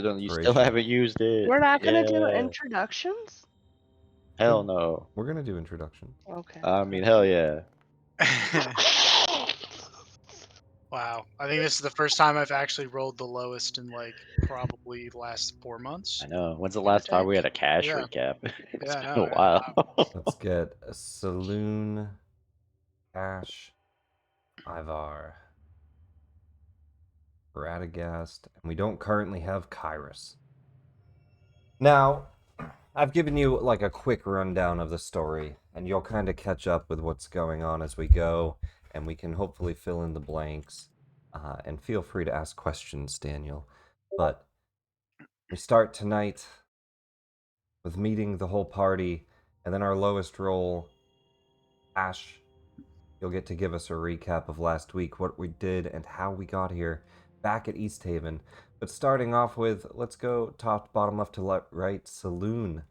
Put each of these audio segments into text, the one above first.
You still haven't used it. We're not gonna do Yeah. introductions? Hell no. We're gonna do introduction. Okay. I mean, hell yeah. Wow. I think this is the first time I've actually rolled the lowest in like probably the last 4 months. I know. When's the last time we had a cash Yeah. recap? It's Yeah, I been know, a yeah. while. Let's get a Saloon, Cash, Ivar, Radagast, and we don't currently have Kyrus. Now, I've given you like a quick rundown of the story, and you'll kind of catch up with what's going on as we go, and we can hopefully fill in the blanks. And feel free to ask questions, Daniel. But we start tonight with meeting the whole party, and then our lowest roll, Ash, you'll get to give us a recap of last week, what we did, and how we got here back at East Haven. But starting off with, let's go top to bottom, left to right, Saloon.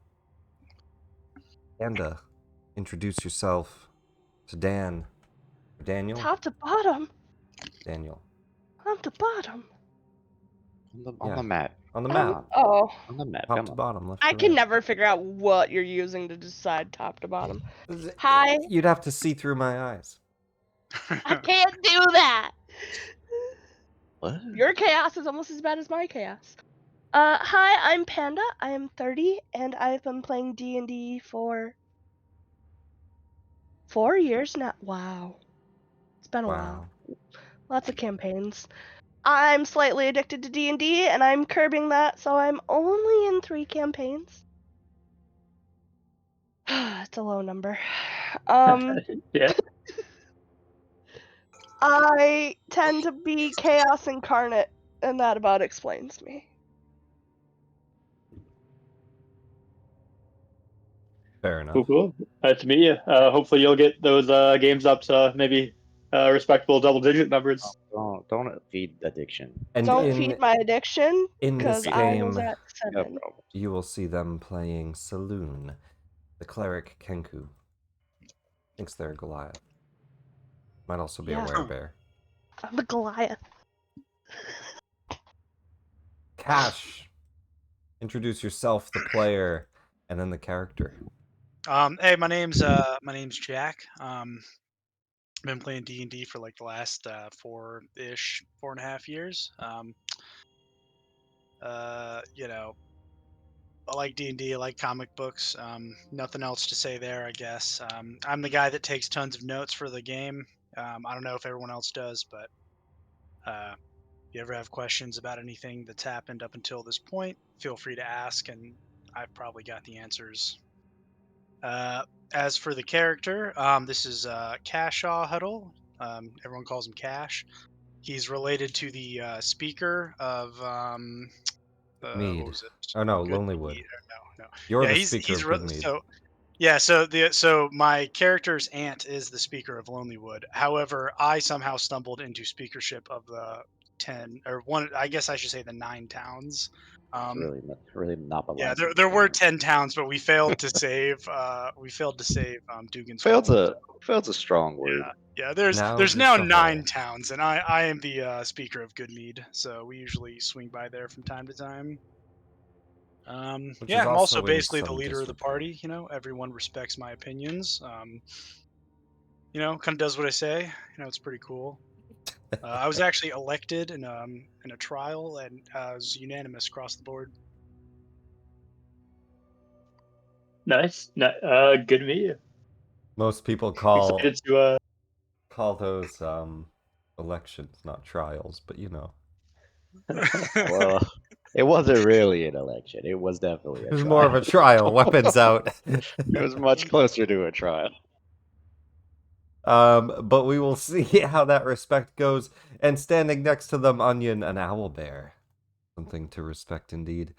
Panda, introduce yourself to Daniel. Top to bottom. Daniel. Top to bottom. On the map. On the map. Oh. On the map. Top to bottom, left I to can right. never figure out what you're using to decide top to bottom. Hi. You'd have to see through my eyes. I can't do that. What? Your chaos is almost as bad as my chaos. Hi, I'm Panda. I am 30, and I've been playing D&D for 4 years now. Wow. It's been a while. Lots of campaigns. I'm slightly addicted to D&D, and I'm curbing that, so I'm only in 3 campaigns. It's a low number. Yeah. I tend to be chaos incarnate, and that about explains me. Fair enough. Cool. Nice to meet you. Hopefully you'll get those games up to maybe respectable double-digit numbers. Don't feed addiction. And don't feed my addiction, in this because I was game, at 7. you will see them playing Saloon, the cleric Kenku. Thinks they're Goliath. Might also be a werebear. I'm a Goliath. Cash, introduce yourself, the player, and then the character. Hey, my name's Jack. I've been playing D&D for like the last 4.5 years. You know, I like D&D, I like comic books. Nothing else to say there, I guess. I'm the guy that takes tons of notes for the game. I don't know if everyone else does, but if you ever have questions about anything that's happened up until this point, feel free to ask, and I've probably got the answers. As for the character, this is Cashaw Huddle. Everyone calls him Cash. He's related to the speaker of Mead. what was it? Oh no, Lonelywood. No. You're yeah, the speaker of Goodmead. So my character's aunt is the speaker of Lonelywood. However, I somehow stumbled into speakership of the 10 or one. I guess I should say the 9 towns. Really not the Yeah, there were 10 towns, but we failed to save. Dugan's. Failed's a strong word. Yeah. There's now 9 towns, and I am the speaker of Goodmead, so we usually swing by there from time to time. I'm also basically the leader of the party. You know, everyone respects my opinions. You know, kind of does what I say. You know, it's pretty cool. I was actually elected in a trial, and I was unanimous across the board. Nice. Good to meet you. Most people call to, call those elections, not trials, but you know. Well, it wasn't really an election. It was definitely a trial. It was more of a trial. Weapons out. It was much closer to a trial. But we will see how that respect goes. And standing next to them, Onion and Owlbear. Something to respect indeed.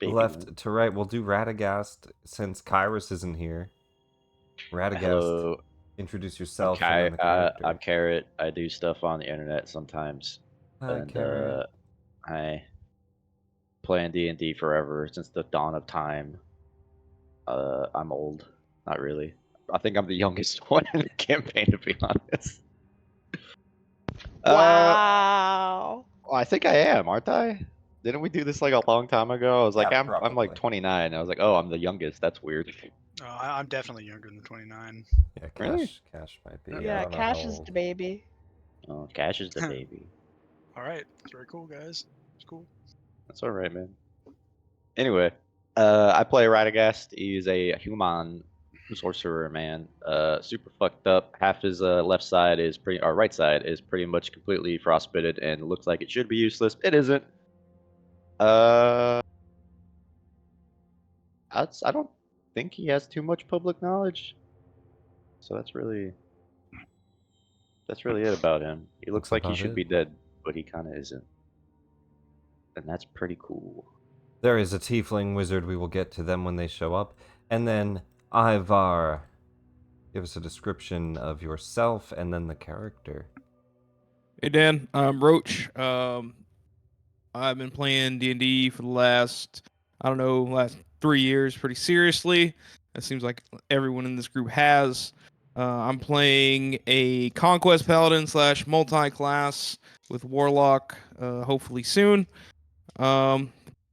Left to right, we'll do Radagast since Kyrus isn't here. Radagast, hello. Introduce yourself. I'm Carrot. I do stuff on the internet sometimes. Hi, Carrot. I play in D&D forever, since the dawn of time. I'm old. Not really. I think I'm the youngest one in the campaign, to be honest. Wow. I think I am, aren't I? Didn't we do this like a long time ago? I was like, Yeah, I'm like probably. 29. I was like, oh, I'm the youngest. That's weird. I'm definitely younger than 29. Yeah, Really? Cash might be. Yep. I Yeah, don't know how Cash is old. the baby. Oh, Cash is the baby. All right, that's very cool, guys. It's cool. That's all right, man. Anyway, I play Radagast. He's a human sorcerer, man. Super fucked up. Half his left side is pretty, or right side is pretty much completely frostbitten and looks like it should be useless. It isn't. Uh, I don't think he has too much public knowledge. So that's really it about him. He looks That's like he about should it. be dead, but he kind of isn't. And that's pretty cool. There is a tiefling wizard. We will get to them when they show up. And then Ivar, give us a description of yourself and then the character. Hey Dan, I'm Roach. I've been playing D&D for the last, I don't know, last 3 years pretty seriously. It seems like everyone in this group has. I'm playing a Conquest Paladin / multi-class with Warlock, hopefully soon.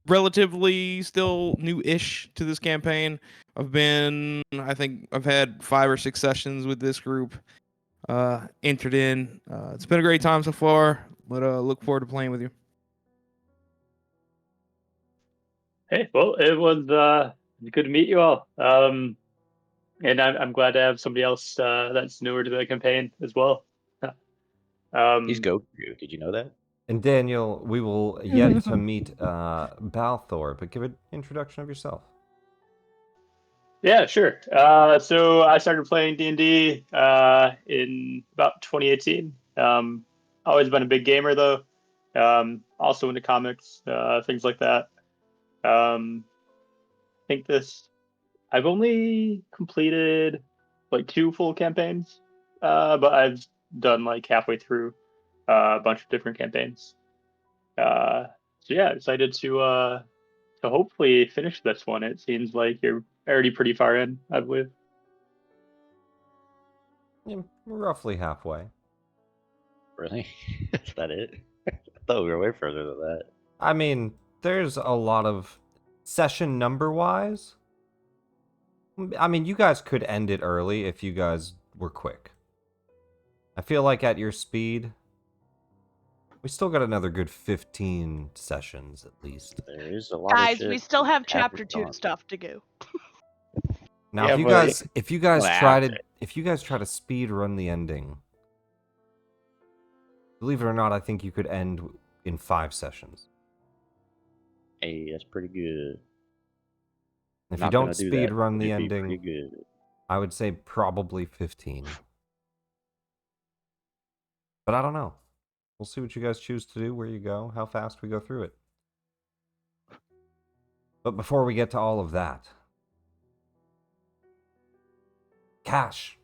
Relatively still new-ish to this campaign. I think I've had 5 or 6 sessions with this group. Entered in. It's been a great time so far, but look forward to playing with you. Hey, well, it was good to meet you all. And I'm glad to have somebody else that's newer to the campaign as well. He's Um, Goku. Did you know that? And Daniel, we will yet to meet Balthor, but give an introduction of yourself. yeah, sure. So I started playing D&D in about 2018. Always been a big gamer though. Also into comics, things like that. I think I've only completed like 2 full campaigns, but I've done like halfway through a bunch of different campaigns. Uh, so yeah, excited to hopefully finish this one. It seems like you're already pretty far in, I believe. Yeah, roughly halfway. Really? Is that it? I thought we were way further than that. I mean, there's a lot of session number-wise. I mean, you guys could end it early if you guys were quick. I feel like at your speed, we still got another good 15 sessions at least. There is a lot of Guys, shit. we still have chapter happening 2 on. stuff to go. Now, Yeah, if you but guys try well, to speed run the ending, believe it or not, I think you could end in 5 sessions. Hey, that's pretty good. If you Not don't gonna do speed that. run the It'd be pretty ending, good. I would say probably 15. But I don't know. We'll see what you guys choose to do, where you go, how fast we go through it. But before we get to all of that, Cash.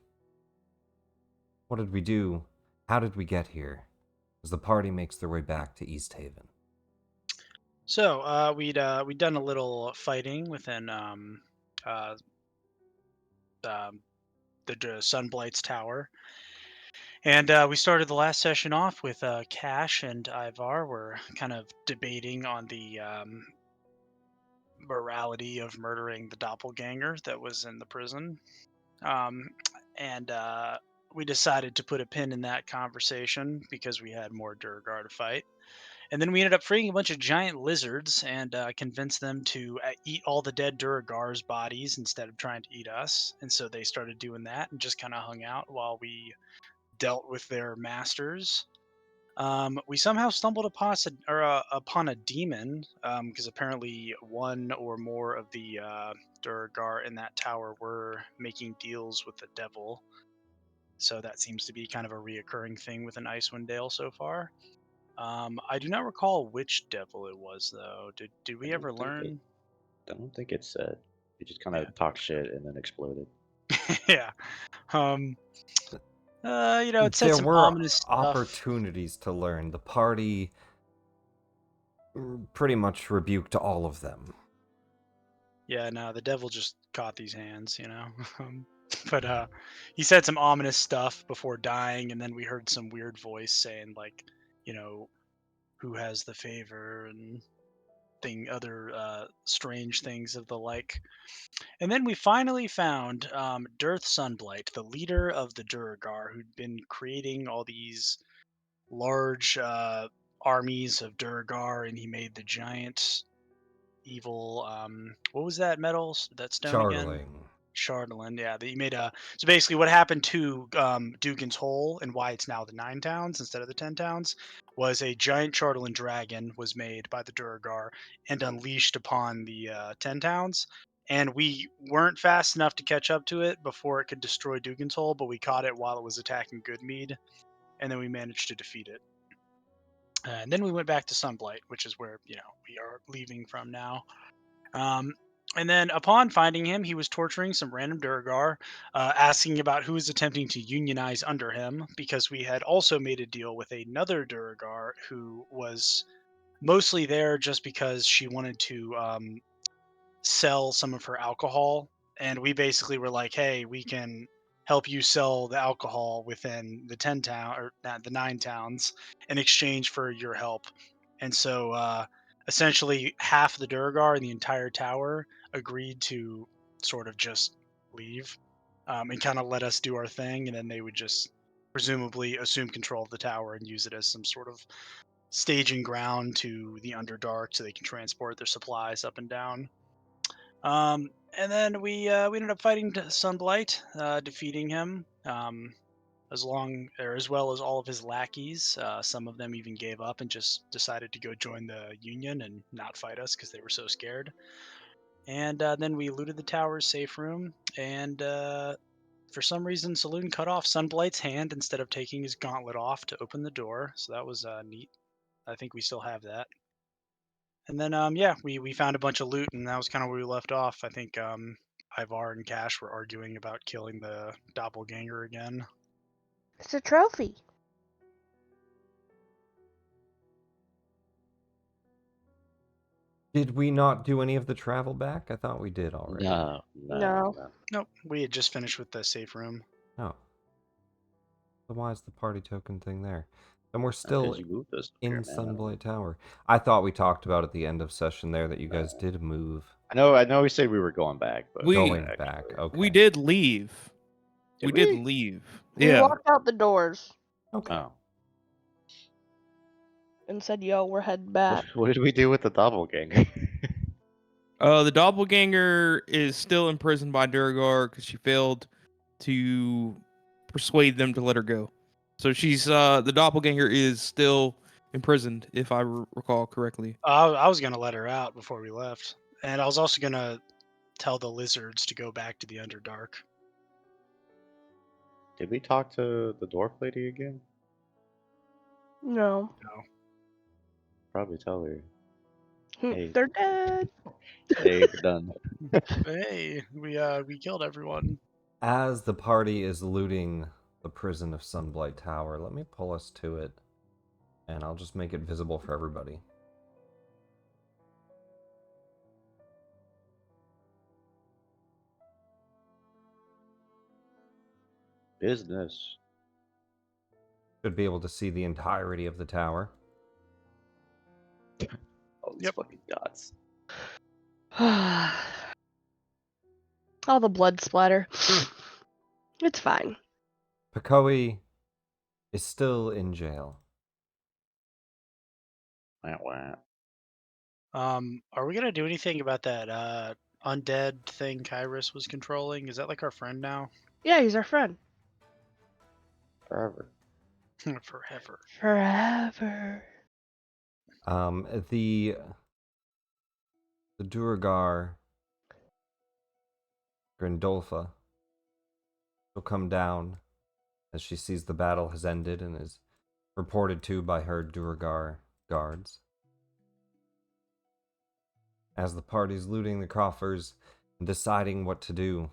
What did we do? How did we get here? As the party makes their way back to East Haven. So we'd done a little fighting within uh, the Sunblight's tower, and we started the last session off with Cash and Ivar were kind of debating on the morality of murdering the doppelganger that was in the prison, um, and we decided to put a pin in that conversation because we had more Durgar to fight. And then we ended up freeing a bunch of giant lizards and convinced them to eat all the dead Duragar's bodies instead of trying to eat us. And so they started doing that and just kind of hung out while we dealt with their masters. We somehow stumbled upon a demon because apparently one or more of the Duragar in that tower were making deals with the devil. So that seems to be kind of a reoccurring thing within Icewind Dale so far. I do not recall which devil it was though. Did we ever learn? I don't think it said. It just kind Yeah. of talked shit and then exploded. Yeah. It said There some were ominous stuff. opportunities to learn. The party pretty much rebuked all of them. Yeah, no, the devil just caught these hands, but he said some ominous stuff before dying, and then we heard some weird voice saying like, you know, who has the favor and other strange things of the like. And then we finally found Dearth Sunblight, the leader of the Duragar, who'd been creating all these large armies of Duragar, and he made the giant evil. What was that metal? That stone again? Charling. Shardland, yeah. He made a. So basically, what happened to Dugan's Hole and why it's now the 9 towns instead of the 10 towns was a giant Chartland dragon was made by the Duragar and unleashed upon the 10 towns. And we weren't fast enough to catch up to it before it could destroy Dugan's Hole, but we caught it while it was attacking Goodmead, and then we managed to defeat it. And then we went back to Sunblight, which is where we are leaving from now. And then upon finding him, he was torturing some random Duragar, asking about who was attempting to unionize under him, because we had also made a deal with another Duragar who was mostly there just because she wanted to sell some of her alcohol. And we basically were like, hey, we can help you sell the alcohol within the 10 town or not the 9 towns in exchange for your help. And so essentially half the Duragar in the entire tower agreed to sort of just leave and kind of let us do our thing. And then they would just presumably assume control of the tower and use it as some sort of staging ground to the Underdark so they can transport their supplies up and down. And then we ended up fighting Sunblight, defeating him. As well as all of his lackeys. Some of them even gave up and just decided to go join the Union and not fight us because they were so scared. And then we looted the tower's safe room, and for some reason, Saloon cut off Sunblight's hand instead of taking his gauntlet off to open the door. So that was neat. I think we still have that. And then we found a bunch of loot, and that was kind of where we left off. I think Ivar and Cash were arguing about killing the doppelganger again. It's a trophy. Did we not do any of the travel back? I thought we did already. No. Nope, we had just finished with the safe room. Oh. So why is the party token thing there? And we're still You moved us in here, man. Sunblight Tower. I thought we talked about at the end of session there that you guys did move. I know we said we were going back, but Going back, okay. We did leave. Did did we? leave. We Yeah. walked out the doors Okay. Oh. and said, yo, we're heading back. What did we do with the doppelganger? The doppelganger is still imprisoned by Duragar because she failed to persuade them to let her go. So she's the doppelganger is still imprisoned, if I recall correctly. I was gonna let her out before we left, and I was also gonna tell the lizards to go back to the Underdark. Did we talk to the dwarf lady again? No. Probably tell her. Hey. They're dead. Hey, we're done. Hey, we killed everyone. As the party is looting the prison of Sunblight Tower, let me pull us to it, and I'll just make it visible for everybody. Business. Should be able to see the entirety of the tower. Oh, these fucking dots. All the blood splatter. It's fine. Pakoi is still in jail. Wah. Are we gonna do anything about that undead thing Kyrus was controlling? Is that like our friend now? Yeah, he's our friend. Forever. Forever. Forever. The Duragar Grindolfa will come down as she sees the battle has ended and is reported to by her Duragar guards. As the party's looting the coffers and deciding what to do,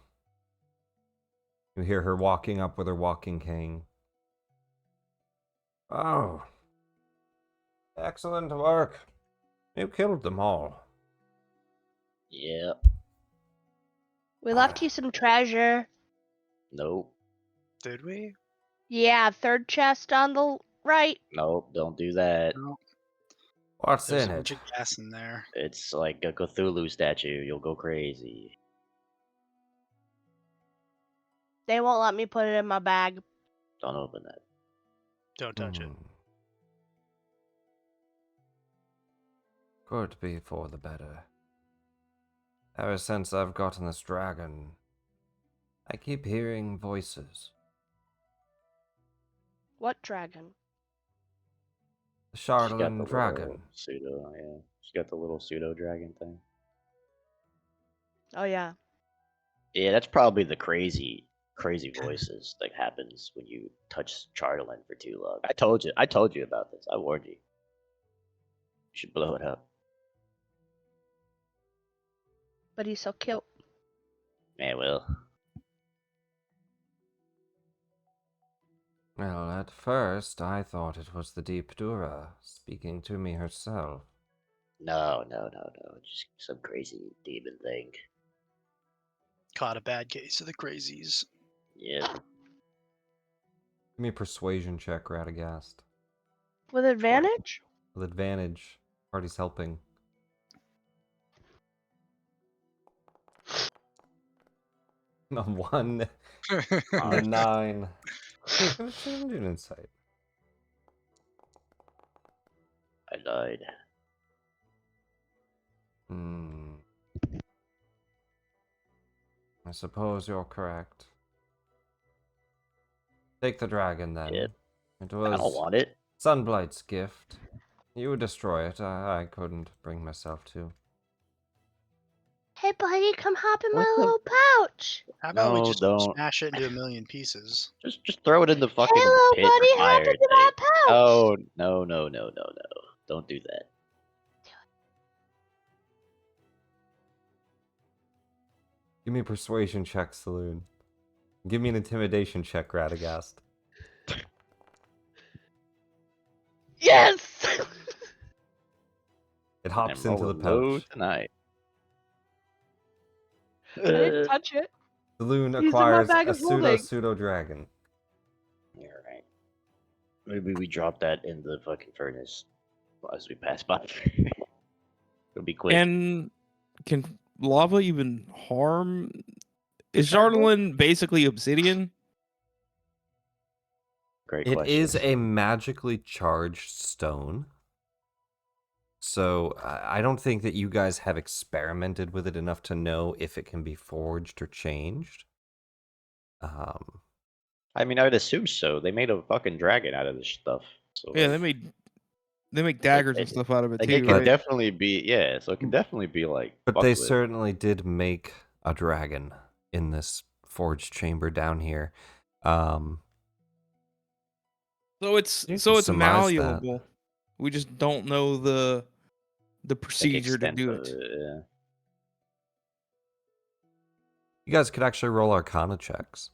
you hear her walking up with her walking cane. Oh, excellent work. You killed them all. Yep. We left you some treasure. Nope. Did we? Yeah, third chest on the right. Nope. Don't do that. No. What's There's in a it? bunch of gas in there. It's like a Cthulhu statue. You'll go crazy. They won't let me put it in my bag. Don't open that. Don't touch it. Could be for the better. Ever since I've gotten this dragon, I keep hearing voices. What dragon? The She's got the Charlatan little dragon. pseudo. Yeah, she's got the little pseudo dragon thing. Oh yeah. Yeah, that's probably the crazy voices that happens when you touch Charlatan for too long. I told you about this. I warned you. You should blow it up. But he's so cute. Yeah, well. Well, at first I thought it was the Deep Dura speaking to me herself. No. Just some crazy demon thing. Caught a bad case of the crazies. Yeah. Give me a persuasion check, Radagast. With advantage? With advantage. Party's helping. A 1 and a 9. I'm doing insight. I lied. I suppose you're correct. Take the dragon then. Yep. It I don't was want it. Sunblight's gift. You would destroy it. I couldn't bring myself to. Hey buddy, come hop in my What the- little pouch. How about we No, just don't. smash it into a million pieces? Just throw it in the fucking Hey little pit buddy, or hop fire into my thing. pouch. Oh, no. Don't do that. Give me a persuasion check, Saloon. Give me an intimidation check, Radagast. Yes! It hops I'm into the rolling low pouch. tonight. I didn't touch it. Saloon He's in my acquires bag a of holding. pseudo dragon. You're right. Maybe we drop that in the fucking furnace as we pass by. It'll be quick. And can lava even harm? Is Charlatan basically obsidian? Great It question. is a magically charged stone. So I don't think that you guys have experimented with it enough to know if it can be forged or changed. I mean, I'd assume so. They made a fucking dragon out of this stuff. So Yeah, like, they make daggers it- and stuff out of it like, too, it can right? definitely be, yeah. So it can definitely be like. But fucked they with. certainly did make a dragon in this forged chamber down here. So it's You can surmise that. malleable. We just don't know the Like, procedure to extent do of it. Yeah. You guys could actually roll Arcana checks.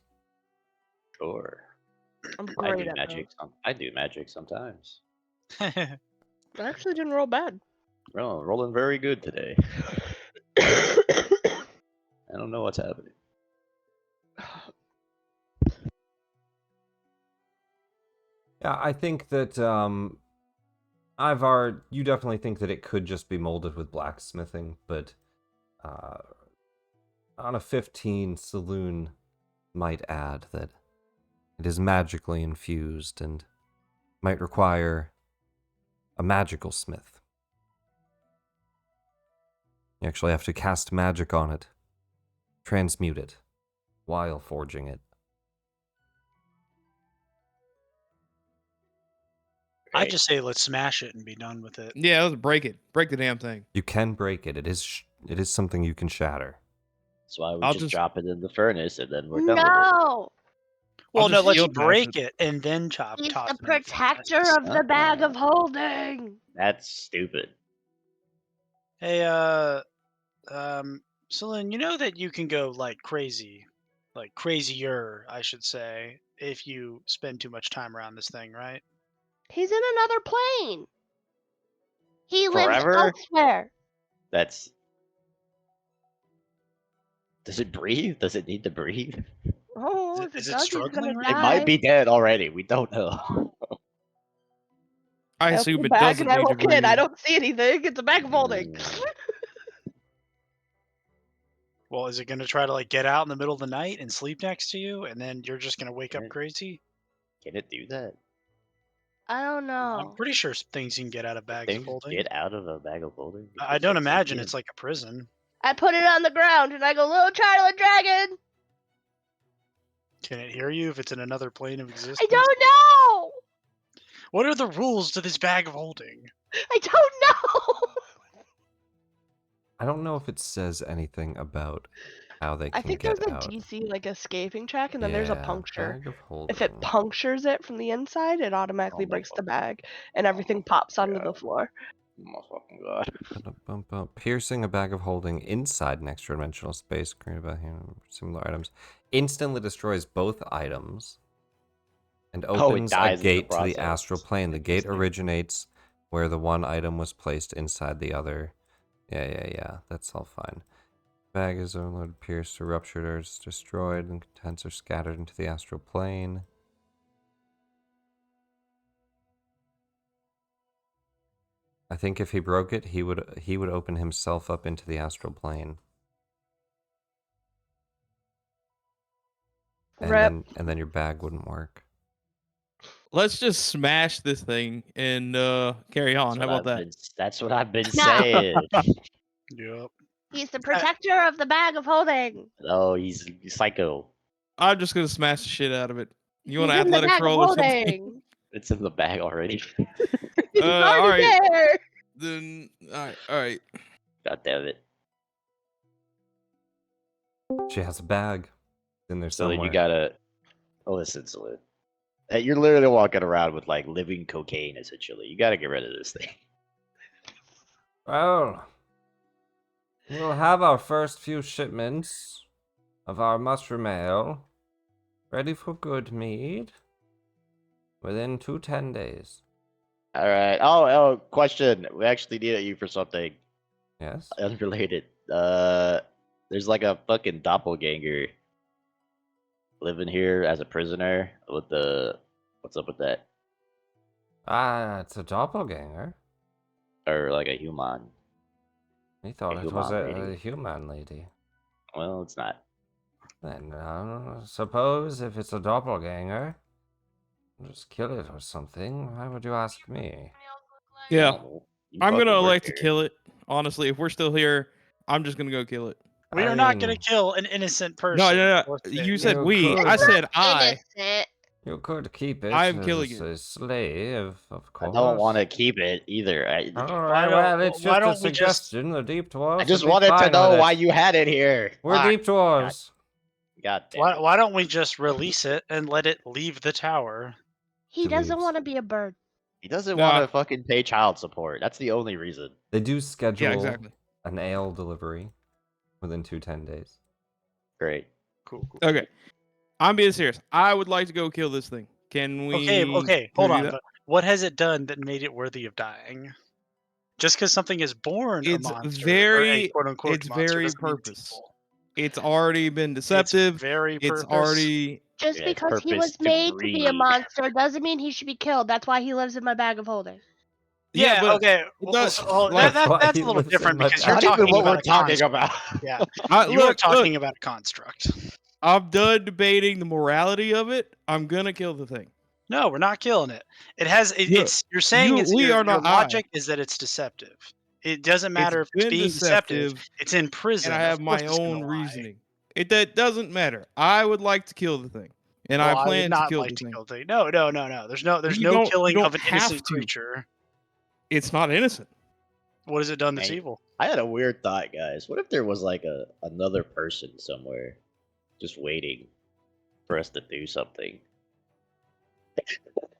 Sure. I'm I great do at magic. I do magic sometimes. that. I actually didn't roll bad. Well, rolling very good today. I don't know what's happening. Yeah, I think that Ivar, you definitely think that it could just be molded with blacksmithing, but on a 15, Saloon might add that it is magically infused and might require a magical smith. You actually have to cast magic on it, transmute it, while forging it. I just say let's smash it and be done with it. Yeah, let's break it. Break the damn thing. You can break it. It is something you can shatter. That's why we I'll just just- drop it in the furnace and then we're done with it. No! Well, no, just let's field break master. it and then He's toss the it in protector furnace. of the bag of holding. That's stupid. Hey, Celine, you know that you can go like crazy, like crazier, I should say, if you spend too much time around this thing, right? He's in another plane. He Forever? lives elsewhere. That's. Does it breathe? Does it need to breathe? Oh, Is if it it does, he's struggling gonna right It die. might be dead already. We don't know. I open assume the it bag doesn't and I need to look in. I breathe. don't see anything. It's a bag of holding. Well, is it going to try to like get out in the middle of the night and sleep next to you, and then you're just going to wake up Can it- crazy? Can it do that? I don't I'm know. pretty sure things can get out of bags of Things holding. get out of a bag of holding? If I it's, don't like, imagine sentient? it's like a prison. I put it on the ground and I go, little Charlie dragon. Can it hear you if it's in another plane of existence? I don't know. What are the rules to this bag of holding? I don't know. I don't know if it says anything about how they I can think there's get a out. DC like escaping track, and then there's a Yeah, puncture. bag of If it holding. punctures it from the inside, it automatically my breaks the fucking- bag, and my everything pops fucking onto the God. floor. Oh my fucking god. Piercing a bag of holding inside an extra dimensional space created by similar items instantly destroys both items and opens a dies in the gate to the process. astral plane. The gate originates where the one item was placed inside the other. Yeah. That's all fine. Bag is overloaded, pierced, or ruptured, or is destroyed, and contents are scattered into the astral plane. I think if he broke it, he would open himself up into the astral plane. Rip. And then your bag wouldn't work. Let's just smash this thing and carry on. How about that? That's what I've been No. saying. Yep. He's the protector of the bag of holding. Oh, he's psycho. I'm just gonna smash the shit out of it. You want He's an in the athletics bag of roll or something? holding. It's in the bag already. He's all already right. there. Then all right. God damn it. She has a bag in there So somewhere. then you gotta listen, Salute. You're literally walking around with like living cocaine essentially. You gotta get rid of this thing. Well, we'll have our first few shipments of our mushroom ale ready for good mead within 10 days. Alright. Oh, question. We actually needed you for something Yes? unrelated. There's like a fucking doppelganger living here as a prisoner with the what's up with that? Ah, it's a doppelganger. Or like a human. We thought A it was human a lady. human lady. Well, it's not. Then, suppose if it's a doppelganger, just kill it or something. Why would you ask me? Yeah, Oh, you I'm fucking gonna work elect to here. kill it. Honestly, if we're still here, I'm just gonna go kill it. We are not going to kill an innocent person. No. or You thing. said You we. could. I said I. Innocent. You could keep it I'm as killing it. a slave, of I course. don't want to keep it either. Alright, don't- well, it's why just a don't we just- suggestion. The deep dwarves I just would be wanted to fine know with why it. you had it here. We're Fuck. deep dwarves. God damn Why, it. why don't we just release it and let it leave the tower? He He doesn't leaves. want to be a bird. He doesn't Nah. want to fucking pay child support. That's the only reason. They do schedule Yeah, exactly. an ale delivery within 10 days. Great. Cool. Okay, I'm being serious. I would like to go kill this thing. Can we? Okay, can we hold do on. that? But what has it done that made it worthy of dying? Just because something is born a It's monster, very- or a quote-unquote it's monster, very doesn't mean it's purpose. evil. It's already been deceptive. It's very It's purpose. already. Just Yeah, its because he purpose was to made to be a breed. monster doesn't mean he should be killed. That's why he lives in my bag of holding. Yeah, but okay. does- That, like- that's a little different because you're Not even talking what about we're a talking construct. about. Yeah, you look, are talking about a construct. I'm done debating the morality of it. I'm gonna kill the thing. No, we're not killing it. It has. Yeah, It's. You're saying it's. we Your are not logic is that it's deceptive. It doesn't matter if it's been being deceptive. deceptive, It's in prison. and I Of have course my it's gonna own lie. reasoning. That doesn't matter. I would like to kill the thing, and Well, I would plan to not kill like the to thing. kill the thing. No. There's no You killing don't of an innocent have to. creature. It's not innocent. What has it done that's Hey. evil? I had a weird thought, guys. What if there was like another person somewhere just waiting for us to do something?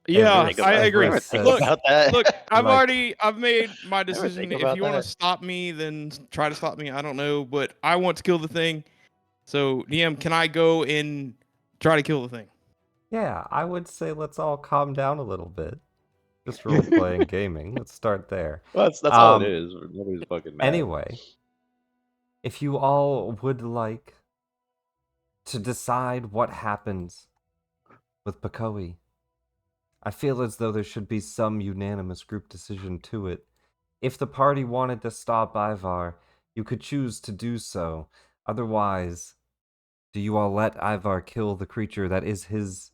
Yeah, Think I about- agree. ever think Look, about that? Look, I've Like- made my Never decision. think If about you want that. to stop me, then try to stop me. I don't know, but I want to kill the thing. So, DM, can I go and try to kill the thing? Yeah, I would say let's all calm down a little bit. Just role-playing gaming. Let's start there. Well, that's all Um, it is. Nobody's fucking mad. Anyway, if you all would like to decide what happens with Pakoi, I feel as though there should be some unanimous group decision to it. If the party wanted to stop Ivar, you could choose to do so. Otherwise, do you all let Ivar kill the creature that is his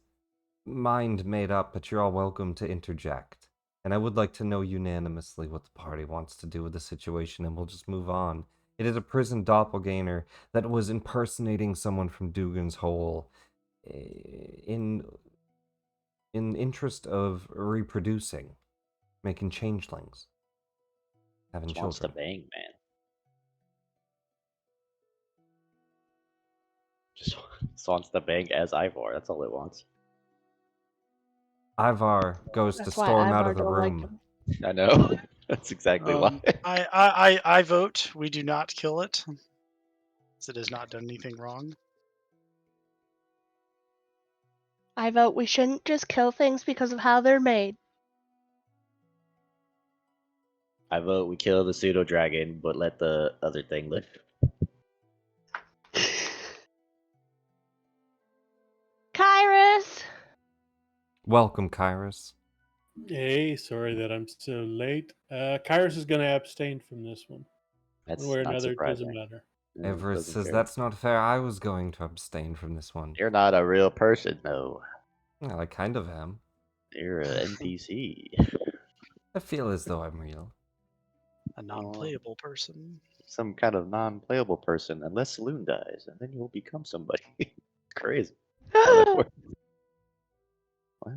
mind made up, but you're all welcome to interject. And I would like to know unanimously what the party wants to do with the situation, and we'll just move on. It is a prison doppelganger that was impersonating someone from Dugan's Hole in interest of reproducing, making changelings, having Just wants to children. bang, man. Just wants to bang as Ivor. That's all it wants. Ivar goes to That's why storm out Ivar of the don't like room. him. I know. That's exactly why. I vote we do not kill it, as it has not done anything wrong. I vote we shouldn't just kill things because of how they're made. I vote we kill the pseudo dragon, but let the other thing live. Kyrus! Welcome, Kyrus. Hey, sorry that I'm so late. Kyrus is going to abstain from this one. That's One way or not another, it doesn't surprising. matter. Yeah, Everett doesn't says care. that's not fair. I was going to abstain from this one. You're not a real person, though. Well, I kind of am. You're an NPC. I feel as though I'm real. A non-playable person. Some kind of non-playable person, unless Saloon dies, and then you'll become somebody. Crazy. How that works. Wow.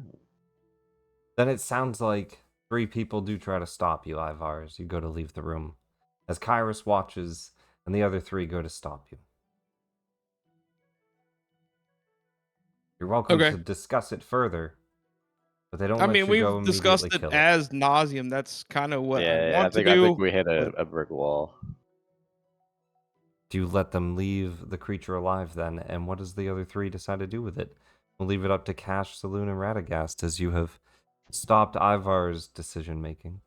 Then it sounds like 3 people do try to stop you, Ivar, as you go to leave the room. As Kyrus watches, and the other 3 go to stop you. You're welcome Okay. to discuss it further, but they don't I let mean, you go we've discussed immediately it kill as nauseum. That's kind of what I Yeah, want to I do. think we hit but- a brick wall. Do you let them leave the creature alive then? And what does the other 3 decide to do with it? We'll leave it up to Cash, Saloon, and Radagast as you have stopped Ivar's decision making.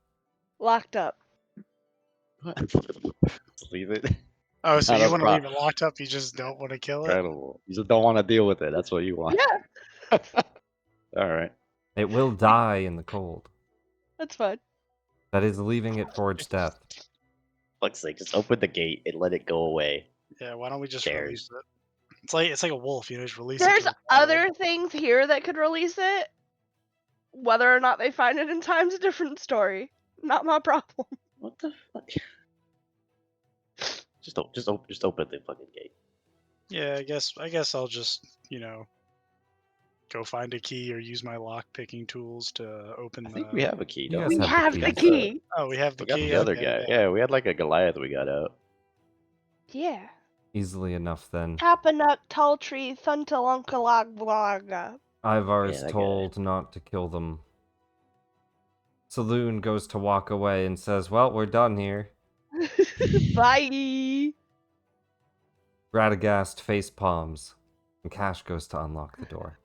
Locked up. Just leave it. Oh, so Not you a want to pro- leave it locked up? You just don't want to kill it? Incredible. You just don't want to deal with it. That's what you want. Yeah, All right. It will die in the cold. that's fine. That is leaving it for its death. Fuck's sake, just open the gate and let it go away. Yeah, why don't we just Dares. release it? It's like a wolf, just release it. There's to the wild. other things here that could release it. Whether or not they find it in time's a different story. Not my problem. What the fuck? Just open the fucking gate. Yeah, I guess I'll just go find a key or use my lock picking tools to open I the. think we have a key, You don't guys we? We have the have the keys. key. Oh, we have the We got key. the other Okay, guy. yeah. Yeah, we had like a Goliath we got out. Yeah. Easily enough then. Tapanuk, tall tree, thuntalunkalaglaga. Ivar Yeah, is that guy. told not to kill them. Saloon goes to walk away and says, well, we're done here. Bye. Radagast face palms, and Cash goes to unlock the door.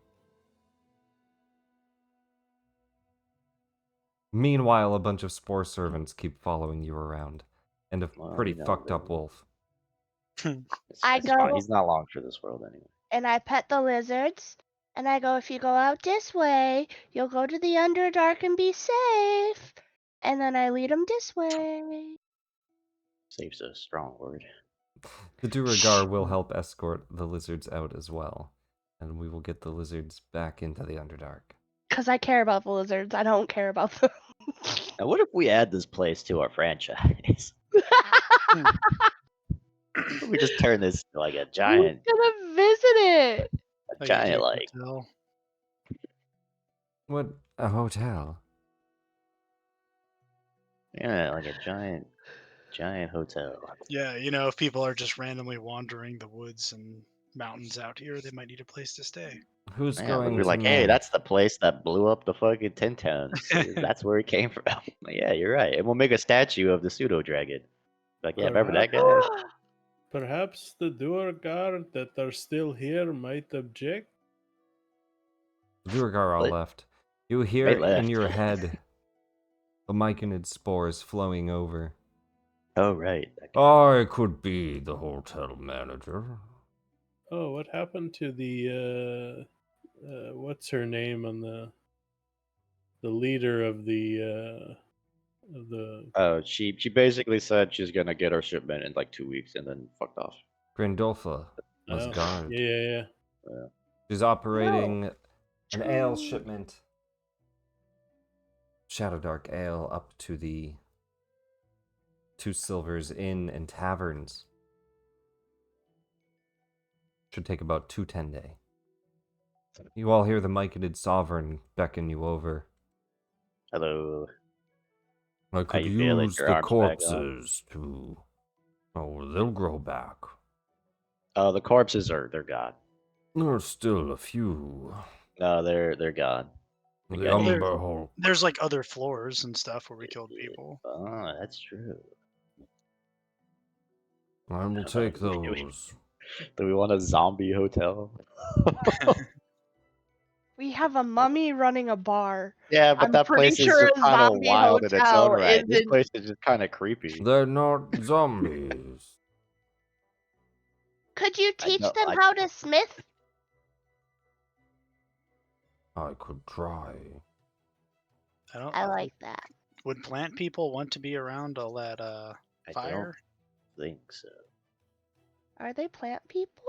Meanwhile, a bunch of spore servants keep following you around, and a Well, pretty you know, fucked up wolf. I It's fine. go- He's not long for this world anyway. And I pet the lizards. And I go, if you go out this way, you'll go to the Underdark and be safe. And then I lead them this way. Safe's a strong word. The Duergar will help escort the lizards out as well, and we will get the lizards back into the Underdark. Because I care about the lizards. I don't care about them. Now, what if we add this place to our franchise? What if we just turn this to like a Who's giant, gonna visit it? a Like a giant cute like. hotel. What? A hotel? Yeah, like a giant hotel. Yeah, if people are just randomly wandering the woods and mountains out here, they might need a place to stay. Who's Yeah, going we're to like, hey, man- that's the place that blew up the fucking 10 towns. That's where it came from. Like, yeah, you're right. And we'll make a statue of the pseudo dragon. Like, yeah, remember that guy? Perhaps the Duergar that are still here might object? The Duergar all What? left. You hear They in left. your head the myconid spores flowing over. Oh, right. That guy. I could be the hotel manager. Oh, what happened to the what's her name on the leader of the Oh, she basically said she's gonna get her shipment in like 2 weeks and then fucked off. Grindolfa was oh, guard. yeah. She's operating an ale True. shipment. Shadow Dark Ale up to the 2 Silvers Inn and Taverns. Should take about 2 10 day. You all hear the Myconid Sovereign beckon you over. Hello. I could you feeling? use Your the arms back on? corpses to... Oh, they'll grow back. Oh, the corpses they're gone. There's still a few. No, they're gone. The got hit. Umber Hulk. There's like other floors and stuff where we killed people. Oh, that's true. I will take those. Do we want a zombie hotel? We have a mummy running a bar. Yeah, but I'm that pretty place is sure just a kind of zombie wild in its hotel own right. This isn't- place is just kind of creepy. They're not zombies. Could you I teach know- them I- how to smith? I could try. I like that. Would plant people want to be around all that I fire? don't think so. Are they plant people?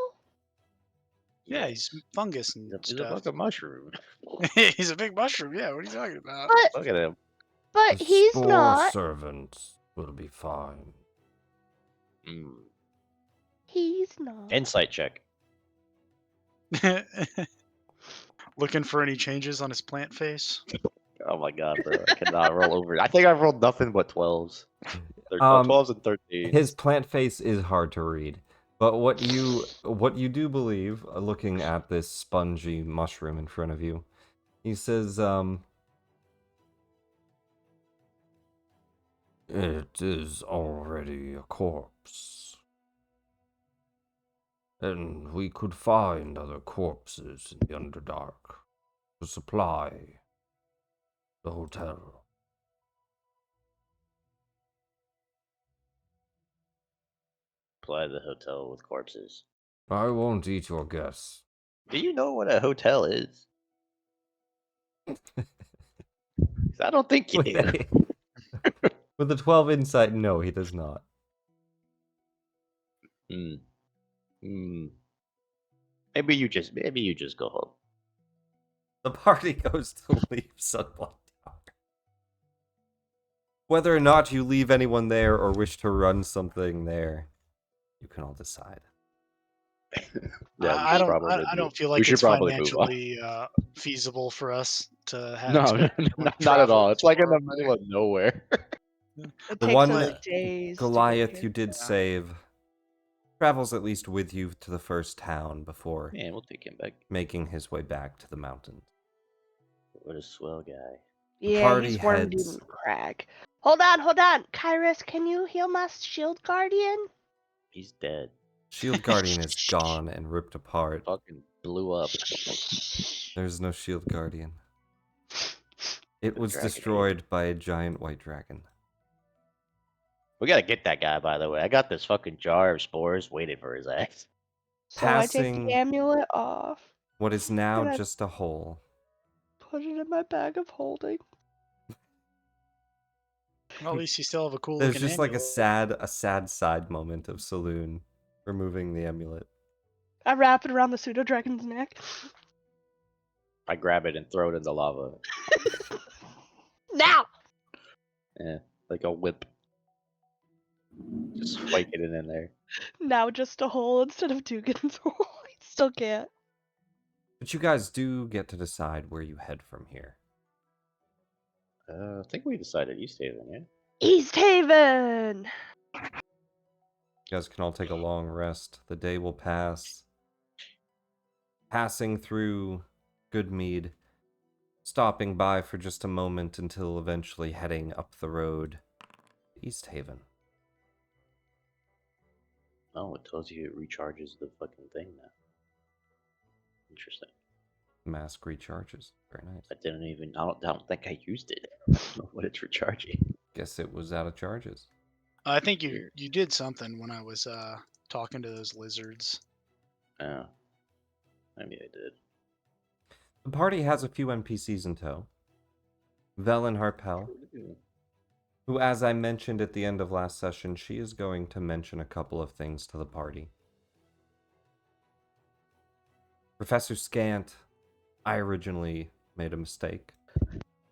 Yeah, he's fungus and He's a stuff. fucking mushroom. He's a big mushroom. Yeah, what are you talking about? But Look at him. but The he's spore not. servants will be fine. Mm. He's not. Insight check. Looking for any changes on his plant face? Oh my god, bro. I cannot roll over. I think I've rolled nothing but 12s. 12s and 13s. His plant face is hard to read, but what you do believe, looking at this spongy mushroom in front of you, he says, it is already a corpse. And we could find other corpses in the Underdark to supply the hotel. Supply the hotel with corpses. I won't eat your guess. Do you know what a hotel is? 'Cause I don't think you do. With the 12 insight, no, he does not. Maybe you just go home. The party goes to leave Sunblood Tower. Whether or not you leave anyone there or wish to run something there, you can all decide. Yeah, I don't feel like should it's probably move on. financially feasible for us to have. No, to not at all. It's like in the travel middle of nowhere. It The takes one us days. to get Goliath here. you did save travels at least with you to the first town before Man, we'll take him back. making his way back to the mountains. What a swell guy. Yeah, party he's wormed heads- in crag. Hold on. Kyrus, can you heal my shield guardian? He's dead. Shield Guardian is gone and ripped apart. Fucking blew up. There's no Shield Guardian. It was dragon destroyed by a giant white dragon. We gotta get that guy, by the way. I got this fucking jar of spores waiting for his ass. So I take Passing the amulet off, what is now Good. just a hole. put it in my bag of holding. Well, at least you still have a cool There's looking just like amulet. a sad side moment of Saloon removing the amulet. I wrap it around the pseudo dragon's neck. I grab it and throw it in the lava. Now! Yeah, like a whip. Just spike it in there. Now just a hole instead of Dugan's hole. I still can't. But you guys do get to decide where you head from here. I think we decided East Haven, yeah? East Haven! You guys can all take a long rest. The day will pass. Passing through Goodmead, stopping by for just a moment until eventually heading up the road to East Haven. Oh, it tells you it recharges the fucking thing now. Interesting. Mask recharges. Very nice. I don't think I used it. I don't know what it's recharging. Guess it was out of charges. I think you did something when I was talking to those lizards. Oh. Maybe I did. The party has a few NPCs in tow. Velen Harpel, who, as I mentioned at the end of last session, she is going to mention a couple of things to the party. Professor Scant, I originally made a mistake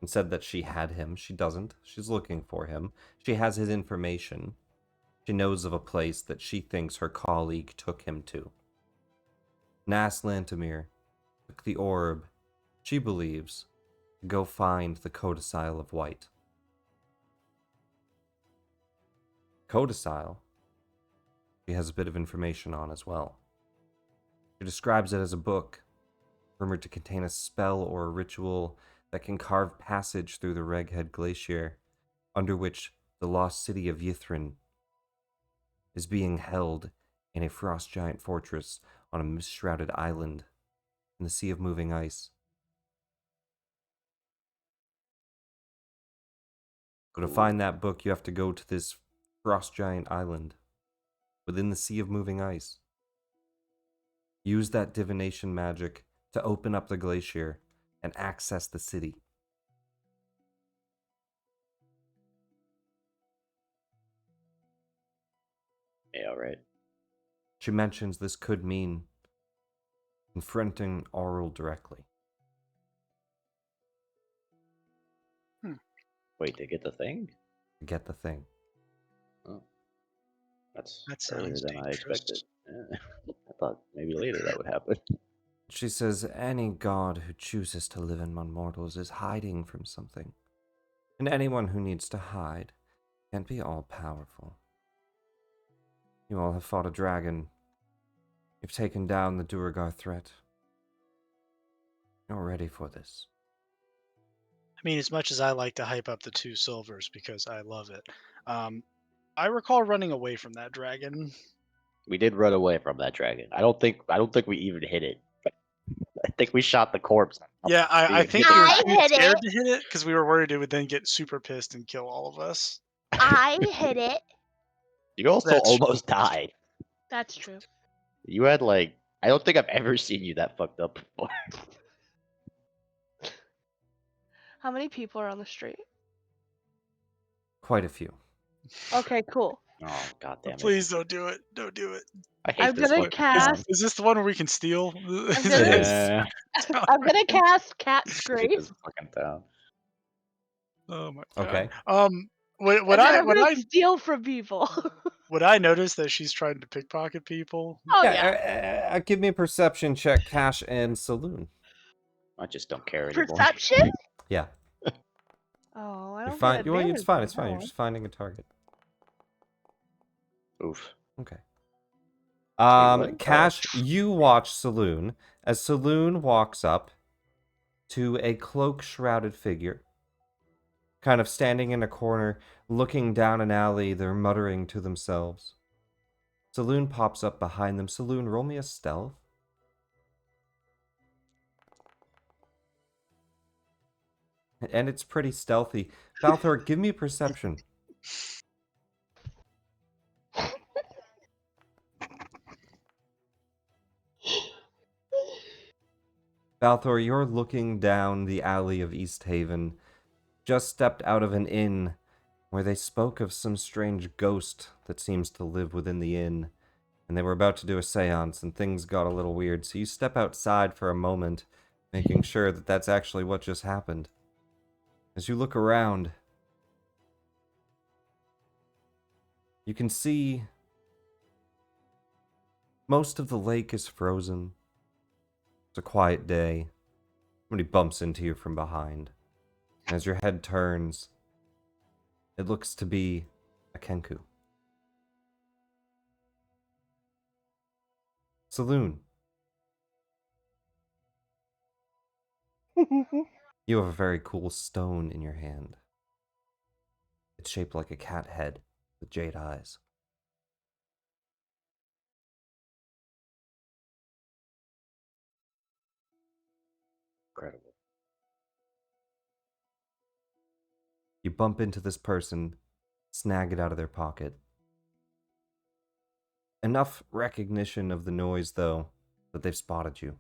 and said that she had him. She doesn't. She's looking for him. She has his information. She knows of a place that she thinks her colleague took him to. Nas Lantamir took the orb, she believes, to go find the Codicil of White. Codicil, she has a bit of information on as well. She describes it as a book, rumored to contain a spell or a ritual that can carve passage through the Reghead Glacier, under which the lost city of Yithrin is being held in a frost giant fortress on a mist-shrouded island in the Sea of Moving Ice. So to find that book, you have to go to this frost giant island within the Sea of Moving Ice. Use that divination magic to open up the glacier and access the city. Yeah, right. She mentions this could mean confronting Auril directly. Wait, to get the thing? To get the thing. Oh. That's That earlier sounds than I dangerous. expected. Yeah. I thought maybe later that would happen. She says any god who chooses to live in among mortals is hiding from something. And anyone who needs to hide can't be all-powerful. You all have fought a dragon. You've taken down the Duergar threat. You're ready for this. I mean, as much as I like to hype up the 2 silvers because I love it, I recall running away from that dragon. We did run away from that dragon. I don't think we even hit it. I think we shot the corpse. Yeah, I Hit think it. we were I too hit scared it. to hit it because we were worried it would then get super pissed and kill all of us. I hit it. You also That's almost died. That's true. You had I don't think I've ever seen you that fucked up before. How many people are on the street? Quite a few. Okay, cool. Oh, god damn it. Please don't do it. Don't do it. I hate I'm this gonna fucking cast- town. Is this the one where we can steal? I'm It gonna- is. Yeah, I'm gonna cast Cat's I hate Grace. this fucking town. Oh my god. Okay. Would And then I'm would gonna I steal from people. would I notice that she's trying to pickpocket people? Oh yeah. Give me a perception check, Cash and Saloon. I just don't care anymore. Perception? Yeah. Oh, I You're don't fine. get Well, advantage it's fine. on It's fine. that You're one. just finding a target. Oof. Okay. what? Cash, you watch Saloon as Saloon walks up to a cloak-shrouded figure, kind of standing in a corner, looking down an alley. They're muttering to themselves. Saloon pops up behind them. Saloon, roll me a stealth. And it's pretty stealthy. Balthor, give me a perception. Balthor, you're looking down the alley of East Haven, just stepped out of an inn where they spoke of some strange ghost that seems to live within the inn, and they were about to do a seance, and things got a little weird, so you step outside for a moment, making sure that that's actually what just happened. As you look around, you can see most of the lake is frozen. It's a quiet day. Somebody bumps into you from behind. And as your head turns, it looks to be a Kenku. Saloon. You have a very cool stone in your hand. It's shaped like a cat head with jade eyes. Incredible. You bump into this person, snag it out of their pocket. Enough recognition of the noise, though, that they've spotted you.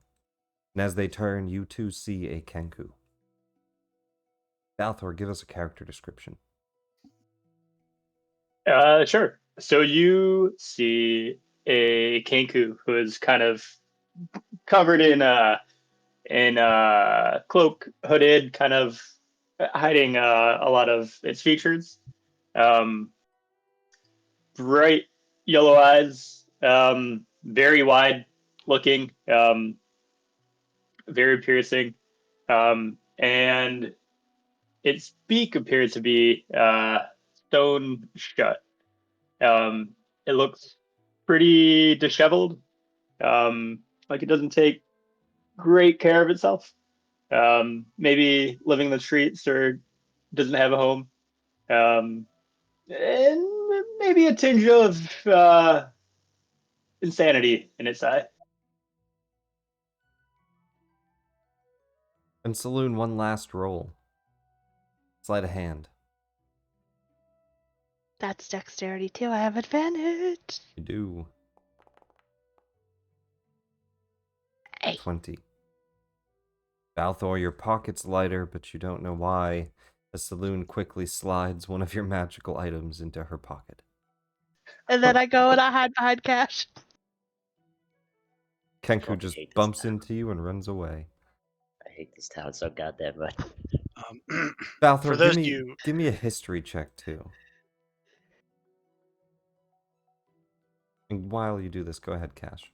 And as they turn, you too see a Kenku. Balthor, give us a character description. Sure. So you see a Kenku who is kind of covered in cloak, hooded, kind of hiding a lot of its features. Bright yellow eyes, very wide looking, very piercing, and its beak appears to be stone shut. It looks pretty disheveled, like it doesn't take great care of itself. Maybe living in the streets or doesn't have a home. And maybe a tinge of insanity in its eye. And Saloon, one last roll. Sleight of hand. That's dexterity too. I have advantage. You do. Hey. 20. Balthor, your pocket's lighter, but you don't know why. The Saloon quickly slides one of your magical items into her pocket. And then I go and I hide behind Cash. Kenku just bumps into you and runs away. I hate this town so goddamn much. Balthor, For those give me a history check too. And while you do this, go ahead, Cash.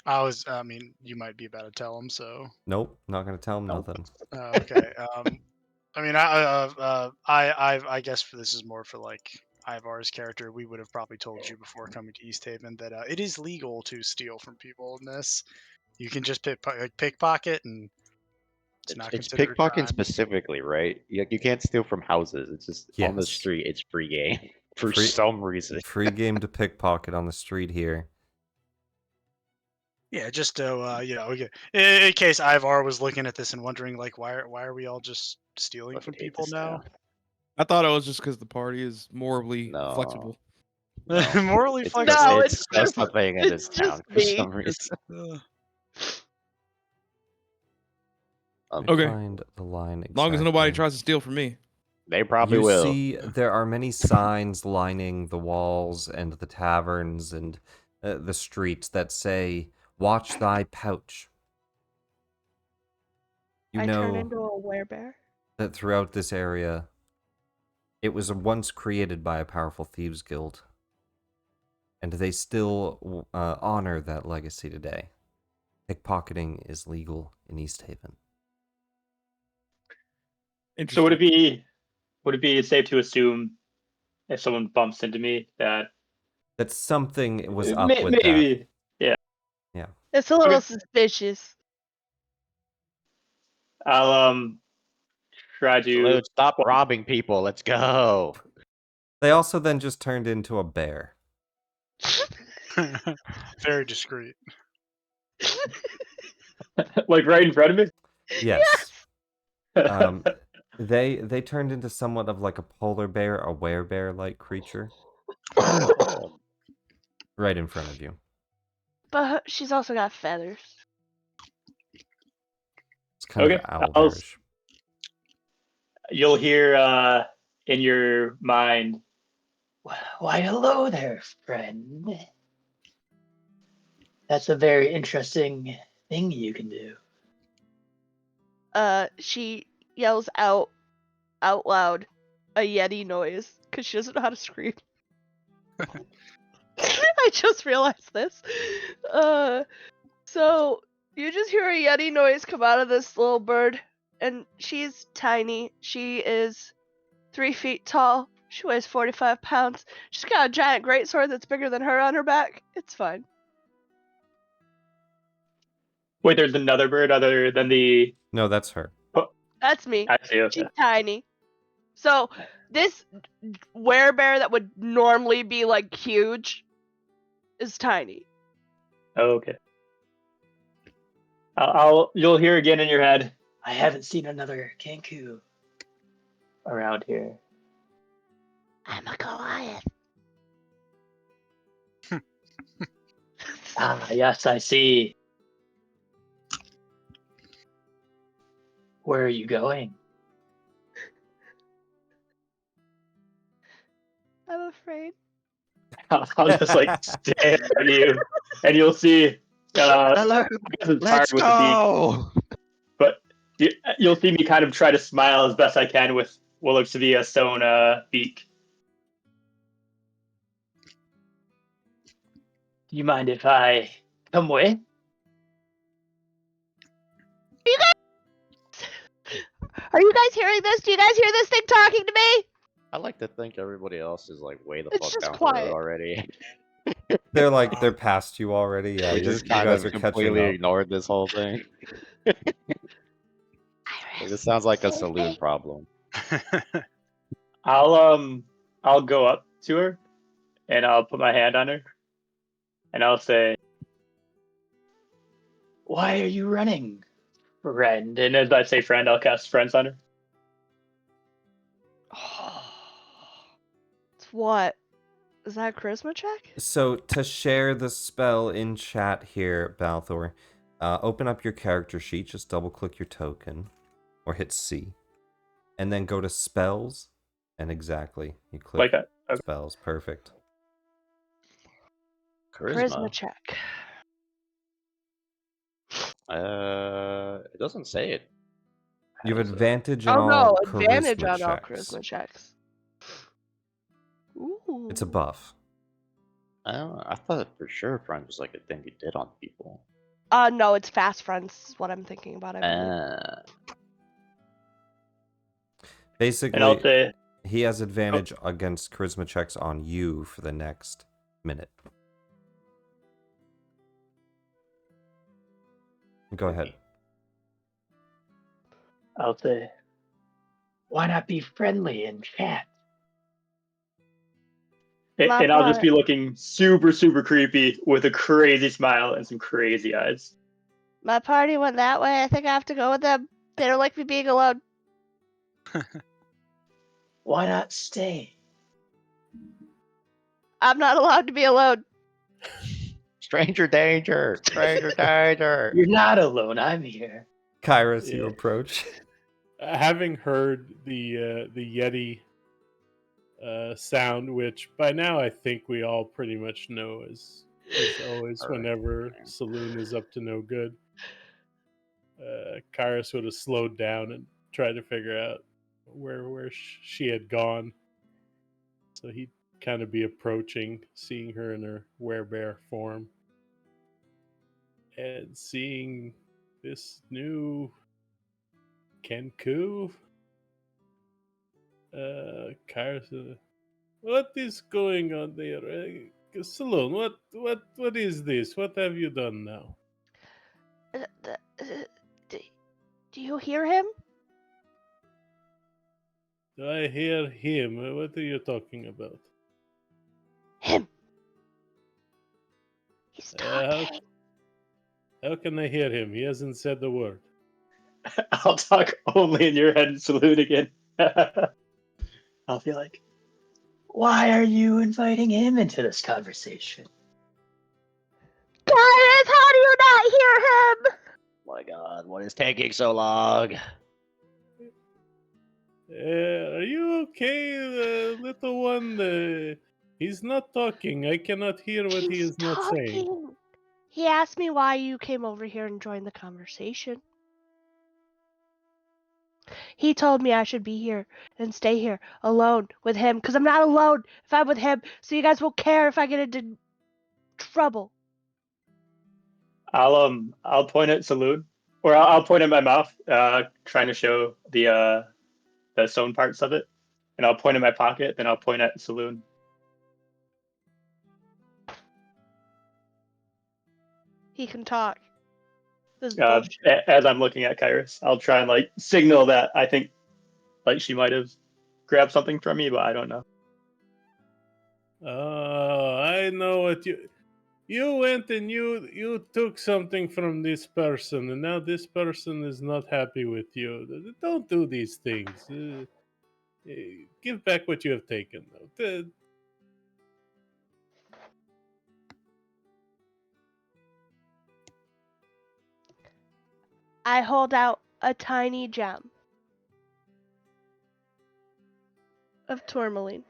I mean, you might be about to tell him, so. Nope, not gonna tell him nothing. Okay. I mean, I guess this is more for like Ivar's character. We would have probably told you before coming to East Haven that it is legal to steal from people in this. You can just pickpocket, and it's not It's considered a pickpocketing crime. specifically, right? You can't steal from houses. It's just on the Yes. street. It's free game for Free- some reason. Free game to pickpocket on the street here. Yeah, just to in case Ivar was looking at this and wondering like why are we all just stealing from Fucking hate people this now? town. I thought it was just because the party is morally No. flexible. No. Morally It's flexible. No, it's it's just just- a thing in it's this town just for me. some reason. Okay. Find the line As long as nobody exactly. tries to steal from me. They probably You will. see, there are many signs lining the walls and the taverns and the streets that say, "Watch thy pouch." You I turn know into a werebear. that throughout this area, it was once created by a powerful thieves guild, and they still honor that legacy today. Pickpocketing is legal in East Haven. So would it be safe to assume if someone bumps into me that That something was up with that. maybe It's a little Okay. suspicious. I'll try to Salute, stop robbing people. Let's go. They also then just turned into a bear. Very discreet. like right in front of me. Yes. They turned into somewhat of like a polar bear, a werebear-like creature, right in front of you. But she's also got feathers. It's kind Okay, of owl I'll- bearish. You'll hear in your mind, "Why, hello there, friend. That's a very interesting thing you can do." She yells out loud a Yeti noise because she doesn't know how to scream. I just realized this. So you just hear a Yeti noise come out of this little bird, and she's tiny. She is 3 feet tall. She weighs 45 pounds. She's got a giant greatsword that's bigger than her on her back. It's fine. Wait, there's another bird other than the. No, that's her. That's me. I see. Okay. She's tiny. So this werebear that would normally be like huge is tiny. Okay. You'll hear again in your head. I haven't seen another Kenku around here. I'm a Goliath. Ah, yes, I see. Where are you going? I'll just like stare at you, and you'll see. Hello, It's hard let's with the beak, go. but you'll see me kind of try to smile as best I can with what looks to be a stone beak. Do you mind if I come with? Are you guys hearing this? Do you guys hear this thing talking to me? I like to think everybody else is like way the It's fuck just down the road quiet. already. They're past you already. Yeah, We you just kind guys of are catching completely up. ignored this whole thing. This sounds like a saloon problem. I'll go up to her, and I'll put my hand on her, and I'll say, "Why are you running, friend?" And as I say friend, I'll cast friends on her. It's what? Is that a charisma check? So to share the spell in chat here, Balthor, open up your character sheet, just double click your token, or hit C, and then go to spells, and exactly, you click Like that. Okay. spells, perfect. Charisma. check. It doesn't say it. You have has a- advantage in Oh no, all advantage charisma on all checks. charisma checks. Ooh. It's a buff. I thought for sure friend was like a thing you did on people. No, it's fast friends is what I'm thinking about, I believe. Basically, And I'll say, he has advantage against charisma checks on you for the next minute. Go ahead. I'll say, "Why not be friendly in chat?" And I'll just be looking super, super creepy with a crazy smile and some crazy eyes. My party went that way. I think I have to go with them. They don't like me being alone. Why not stay? I'm not allowed to be alone. Stranger danger! Stranger danger! You're not alone. I'm here. Kairos, you Yeah. approach. Having heard the Yeti sound, which by now I think we all pretty much know is always whenever Saloon is up to no good. Kairos would have slowed down and tried to figure out where she had gone. So he'd kind of be approaching, seeing her in her werebear form, and seeing this new Kenku. Kairos, what is going on there? Saloon, what is this? What have you done now? Do you hear him? Do I hear him? What are you talking about? Him. He's talking. How can I hear him? He hasn't said the word. I'll talk only in your head and salute again. I'll be like, "Why are you inviting him into this conversation?" Kairos, how do you not hear him? My god, what is taking so long? Are you okay, little one? He's not talking. I cannot hear what he is not saying. He asked me why you came over here and joined the conversation. He told me I should be here and stay here alone with him because I'm not alone if I'm with him, so you guys won't care if I get into trouble. I'll point at Saloon, or I'll point at my mouth, trying to show the sewn parts of it, and I'll point at my pocket. Then I'll point at Saloon. He can talk. This is bullshit. As I'm looking at Kairos, I'll try and like signal that I think like she might have grabbed something from me, but I don't know. I know what you went and you took something from this person, and now this person is not happy with you. Don't do these things. Give back what you have taken, though. I hold out a tiny gem of tourmaline.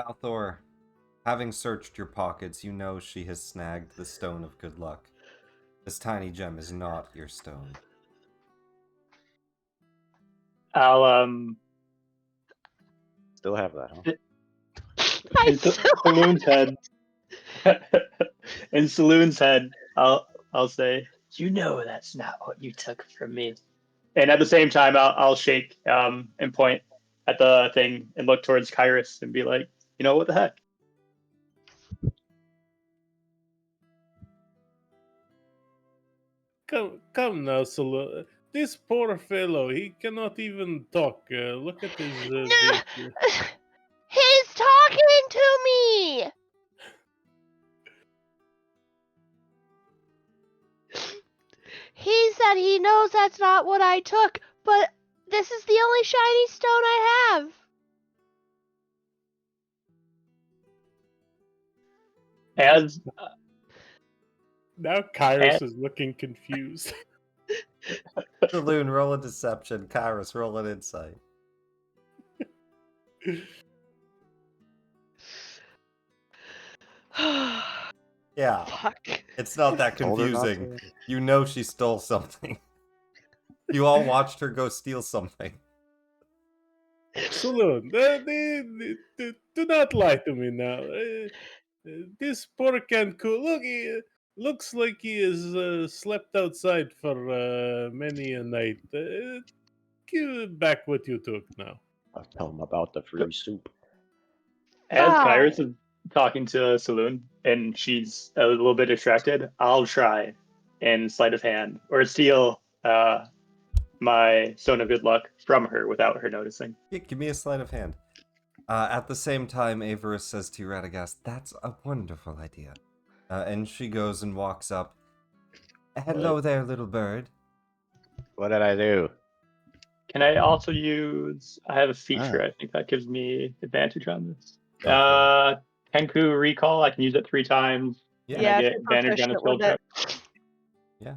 Balthor, having searched your pockets, you know she has snagged the Stone of Good Luck. This tiny gem is not your stone. I'll Still have that, huh? I in Saloon's head. In Saloon's head, I'll say, "You know that's not what you took from me." And at the same time, I'll shake and point at the thing and look towards Kyrus and be like, "You know what the heck?" Come now, Saloon. This poor fellow, he cannot even talk. Look at his No! beak. He's talking to me! He said he knows that's not what I took, but this is the only shiny stone I have. As Now Kyrus is looking confused. Saloon, roll a deception. Kyrus, roll an insight. Yeah, Fuck. it's not that Told her not confusing. to. You know she stole something. You all watched her go steal something. Saloon, do not lie to me now. This poor Cancun, look, he looks like he has slept outside for many a night. Give back what you took now. I'll tell him about the free soup. Kyrus Fine. is talking to Saloon and she's a little bit distracted, I'll try and sleight of hand or steal my Stone of Good Luck from her without her noticing. Yeah, give me a sleight of hand. At the same time, Averus says to Radagast, "That's a wonderful idea." And she goes and walks up. "Hello there, little bird." What did I do? Can I also use? I have a feature. Ah. I think that gives me advantage on this. Go for Kenku Recall. I can use it 3 times, Yeah. and Yeah, I if get you're advantage on a proficient skill with it. check. Yeah.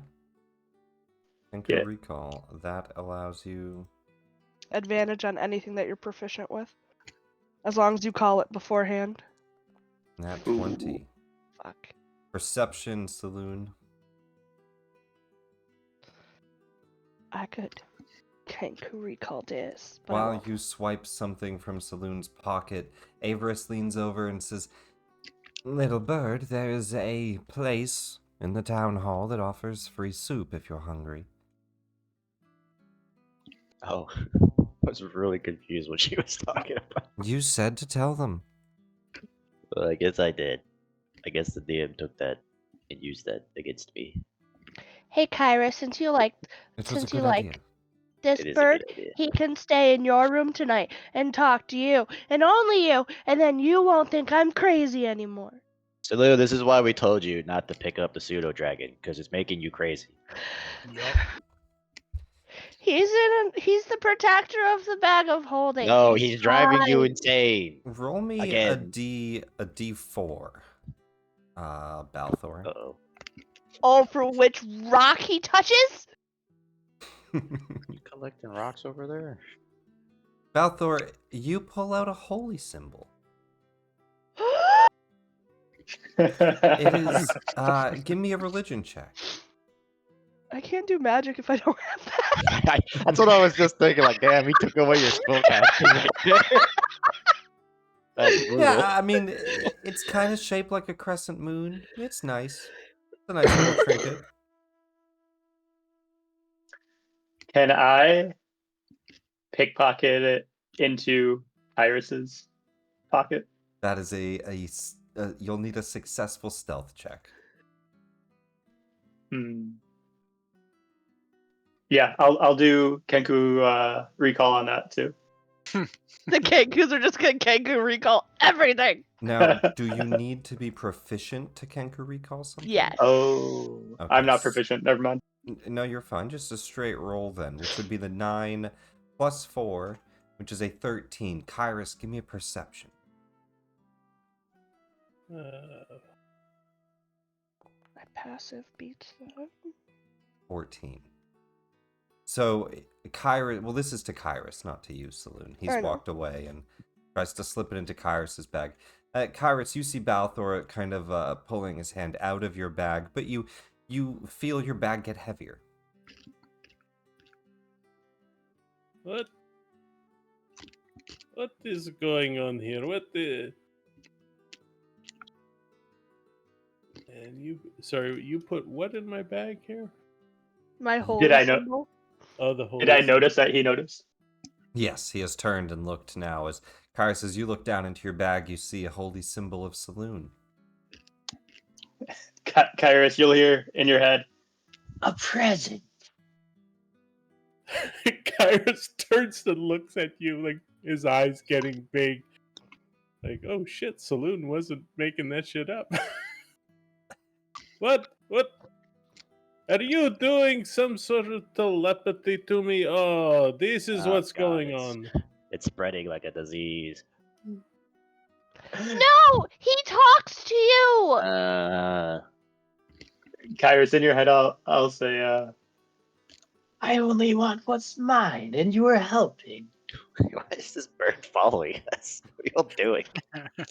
Think Yeah. recall. That allows you. Advantage on anything that you're proficient with. As long as you call it beforehand. Nat Ooh. 20. Fuck. Perception, Saloon. I could Kenku recall this, but I While won't. you swipe something from Saloon's pocket, Averus leans over and says, "Little bird, there is a place in the town hall that offers free soup if you're hungry." Oh, I was really confused what she was talking about. You said to tell them. Well, I guess I did. I guess the DM took that and used that against me. Hey, Kyra, since you like It was a Since you good idea. this It is a bird, good idea. he can stay in your room tonight and talk to you, and only you, and then you won't think I'm crazy anymore. So, Leo, this is why we told you not to pick up the pseudo dragon, because it's making you crazy. Yup. He's the protector of the bag of holding. No, he's driving you fine. insane. Roll me Again. a D4. Balthor. Uh-oh. Oh, for which rock he touches? You collecting rocks over there? Balthor, you pull out a holy symbol. It is, give me a religion check. I can't do magic if I don't have that. That's what I was just thinking. Like, damn, he took away your spellcasting. That's brutal. Yeah, I mean, it's kind of shaped like a crescent moon. It's nice. It's a nice little trinket. Can I pickpocket it into Iris's pocket? That is you'll need a successful stealth check. Yeah, I'll do Kenku recall on that too. The Kenkus are just gonna Kenku recall everything. Now, do you need to be proficient to Kenku recall something? Yes. Oh, Okay, I'm not proficient. Never mind. No, you're fine. Just a straight roll then, which would be the 9 plus 4, which is a 13. Kyrus, give me a perception. My passive beats that. 14. So, Kyrus, well, this is to Kyrus, not to you, Saloon. He's I know. walked away, and Tries to slip it into Kyrus's bag. Kyrus, you see Balthor kind of pulling his hand out of your bag, but you feel your bag get heavier. What? What is going on here? What the? And you put what in my bag here? My Did holy I know? symbol. Oh, the whole. Did I notice that he noticed? Yes, he has turned and looked now. As Kyrus, as you look down into your bag, you see a holy symbol of Saloon. Kyrus, you'll hear in your head, a present. Kyrus turns and looks at you, like his eyes getting big. Like, oh shit, Saloon wasn't making that shit up. What? What? Are you doing some sort of telepathy to me? Oh, this is Oh, what's God, going on. It's spreading like a disease. No, he talks to you. Kyrus, in your head, I'll say, I only want what's mine, and you are helping. Why is this bird following us? What are you doing?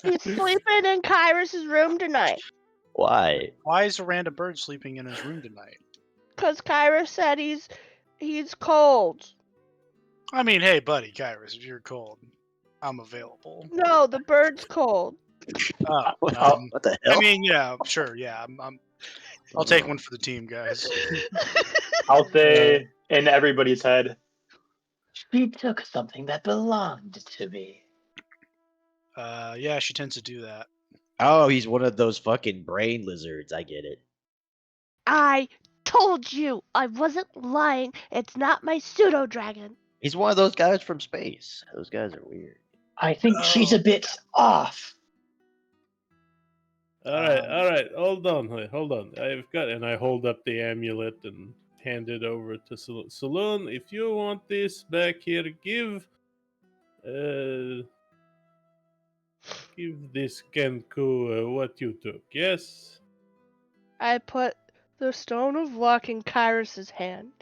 He's sleeping in Kyrus's room tonight. Why? Why is a random bird sleeping in his room tonight? Cause Kyrus said he's cold. I mean, hey, buddy, Kyrus, if you're cold, I'm available. No, the bird's cold. Oh, What the hell? I mean, yeah, sure, yeah. I'll take one for the team, guys. I'll say in everybody's head, she took something that belonged to me. Yeah, she tends to do that. Oh, he's one of those fucking brain lizards. I get it. I told you I wasn't lying. It's not my pseudo dragon. He's one of those guys from space. Those guys are weird. I think she's a bit off. All right. Hold on. And I hold up the amulet and hand it over to Saloon. Saloon, if you want this back here, give this Kenku what you took. Yes. I put the stone of luck in Kyrus's hand.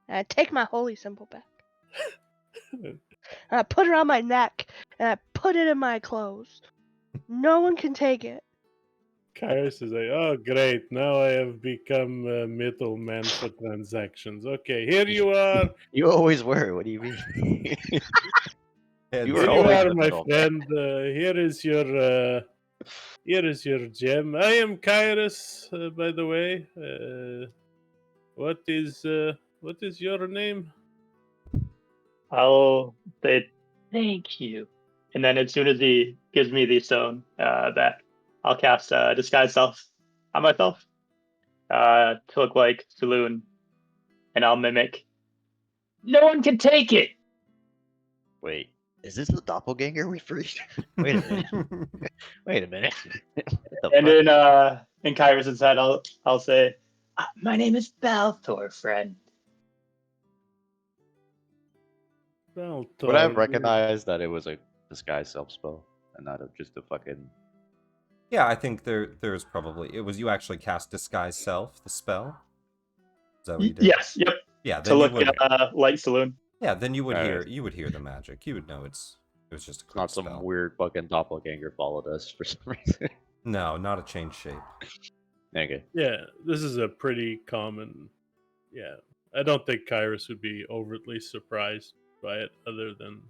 And I take my holy symbol back. And I put it on my neck. And I put it in my clothes. No one can take it. Kyrus is like, oh, great. Now I have become a middleman for transactions. Okay, here you are. You always were. What do you mean? And You Here were you always are, a my middleman. friend. Here is your gem. I am Kyrus, by the way. What is your name? I'll say thank you. And then as soon as he gives me the stone back, I'll cast Disguise Self on myself to look like Saloon. And I'll mimic, no one can take it! Wait, is this the doppelganger we freed? Wait a minute. Wait a minute. What the And fuck? in Kyrus's head, I'll say, my name is Balthor, friend. Well, Would I have recognized that it was a disguise self spell and not just a fucking? yeah, I think there's probably it was you actually cast Disguise Self, the spell. Is that what you did? Yes, yep. Yeah, To then you look would. like Saloon. Yeah, then you would Alright. hear the magic. You would know it was just a quick Not some spell. weird fucking doppelganger followed us for some reason. No, not a change shape. Okay. Yeah, this is a pretty common. Yeah, I don't think Kyrus would be overtly surprised by it, other than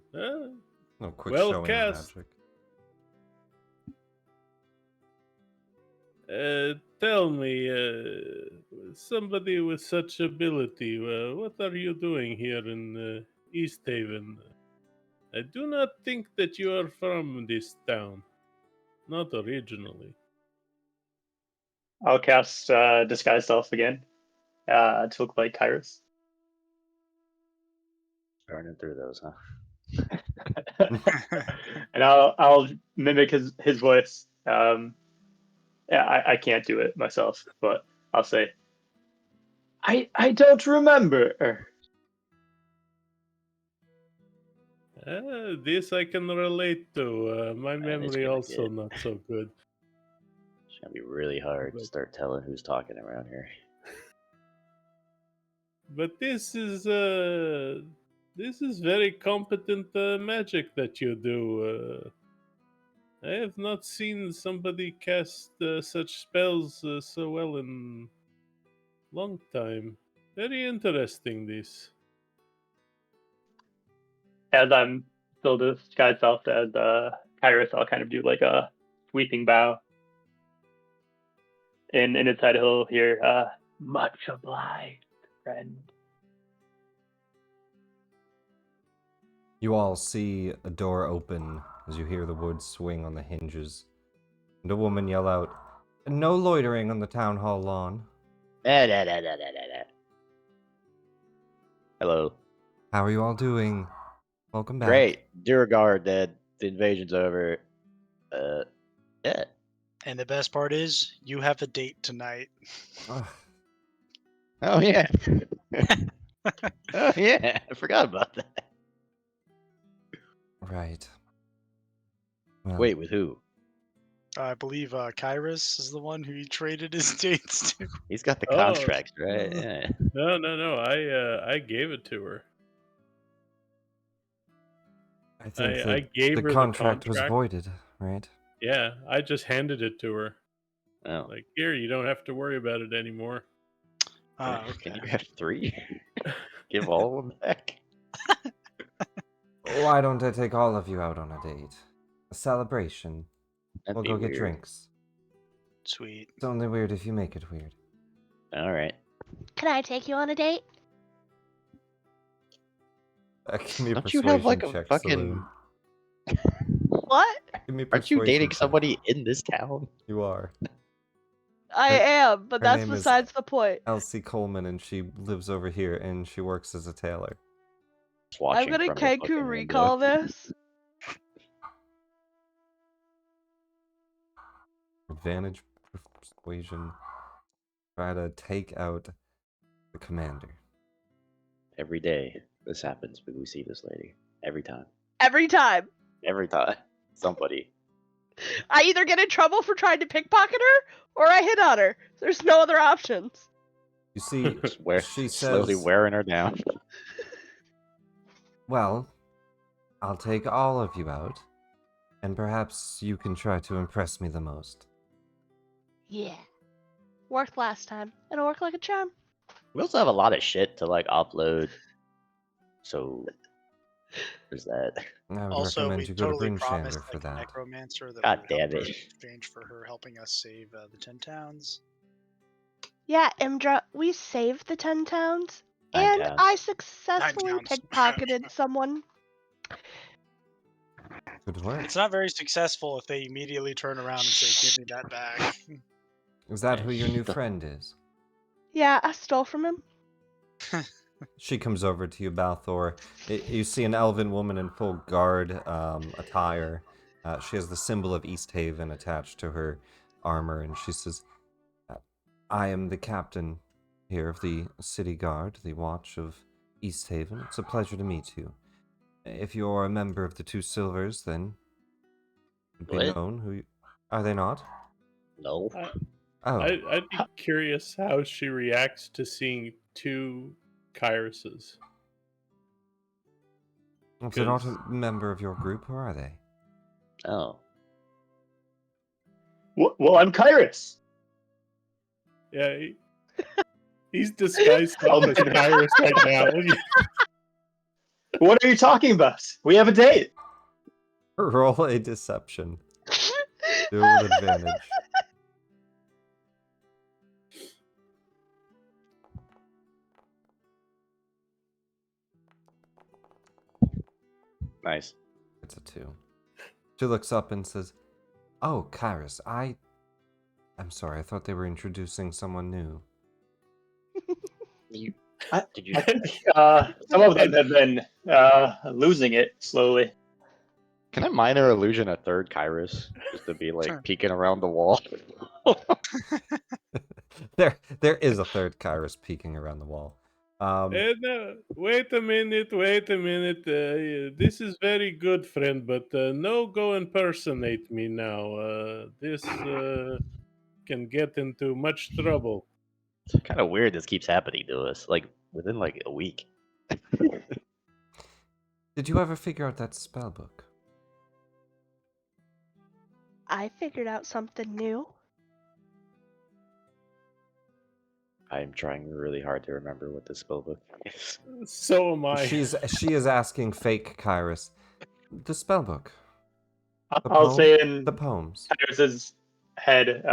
No quick well showing cast. of magic. Tell me, somebody with such ability, what are you doing here in East Haven? I do not think that you are from this town. Not originally. I'll cast Disguise Self again to look like Kyrus. Burning through those, huh? And I'll mimic his voice. Yeah, I can't do it myself, but I'll say, I don't remember. This I can relate to. My Man, it's memory gonna also get- not so good. It's gonna be really hard to But- start telling who's talking around here. But this is This is very competent magic that you do. I have not seen somebody cast such spells so well in long time. Very interesting, this. As I'm still disguised self as Kyrus, I'll kind of do like a sweeping bow. And inside he'll hear, much obliged, friend. You all see a door open as you hear the wood swing on the hinges, and a woman yell out, "No loitering on the town hall lawn." Hello. How are you all doing? Welcome back. Great. Dear guard that the invasion's over. Yeah. And the best part is, you have a date tonight. Ugh, Oh yeah. Oh yeah. I forgot about that. right. Well, Wait, with who? I believe Kyrus is the one who he traded his dates to. He's got the Oh, contract, right? Yeah. No. I gave it to her. I think I gave the her contract the was contract. voided, right? Yeah, I just handed it to her. Oh. Like, here, you don't have to worry about it anymore. Can you have 3? Give all of them back? Why don't I take all of you out on a date? A celebration. That'd We'll be go get weird. drinks. Sweet. It's only weird if you make it weird. All right. Can I take you on a date? Give me a Don't you persuasion have like a check, fucking? Saloon. What? Give me a Aren't you persuasion dating check. somebody in this town? You are. I Her- am, but her that's name is- besides the point. Elsie Coleman, and she lives over here, and she works as a tailor. Just I'm watching gonna from the fucking Kenku window. recall this. Advantage persuasion. Try to take out the commander. Every day this happens, but we see this lady every time. Every time. Every time. Somebody. I either get in trouble for trying to pickpocket her, or I hit on her. There's no other options. You see, Just she slowly says, wearing her down. "Well, I'll take all of you out, and perhaps you can try to impress me the most." Yeah. Worked last time. It'll work like a charm. We also have a lot of shit to like offload. So there's that. I would Also, recommend we you go totally to Bryn promised Shander for like, that. necromancer that God we would help damn her it. in exchange for her helping us save the 10 towns. Yeah, Imdra, we saved the 10 towns, 9 and towns. I successfully 9 towns. pickpocketed someone. Good work. It's not very successful if they immediately turn around and say, "Give me that back." Is that who your new friend is? Yeah, I stole from him. She comes over to you, Balthor. You see an elven woman in full guard attire. She has the symbol of East Haven attached to her armor, and she says, "I am the captain here of the city guard, the watch of East Haven. It's a pleasure to meet you. If you're a member of the Two Silvers, then it'd be What? known who you... Are they not? No. Oh, I'd be curious how she reacts to seeing 2 Kyruses. if they're not Because- a member of your group, who are they? Oh. Well, I'm Kyrus. Yeah, he's disguised as Kyrus right now. What are you talking about? We have a date. Roll a deception. Do it with advantage. Nice. It's a 2. She looks up and says, "Oh, Kyrus, I'm sorry, I thought they were introducing someone new." You, I- did you? I think some of them have been losing it slowly. Can I minor illusion a third Kyrus just to be like Sure. peeking around the wall? There is a third Kyrus peeking around the wall. No, wait a minute. This is very good, friend, but no go impersonate me now. This can get into much trouble. It's kind of weird this keeps happening to us, like within like a week. Did you ever figure out that spell book? I figured out something new. I'm trying really hard to remember what the spellbook is. So am I. She is asking fake Kyrus. The spell book. I'll say in the poems. Kyrus's head,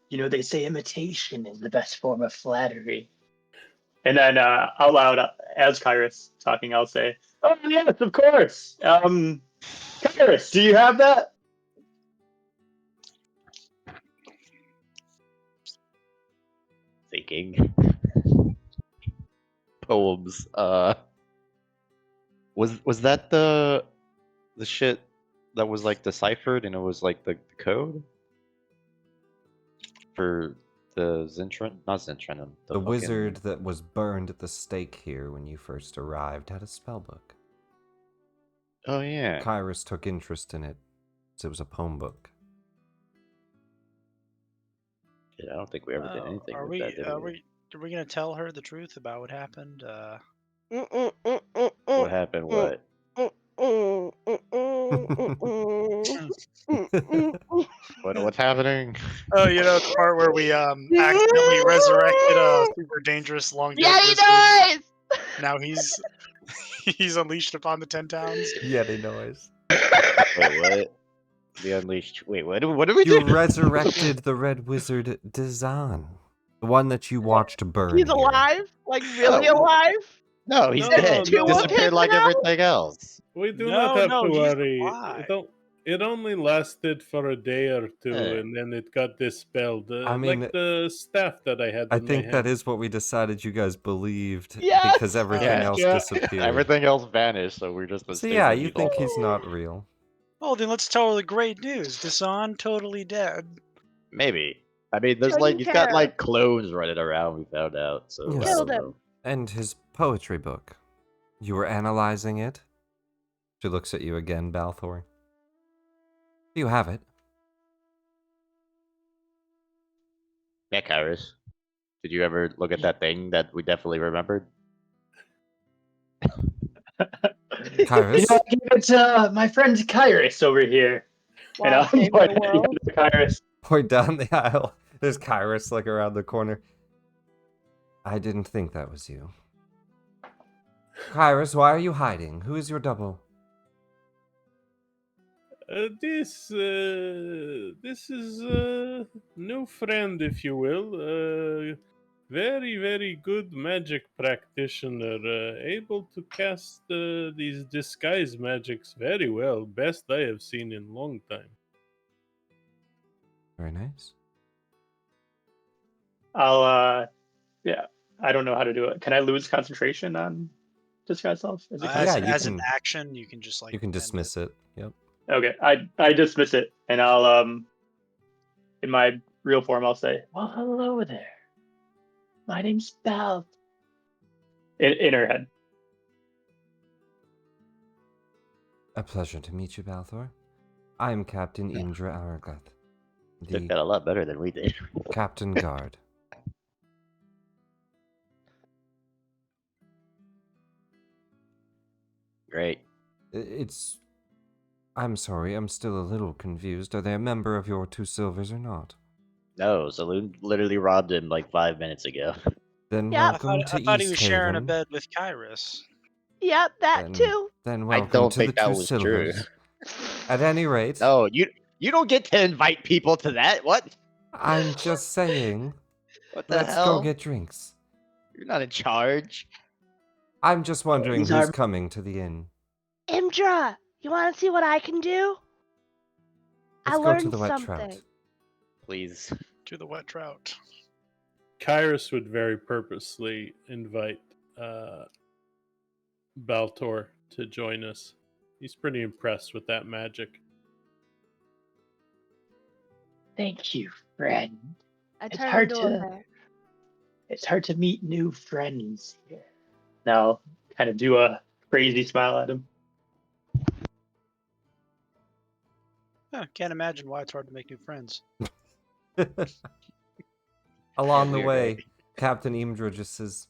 they say imitation is the best form of flattery. And then out loud, as Kyrus talking, I'll say, "Oh yes, of course. Kyrus, do you have that?" Thinking. Poems. Was that the shit that was like deciphered and it was like the code for the not Zentrenum. The wizard that was burned at the stake here when you first arrived had a spell book. Oh yeah. Kyrus took interest in it, so it was a poem book. Yeah, I don't think we ever did anything with that, did we? Are we gonna tell her the truth about what happened? What happened? What? What's happening? Oh, the part where we accidentally resurrected a super dangerous long dead Yeti wizard. noise! Now he's unleashed upon the 10 towns. Yeti noise. Wait, what? We unleashed. Wait, what did we do? You resurrected the red wizard Dazan. The one that you watched burn. He's here. alive? Like, really Oh. alive? No, he's No, dead. He no. disappeared like Now? everything else. We do No, not have no, to he's worry. alive. It only lasted for a day or two, Yeah. and then it got dispelled. I mean, like the staff that I had. I in think my that hand. is what we decided you guys believed. Yes! Because everything Yeah. else Yeah. disappeared. Everything else vanished, so we're just. So yeah, you think he's not real. Oh, then let's tell her the great news. Dasan totally dead. Maybe. I mean, there's Taken he's care got of. like clones running around. We found out. So Yes. I Killed don't him. know. And his poetry book. You were analyzing it? She looks at you again, Balthor. Do you have it? Yeah, Kyrus. Did you ever look at that thing that we definitely remembered? Kyrus? I gave it to my friend Kyrus over here. Wow, And I'll saved point the world. to Kyrus. Point down the aisle. There's Kyrus like around the corner. I didn't think that was you. Kyrus, why are you hiding? Who is your double? This is a new friend, if you will. Very, very good magic practitioner, able to cast these disguise magics very well. Best I have seen in a long time. Very nice. I don't know how to do it. Can I lose concentration on disguise self? Is it Yeah, you As can- an action, you can just You can end dismiss it. Yep. Okay, I dismiss it, and I'll in my real form I'll say, "Well, hello there. My name's Bal." In her head. A pleasure to meet you, Balthor. I am Captain Indra Aragath, Did the that a lot better than we did. Captain Guard. Great. I'm sorry, I'm still a little confused. Are they a member of your Two Silvers or not? No, Saloon literally robbed him like 5 minutes ago. Then Yeah. welcome to I thought he East was sharing a Haven. bed with Kyrus. Yep, that Then- too. Then I welcome don't to think the that Two was true. Silvers. At any rate, No, you don't get to invite people to that. What? I'm just saying, What the let's hell? go get drinks. You're not in charge. I'm just wondering These who's are- coming to the inn. Imdra, you want to see what I can do? Let's I go learned to the wet something. trout. Please. To the wet trout. Kyrus would very purposely invite Baltor to join us. He's pretty impressed with that magic. Thank you, friend. I It's turned hard into a to- bear. It's hard to meet new friends here. Now, kind of do a crazy smile at him. Huh, can't imagine why it's hard to make new friends. Along the Weird, way, eh? Captain Imdra just says,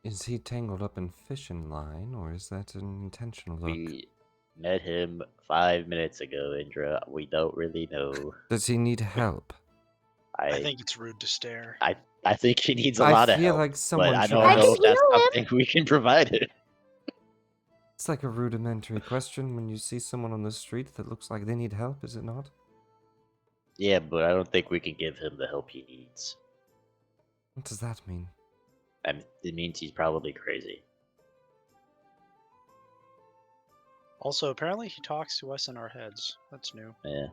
Is he tangled up in fishing line, or is that an intentional look? We met him 5 minutes ago, Indra. We don't really know. Does he need help? I think it's rude to stare. I think he needs a I lot of feel help, like but someone I should don't I know can if that's heal him. something we can provide him. It's like a rudimentary question when you see someone on the street that looks like they need help, is it not? Yeah, but I don't think we can give him the help he needs. What does that mean? It means he's probably crazy. Also, apparently he talks to us in our heads. That's new. Yeah.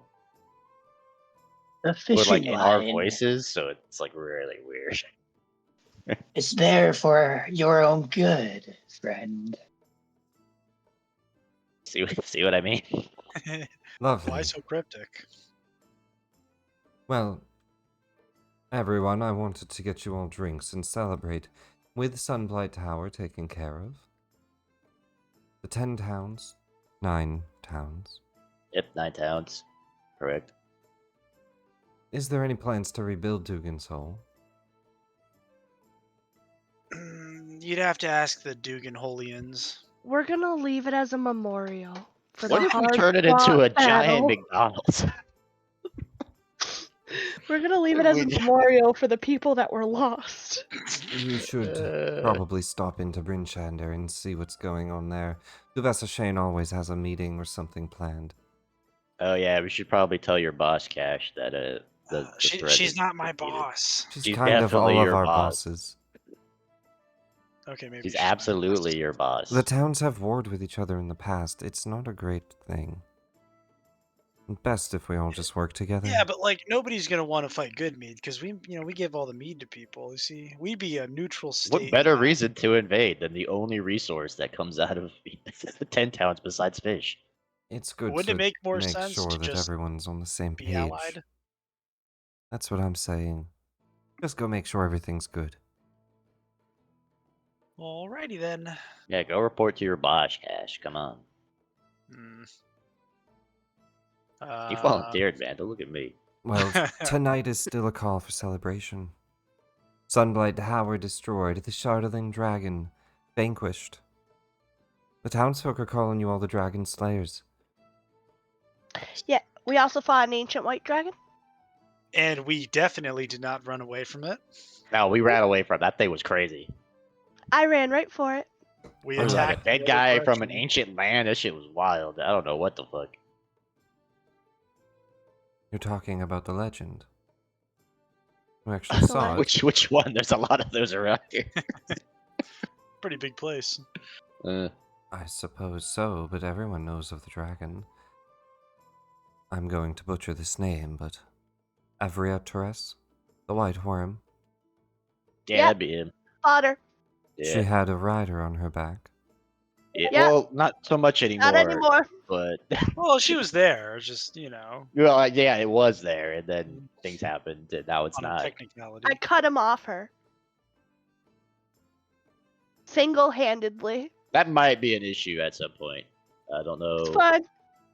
The But fishing like in our line. voices, so it's like really weird. It's there for your own good, friend. See what I mean? Lovely. Why so cryptic? Well, everyone, I wanted to get you all drinks and celebrate with Sunblight Tower taken care of. The 10 towns, 9 towns. Yep, 9 towns. Correct. Is there any plans to rebuild Dugan's Hole? You'd have to ask the Dugan Holians. We're gonna leave it as a memorial for What the if we hard turn it into a fought giant battle. McDonald's? We're gonna leave it as a We- memorial for the people that were lost. You should probably stop into Bryn Shander and see what's going on there. Professor Shane always has a meeting or something planned. Oh yeah, we should probably tell your boss, Cash, that the threat She's is not my defeated. boss. She's kind of all definitely of your our boss. bosses. Okay, maybe She's she's my absolutely boss. your boss. The towns have warred with each other in the past. It's not a great thing. Best if we all just work together. Yeah, but like nobody's gonna want to fight good mead because we give all the mead to people. You see, we'd be a neutral state. What better reason to invade than the only resource that comes out of 10 towns besides fish? It's good Wouldn't to it make more make sense sure to that just everyone's on the same be page. allied? That's what I'm saying. Just go make sure everything's good. Alrighty then. Yeah, go report to your boss, Cash. Come on. Hmm. You volunteered, man. Don't look at me. Well, tonight is still a call for celebration. Sunblight Tower destroyed, the Shardling Dragon vanquished. The townsfolk are calling you all the Dragon Slayers. Yeah, we also fought an ancient white dragon. And we definitely did not run away from it. No, we ran away from that thing was crazy. I ran right for it. We It was like a attacked the dead other guy from an direction. ancient land. That shit was wild. I don't know what the fuck. You're talking about the legend. We actually saw it. Which one? There's a lot of those around here. Pretty big place. I suppose so, but everyone knows of the dragon. I'm going to butcher this name, but Avria Torres, the White Worm. Yeah, Yep. that'd be him. Fodder. Yeah. She had a rider on her back. Yeah. Yeah. Well, not so much anymore. Not anymore. But Well, she was there. Just well, yeah, it was there, and then things happened, and now it's on a not. technicality. I cut him off her. Single-handedly. That might be an issue at some point. I don't know. It's fun.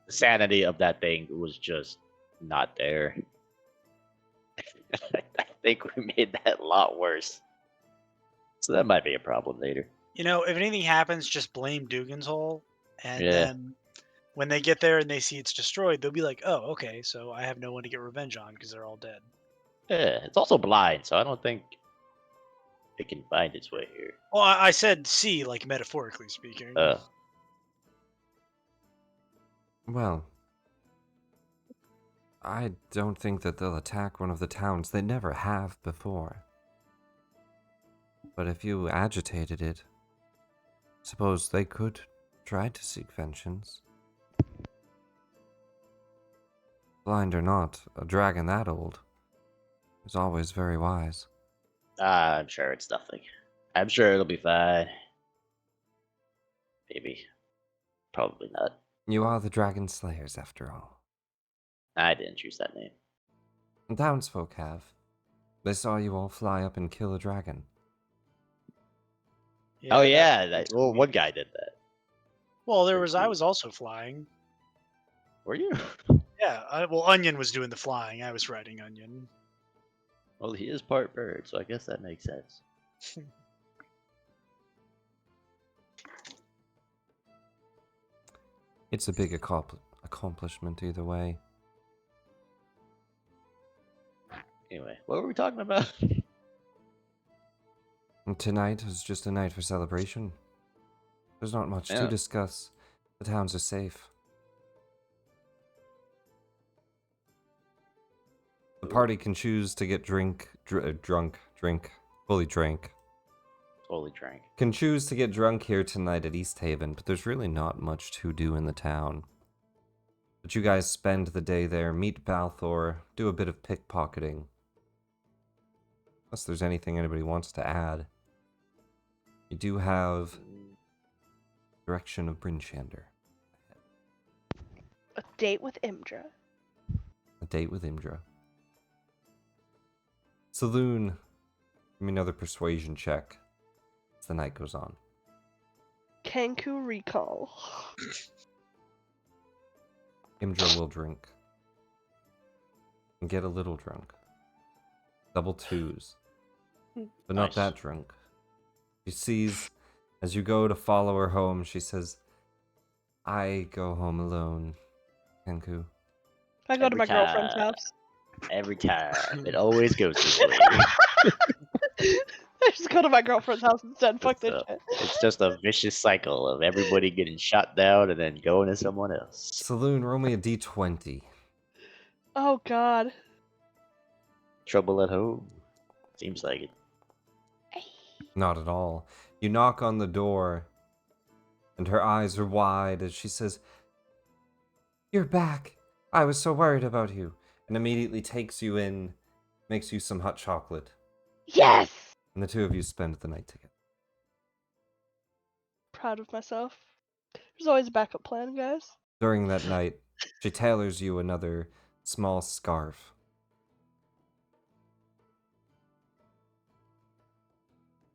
The sanity of that thing was just not there. I think we made that a lot worse. So that might be a problem later. If anything happens, just blame Dugan's Hole, and Yeah. then when they get there and they see it's destroyed, they'll be like, "Oh, okay, so I have no one to get revenge on because they're all dead." Yeah, it's also blind, so I don't think it can find its way here. Well, I said see, like metaphorically speaking. Well, I don't think that they'll attack one of the towns. They never have before. But if you agitated it, suppose they could try to seek vengeance. Blind or not, a dragon that old is always very wise. I'm sure it's nothing. I'm sure it'll be fine. Maybe. Probably not. You are the Dragon Slayers, after all. I didn't choose that name. The townsfolk have. They saw you all fly up and kill a dragon. Oh that- yeah, well, one guy did that. Well, I was also flying. Were you? Yeah, Onion was doing the flying. I was riding Onion. Well, he is part bird, so I guess that makes sense. It's a big accomplishment either way. Anyway, what were we talking about? And tonight is just a night for celebration. There's not much to Yeah. discuss. The towns are safe. The party can choose to get fully drank. Fully drank. Can choose to get drunk here tonight at East Haven, but there's really not much to do in the town. But you guys spend the day there, meet Balthor, do a bit of pickpocketing. Unless there's anything anybody wants to add. You do have direction of Bryn Shander. A date with Imdra. A date with Imdra. Saloon, give me another persuasion check as the night goes on. Kenku recall. Imdra will drink. And get a little drunk. Double twos. But not Nice. that drunk. She sees, as you go to follow her home, she says, I go home alone, Kenku. I go to Every my girlfriend's time. house. Every time. It always goes this way. I just go to my girlfriend's house instead. Fuck this It's shit. It's just a vicious cycle of everybody getting shot down and then going to someone else. Saloon, roll me a d20. Oh god. Trouble at home. Seems like it. Not at all. You knock on the door, and her eyes are wide as she says, You're back. I was so worried about you. And immediately takes you in, makes you some hot chocolate. Yes! And the two of you spend the night together. Proud of myself. There's always a backup plan, guys. During that night, she tailors you another small scarf.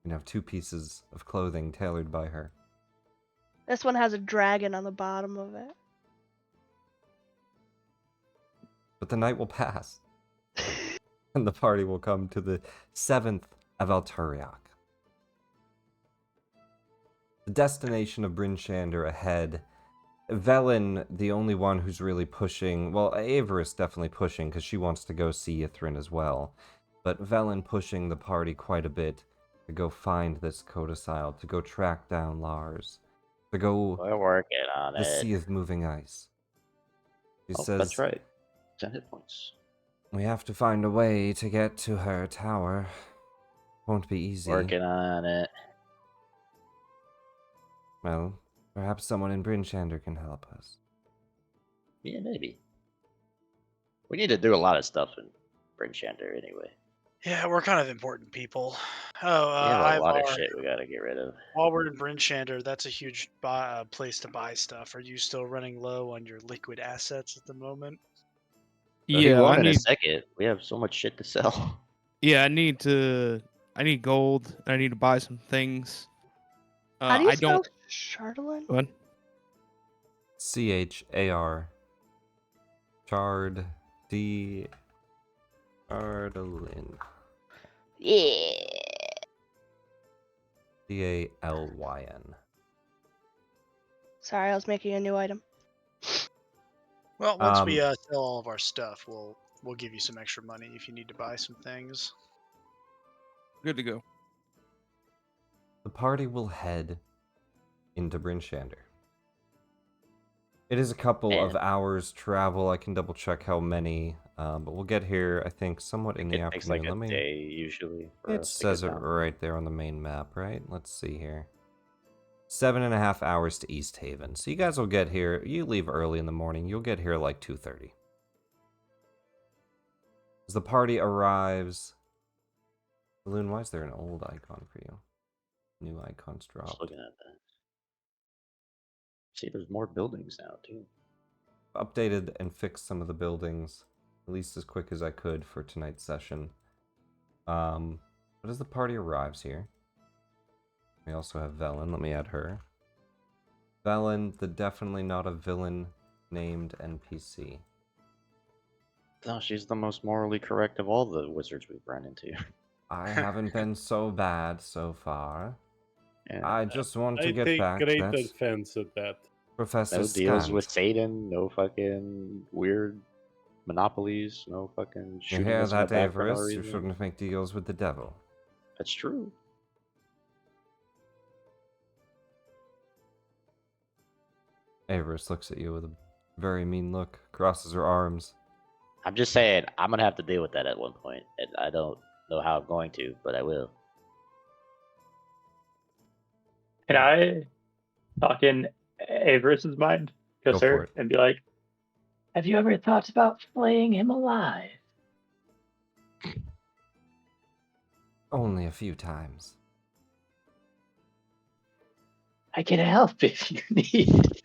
You have 2 pieces of clothing tailored by her. This one has a dragon on the bottom of it. But the night will pass, and the party will come to the 7th of Alturiak. The destination of Bryn Shander ahead. Velen, the only one who's really pushing, well, Averis definitely pushing because she wants to go see Ithrin as well. But Velen pushing the party quite a bit to go find this codicil, to go track down Lars, to go We're working on the it. Sea of Moving Ice. He Oh, says, that's right. 10 hit points. We have to find a way to get to her tower. Won't be easy. Working on it. Well, perhaps someone in Bryn Shander can help us. Yeah, maybe. We need to do a lot of stuff in Bryn Shander anyway. Yeah, we're kind of important people. Oh, We have a lot of Ivar, shit we gotta get rid of. while we're in Bryn Shander, that's a huge place to buy stuff. Are you still running low on your liquid assets at the moment? So he Yeah, won I in a need. second. We have so much shit to sell. Yeah, I need gold. I need to buy some things. How do you I spell don't. Chardolin? What? C-H-A-R. Chard. D. Chardolin. Yeah. D-A-L-Y-N. Sorry, I was making a new item. Well, once we sell all of our stuff, we'll give you some extra money if you need to buy some things. Good to go. The party will head into Bryn Shander. It is a couple of hours travel. I can double check how many, but we'll get here, I think, somewhat in the It takes afternoon. like a day usually. For It us to says get it down. right there on the main map, right? Let's see here. 7.5 hours to East Haven. So you guys will get here. You leave early in the morning. You'll get here at like 2:30. As the party arrives... Balloon, why is there an old icon for you? New icons Just dropped. looking at that. See, there's more buildings now too. Updated and fixed some of the buildings, at least as quick as I could for tonight's session. But as the party arrives here, we also have Velen. Let me add her. Velen, the definitely not a villain named NPC. No, she's the most morally correct of all the wizards we've run into. I haven't been so bad so far. Yeah. I just want to I get take back. great That's offense at that. Professor No deals with Scant. Satan. No fucking weird monopolies. No fucking You shooting hear us in the that, back for no Avarice? You reason. shouldn't make deals with the devil. That's true. Avarice looks at you with a very mean look, crosses her arms. I'm just saying, I'm gonna have to deal with that at one point, and I don't know how I'm going to, but I will. Can I talk in Avarice's mind? Go Go, for sir, it. and be like, Have you ever thought about flaying him alive? Only a few times. I can help if you need.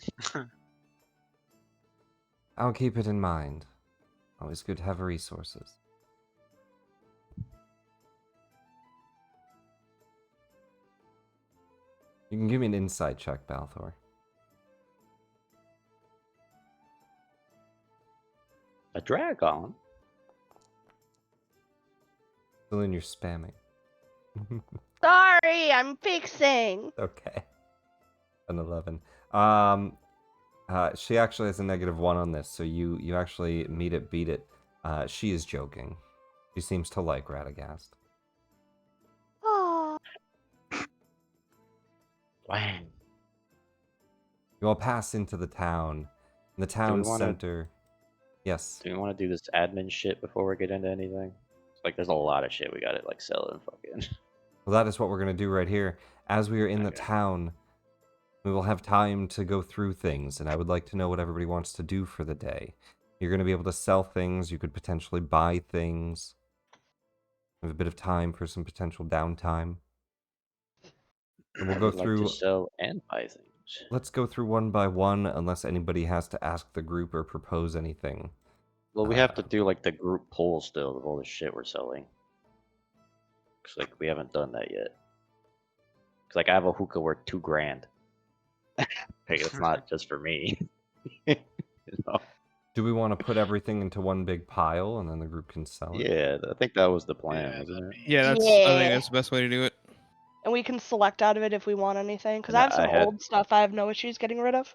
I'll keep it in mind. Always good to have resources. You can give me an insight check, Balthor. A dragon? Still in your spamming. Sorry, I'm fixing. Okay. An 11. She actually has a -1 on this, so you actually beat it. She is joking. She seems to like Radagast. Oh, Wow. You all pass into the town. In the town wanna- center. Yes. Do we want to do this admin shit before we get into anything? It's like there's a lot of shit we gotta like sell and fucking. Well, that is what we're gonna do right here. As we are in the town, we will have time to go through things, and I would like to know what everybody wants to do for the day. You're gonna be able to sell things. You could potentially buy things. We have a bit of time for some potential downtime. And we'll I go would like through. to sell and buy things. Let's go through one by one, unless anybody has to ask the group or propose anything. Well, we have to do like the group poll still of all the shit we're selling. Cause like we haven't done that yet. Cause like I have a hookah worth $2,000. Hey, it's not just for me. You know? Do we want to put everything into one big pile, and then the group can sell it? Yeah, I think that was the plan, Yeah, wasn't that'd it? be Yeah, that's. I Yeah. think that's the best way to do it. And we can select out of it if we want anything. Because And I have I some had- old stuff I have no issues getting rid of.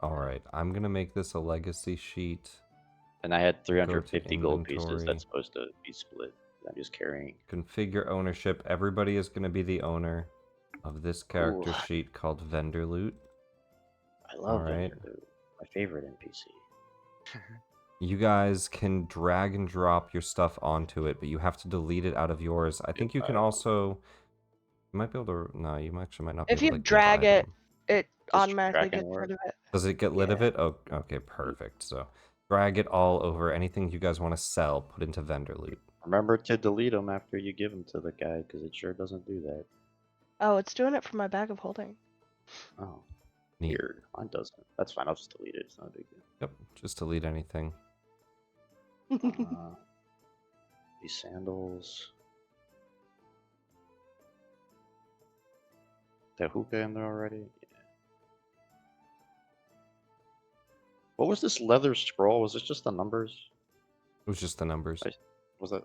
Alright, I'm gonna make this a legacy sheet. And I had 350 gold pieces inventory. that's supposed to be split. I'm just carrying. Configure ownership. Everybody is gonna be the owner of this character Ooh. sheet called Vendor Loot. I love Alright. Vendor Loot. My favorite NPC. You guys can drag and drop your stuff onto it, but you have to delete it out of yours. I think you can also... You might be able to... No, you actually might not be If able you to give drag it, item. it Does automatically tracking gets work? rid of it. Does it get rid of Yeah. it? Oh, okay, perfect. So drag it all over. Anything you guys want to sell, put into Vendor Loot. Remember to delete them after you give them to the guy, because it sure doesn't do that. Oh, it's doing it for my bag of holding. Oh, Neat. weird. Mine doesn't. That's fine. I'll just delete it. It's not a big deal. Yep, just delete anything. These sandals. The hookah in there already? Yeah. What was this leather scroll? Was this just the numbers? It was just the numbers. Was that?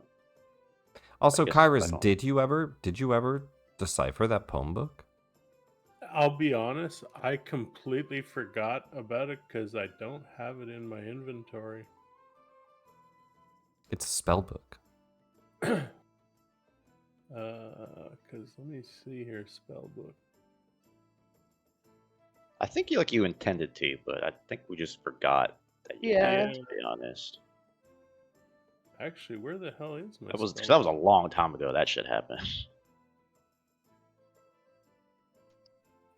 Also, guess I Kyrus, don't- did you ever decipher that poem book? I'll be honest, I completely forgot about it because I don't have it in my inventory. It's a spell book. Because let me see here, spell book. I think you intended to, but I think we just forgot that you Yeah. did, to be honest. Actually, where the hell is my That was spell a long time ago that shit happened.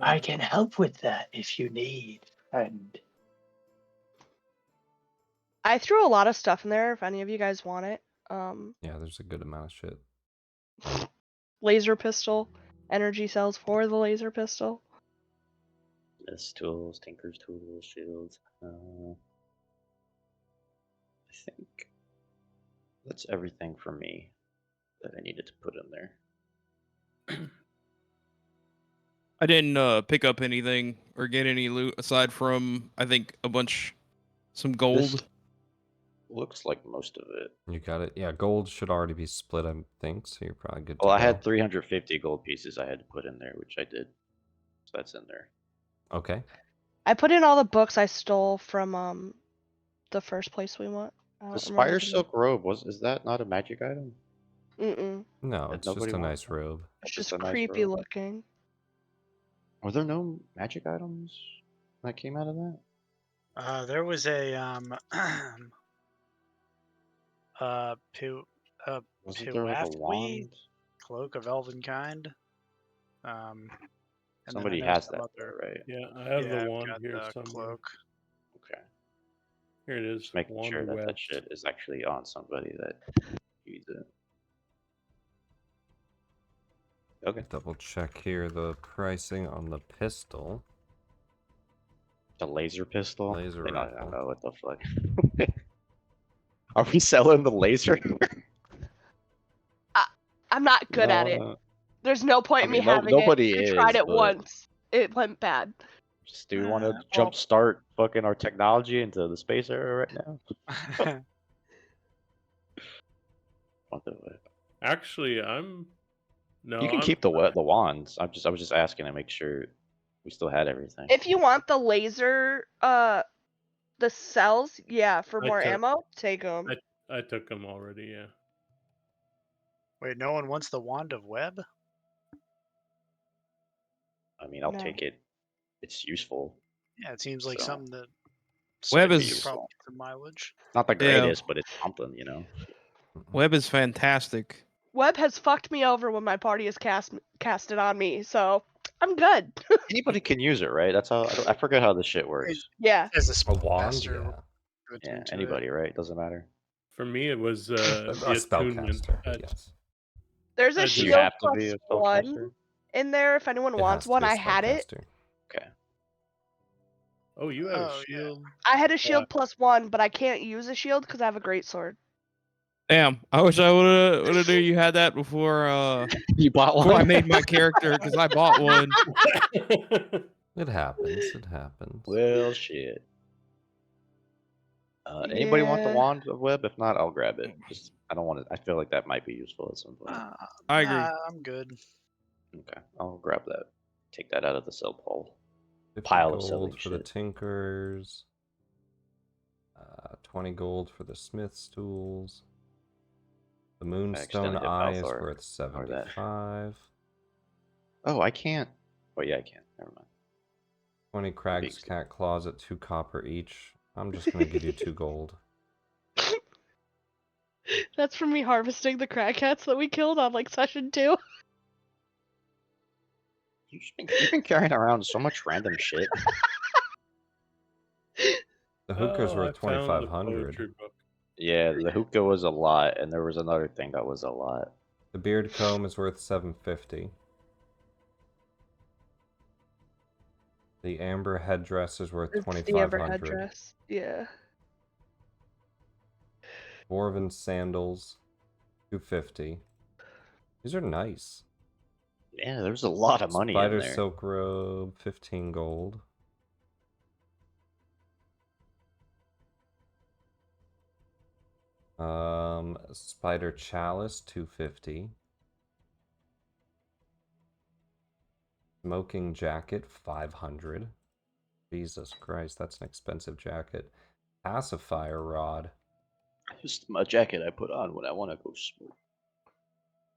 I can help with that if you need, friend. I threw a lot of stuff in there if any of you guys want it. Yeah, there's a good amount of shit. Laser pistol, energy cells for the laser pistol. This tools, Tinker's tools, shields. I think that's everything for me that I needed to put in there. I didn't pick up anything or get any loot aside from I think some gold. This looks like most of it. You got it? Yeah, gold should already be split, I think, so you're probably good to Well, I go. had 350 gold pieces I had to put in there, which I did. So that's in there. Okay. I put in all the books I stole from the first place we went. I The don't spider remember the name. silk robe is that not a magic item? Mm-mm. No, That it's just nobody a wants nice that? robe. It's Just just a nice creepy robe. looking. Were there no magic items that came out of that? There was a Wasn't there like a Piwathwi wand? cloak of elven kind. And then I Somebody know has some that, other. though, right? Yeah, I have the I've wand got here the somewhere. cloak. Okay. Here it is. Just making Wand sure that that webbed. shit is actually on somebody that needs it. Okay. Double check here the pricing on the pistol. The laser pistol? Laser I rifle. don't know what the fuck. Are we selling the laser? I'm not good at it. There's no point in me having nobody it. I is, tried it but once. It went bad. just do we want to well- jumpstart fucking our technology into the space era right now? Want the whip. Actually, I'm. No, You can I'm keep the wands. I was just asking to make sure we still had everything. If you want the laser, the cells, yeah, for I more took- ammo, take them. I took them already. Yeah. Wait, no one wants the wand of web? I mean, I'll No. take it. It's useful. Yeah, it seems like So, something that Web could is- probably get some mileage. Not the Yeah. greatest, but it's something, you know. Web is fantastic. Web has fucked me over when my party has casted on me, so I'm good. Anybody can use it, right? That's how I forget how this shit works. Yeah. As a A wand, spellcaster, yeah. go Yeah, into anybody, right? Doesn't matter. For me, it was A the attunement. spellcaster, yes. There's a I Do shield you have to plus be a one spellcaster? in there if anyone It wants has to one. be a I had it. spellcaster. Okay. Oh, you have Oh, a yeah. shield. I had a shield plus one, but I can't use a shield because I have a great sword. Damn, I wish I would have knew you had that before You bought before I one? made my character because I bought one. It happens. It happens. Well, shit. Anybody want the Yeah. wand of web? If not, I'll grab it. Just I don't want to. I feel like that might be useful at some point. I agree. Nah, I'm good. Okay, I'll grab that. Take that out of the sell pole. 50 Pile of selling gold for the shit. tinkers. 20 gold for the smith's tools. The moonstone accidentally did eye is Balthor, worth or that. 75. Oh, I can't. Oh yeah, I can. Never mind. 20 Crag's Beast. cat claws at 2 copper each. I'm just gonna give you 2 gold. That's from me harvesting the crackheads that we killed on like session 2. You've been carrying around so much random shit. The hookah's Oh, worth I found the 2500. poetry book. Yeah, the hookah was a lot, and there was another thing that was a lot. The beard comb is worth 750. The amber headdress is worth It's the amber 2500. headdress. Yeah. Dwarven sandals, 250. These are nice. Yeah, there was a lot of money Spider in there. silk robe, 15 gold. Spider chalice, 250. Smoking jacket, 500. Jesus Christ, that's an expensive jacket. Pacifier rod. Just my jacket I put on when I want to go smoke.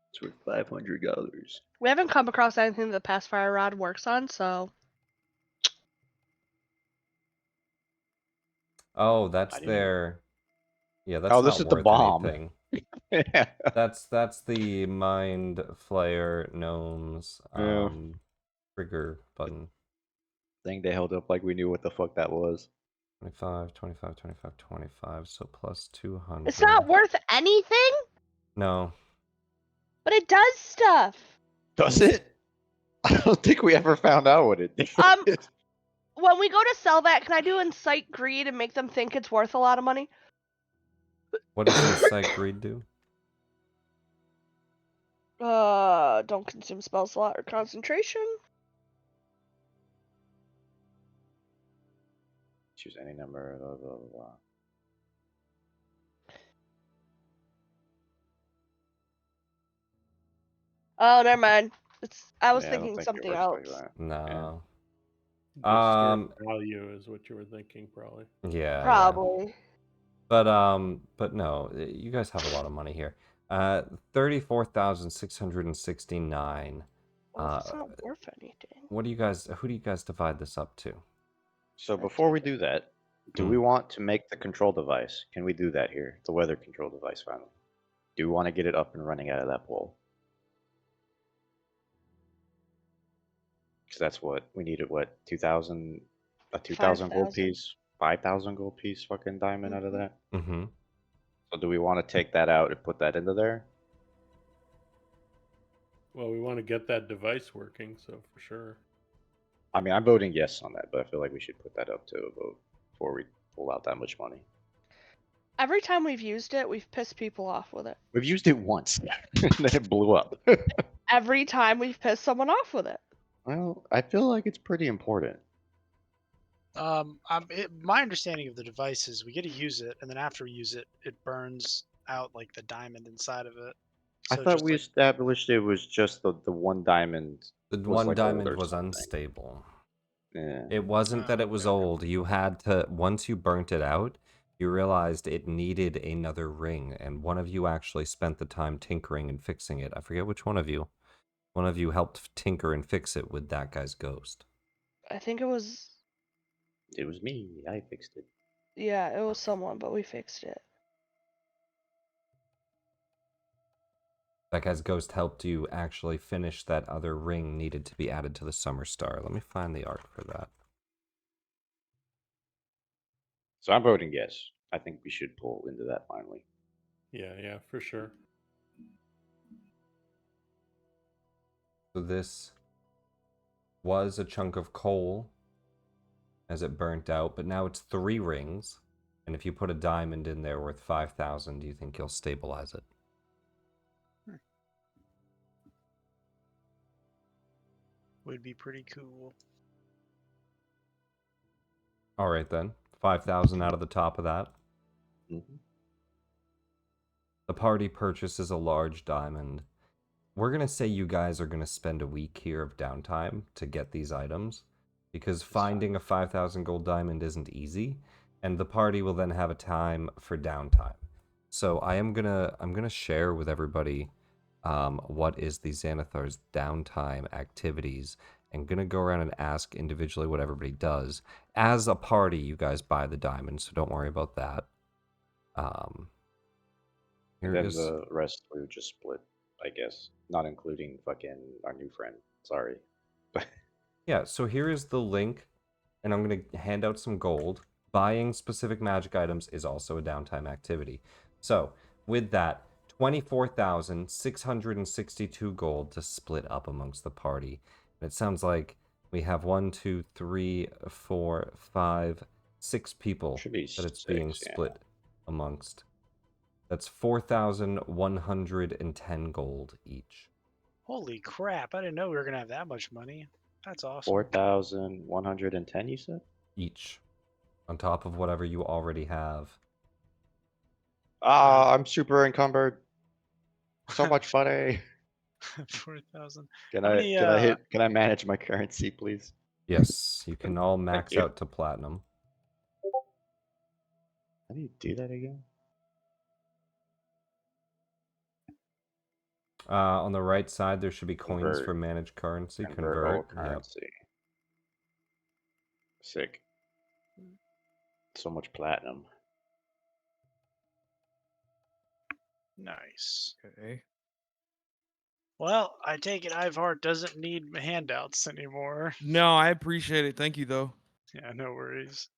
It's worth $500. We haven't come across anything that Pacifier Rod works on, so Oh, that's I didn't- their. Yeah, that's Oh, not this is the worth bomb. anything. Yeah. That's the mind flayer gnomes Yeah. trigger button. Thing they held up like we knew what the fuck that was. 25, 25, 25, 25, so plus 200. it's not worth anything, No. but it does stuff. Does it? I don't think we ever found out what it did. When we go to sell that, can I do incite greed and make them think it's worth a lot of money? What does incite greed do? Don't consume spell slot or concentration. Choose any number. Blah, blah, blah. Oh, never mind. I was Yeah, I don't thinking think it something works else. like that. No. Disturbed value is what you were thinking, probably. Yeah. Probably. But no, you guys have a lot of money here. 34,669. Well, that's not worth anything. What do you guys? Who do you guys divide this up to? So before we do that, do we want to make the control device? Can we do that here? The weather control device finally. Do we want to get it up and running out of that pole? Because that's what we needed. What 2,000? A 2,000 gold 5,000. piece, 5,000 gold piece, fucking diamond out of that. Mm-hmm. So do we want to take that out and put that into there? Well, we want to get that device working, so for sure. I mean, I'm voting yes on that, but I feel like we should put that up to a vote before we pull out that much money. Every time we've used it, we've pissed people off with it. We've used it once, and then it blew up. Every time we've pissed someone off with it. Well, I feel like it's pretty important. My understanding of the device is we get to use it, and then after we use it, it burns out like the diamond inside of it. I thought we established it was just the one diamond. The was, one like, diamond old or was something. unstable. Yeah. It wasn't that it was old. You had to, once you burnt it out, you realized it needed another ring, and one of you actually spent the time tinkering and fixing it. I forget which one of you. One of you helped tinker and fix it with that guy's ghost. I think it was. It was me. I fixed it. Yeah, it was someone, but we fixed it. That guy's ghost helped you actually finish that other ring needed to be added to the Summer Star. Let me find the art for that. So I'm voting yes. I think we should pull into that finally. Yeah, for sure. So this was a chunk of coal as it burnt out, but now it's 3 rings. And if you put a diamond in there worth 5,000, do you think you'll stabilize it? Would be pretty cool. All right then, 5,000 out of the top of that. Mm-hmm. The party purchases a large diamond. We're going to say you guys are going to spend a week here of downtime to get these items, because finding a 5,000 gold diamond isn't easy, and the party will then have a time for downtime. So I'm gonna share with everybody what is the Xanathar's downtime activities, and gonna go around and ask individually what everybody does. As a party, you guys buy the diamond, so don't worry about that. And then the rest we would just split, I guess, not including fucking our new friend. Sorry. Yeah, so here is the link, and I'm going to hand out some gold. Buying specific magic items is also a downtime activity. So, with that, 24,662 gold to split up amongst the party. And it sounds like we have 1, 2, 3, 4, 5, 6 people that it's being split amongst. That's 4,110 gold each. Holy crap! I didn't know we were gonna have that much money. That's awesome. 4,110, you said? Each. On top of whatever you already have. I'm super encumbered. So much money. 4,000. Can I manage my currency, please? Yes, you can all max out to platinum. How do you do that again? On the right side, there should be coins for managed currency. Convert all currency. Yep. Sick. So much platinum. Nice. Okay. Well, I take it Ivar doesn't need handouts anymore. No, I appreciate it. Thank you, though. Yeah, no worries.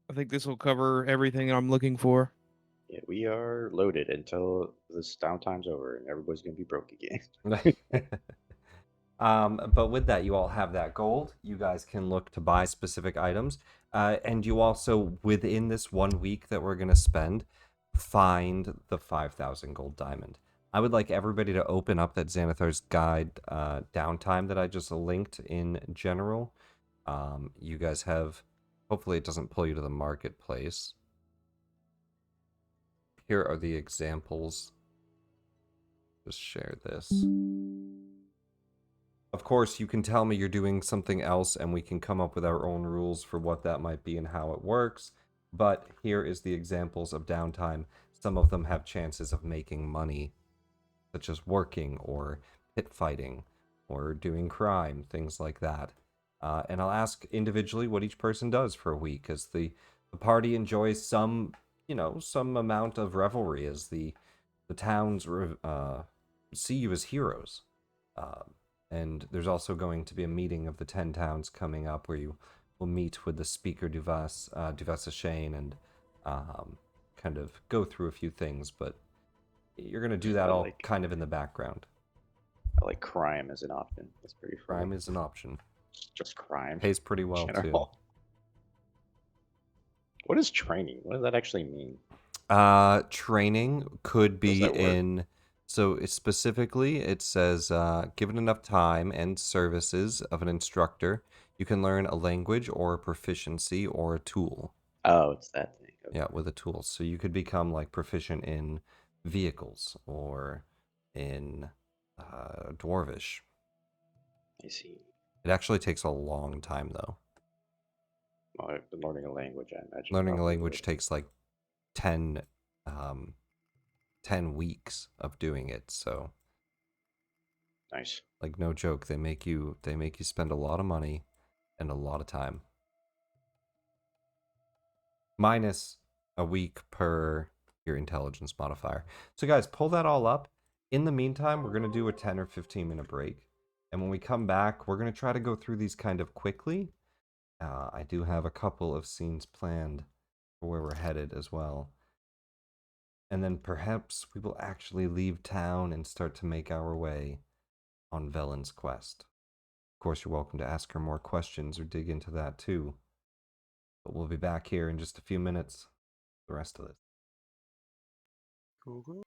I think this will cover everything I'm looking for. Yeah, we are loaded until this downtime's over and everybody's gonna be broke again. But with that, you all have that gold. You guys can look to buy specific items. And you also, within this 1 week that we're going to spend, find the 5,000 gold diamond. I would like everybody to open up that Xanathar's Guide downtime that I just linked in general. You guys have... Hopefully it doesn't pull you to the marketplace. Here are the examples. Just share this. Of course, you can tell me you're doing something else and we can come up with our own rules for what that might be and how it works. But here is the examples of downtime. Some of them have chances of making money, such as working or pit fighting or doing crime, things like that. And I'll ask individually what each person does for a week, as the party enjoys some, some amount of revelry, as the towns see you as heroes. And there's also going to be a meeting of the 10 towns coming up where you will meet with the speaker Duvessa Shane, and kind of go through a few things, but you're going to do that all kind of in the background. I like crime as an option. That's pretty fun. Crime is an option. Just crime. Pays pretty well, too. What is training? What does that actually mean? Training could be Does that work? in... So specifically, it says, given enough time and services of an instructor, you can learn a language or a proficiency or a tool. Oh, it's that thing. Okay. Yeah, with a tool. So you could become like proficient in vehicles or in Dwarvish. I see. It actually takes a long time, though. Well, learning a language, I imagine. Learning a probably language would. takes like 10 weeks of doing it, so Nice. like no joke, they make you spend a lot of money and a lot of time. Minus a week per your intelligence modifier. So guys, pull that all up. In the meantime, we're going to do a 10 or 15 minute break. And when we come back, we're going to try to go through these kind of quickly. I do have a couple of scenes planned for where we're headed as well. And then perhaps we will actually leave town and start to make our way on Velen's quest. Of course, you're welcome to ask her more questions or dig into that too. But we'll be back here in just a few minutes for the rest of this. Cool.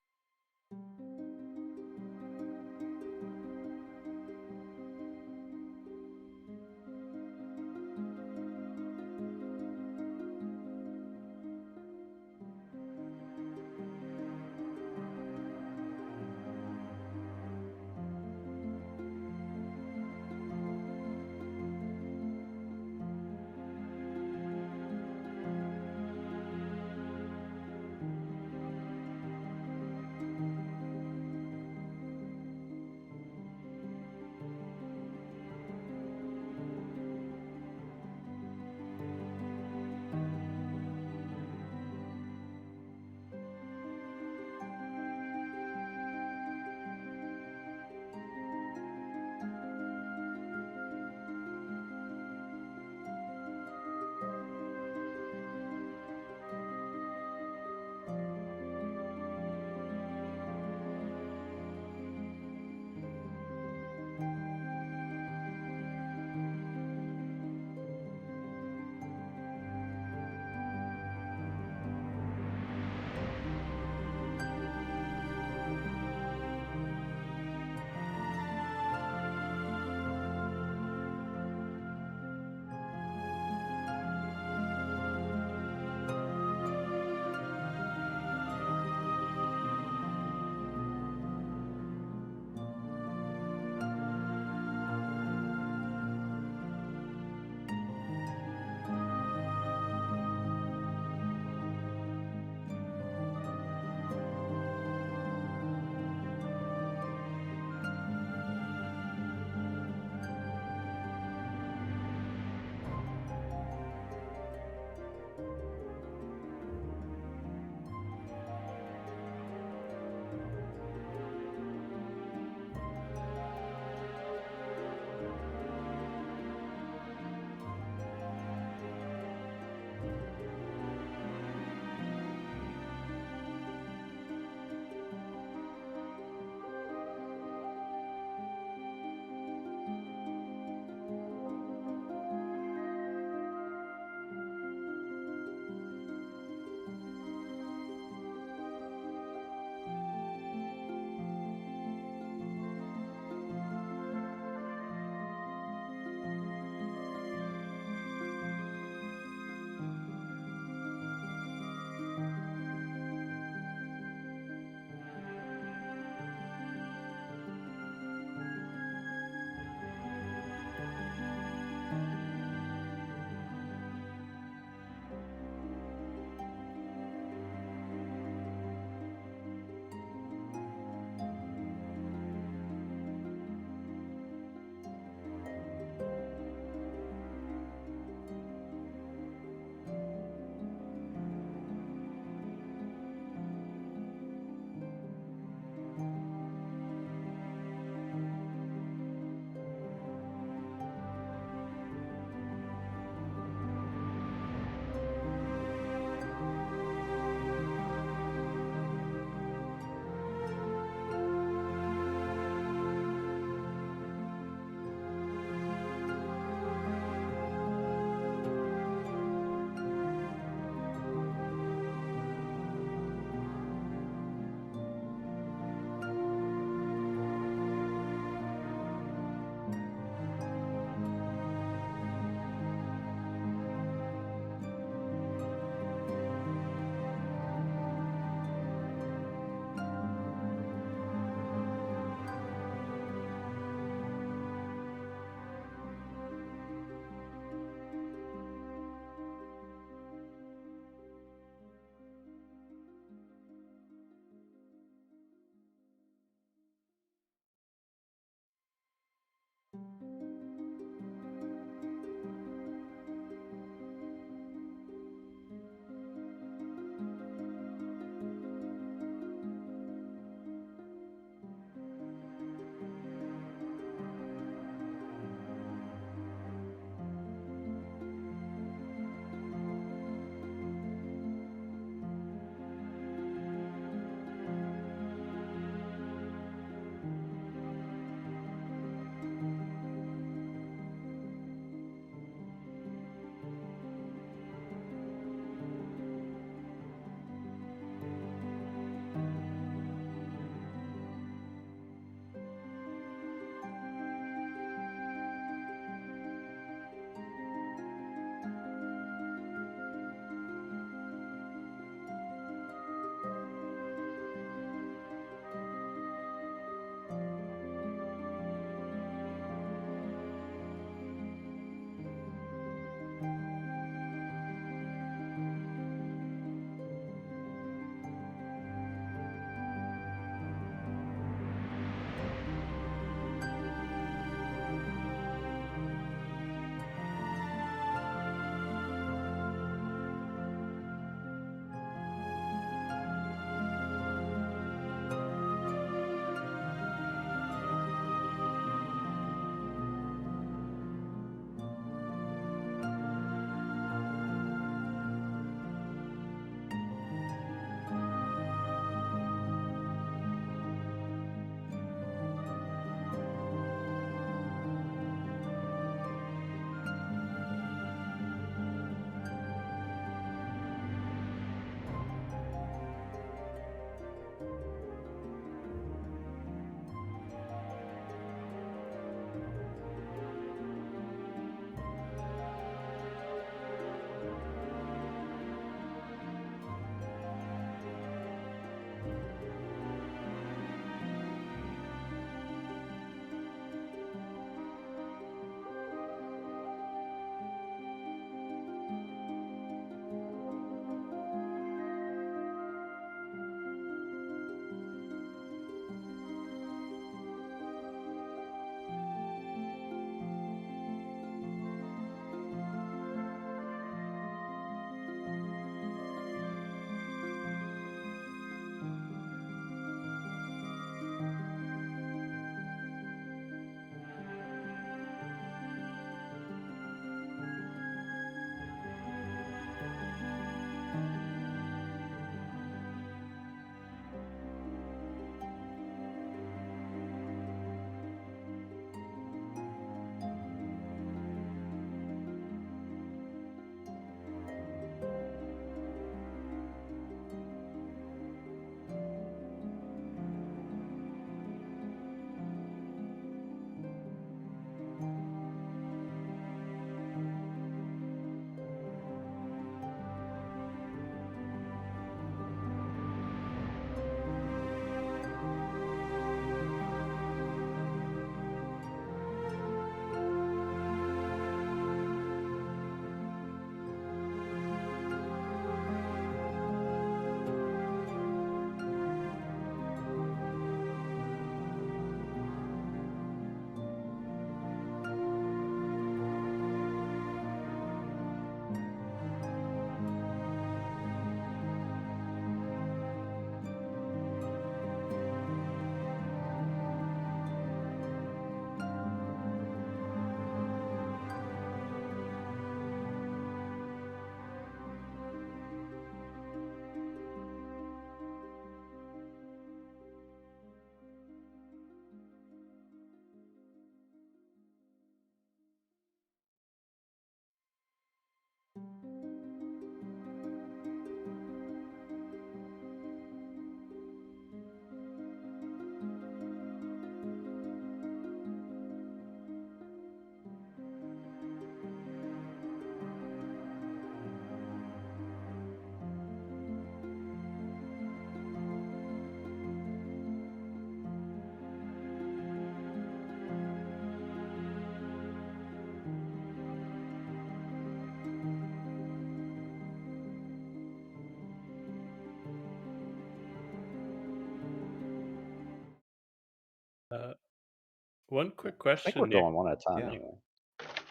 One quick I think we're question, Nick. going one at a time Yeah. anyway.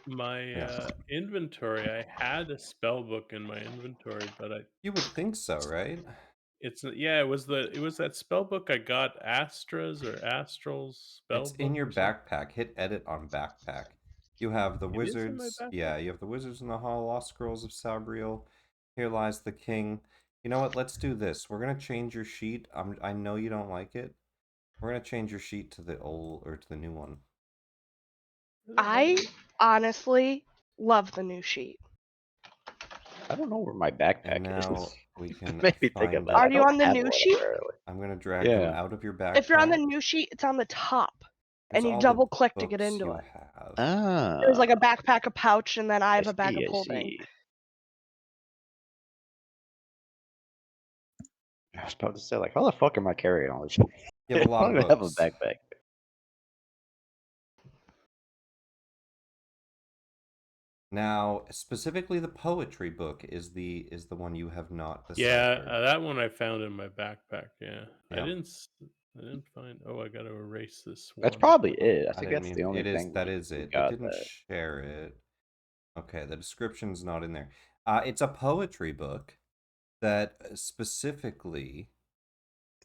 My Yeah. inventory, I had a spell book in my inventory, but You would think so, right? it was that spell book I got, Astra's or Astral's spell It's in book your or something. backpack. Hit edit on backpack. You have the It is in my wizards. backpack. Yeah, you have the wizards and the Hall Lost Scrolls of Sabriel. Here lies the king. You know what? Let's do this. We're gonna change your sheet. I know you don't like it. We're gonna change your sheet to the old or to the new one. I honestly love the new sheet. I don't know where my backpack And now is. we can Maybe think find about it. Are I you don't on the have new one, sheet? apparently. I'm gonna drag them Yeah. out of your backpack. If you're on the new sheet, it's on the top, Here's and you all double the click to get books into you it. have. There's like a Ah, backpack, a pouch, and then I I have a bag see, of I holding. see. I was about to say, like, how the fuck am I carrying all this shit? You have a lot I of don't even have a books. backpack. Now, specifically, the poetry book is the one you have not Yeah, deciphered. that one I found in my backpack. Yeah, Yeah. I didn't find. Oh, I got to erase this one. That's probably it. I I think didn't that's mean the only it is. thing That we is it. It got didn't that. share it. Okay, the description's not in there. It's a poetry book that specifically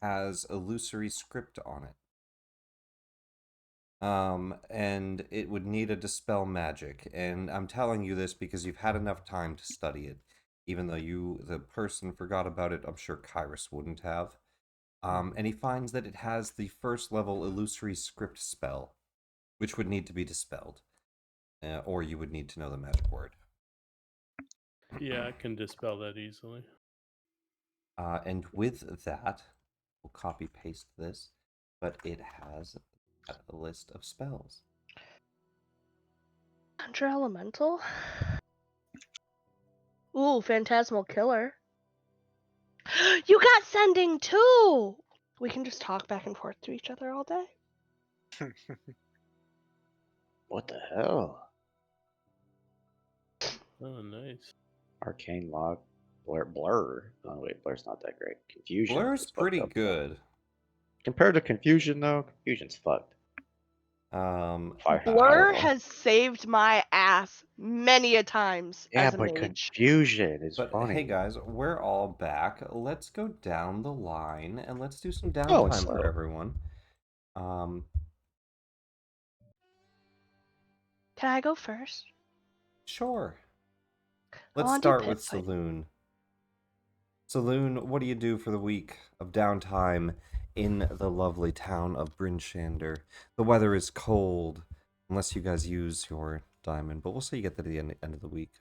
has illusory script on it. And it would need a dispel magic, and I'm telling you this because you've had enough time to study it. Even though the person forgot about it, I'm sure Kyrus wouldn't have. And he finds that it has the first level illusory script spell, which would need to be dispelled. Or you would need to know the magic word. Yeah, I can dispel that easily. And with that, we'll copy paste this, but it has a list of spells. Conjure Elemental? Ooh, Phantasmal Killer. You got Sending too! We can just talk back and forth to each other all day. What the hell? Oh, nice. Arcane Log. Blur. Oh, wait, Blur's not that great. Confusion. Blur's is fucked pretty up. good. Compared to Confusion, though, Confusion's fucked. Blur has saved my ass many a times Yeah, as a but mage. Confusion is But funny. hey guys, we're all back. Let's go down the line and let's do some and downtime slow. for everyone. Can I go first? Sure. I Let's wanna do start pit with fight. Saloon. Saloon, what do you do for the week of downtime in the lovely town of Bryn Shander? The weather is cold, unless you guys use your diamond, but we'll see you get to the end of the week.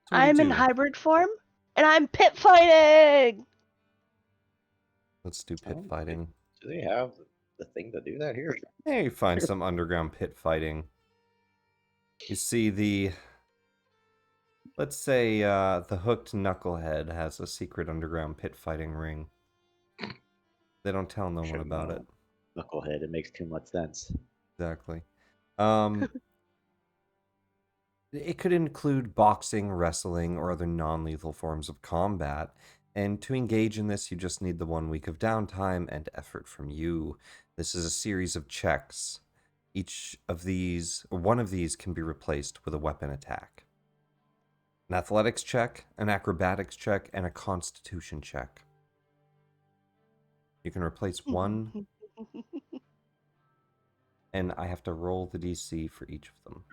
So what do you I'm in do? hybrid form, and I'm pit fighting! Let's do pit fighting. Do they have the thing to do that here? Yeah, you find some underground pit fighting. You see let's say the hooked knucklehead has a secret underground pit fighting ring. They don't tell no one about it. Knucklehead, it makes too much sense. Exactly. It could include boxing, wrestling, or other non-lethal forms of combat. And to engage in this, you just need the 1 week of downtime and effort from you. This is a series of checks. One of these can be replaced with a weapon attack. An athletics check, an acrobatics check, and a constitution check. You can replace one, and I have to roll the DC for each of them.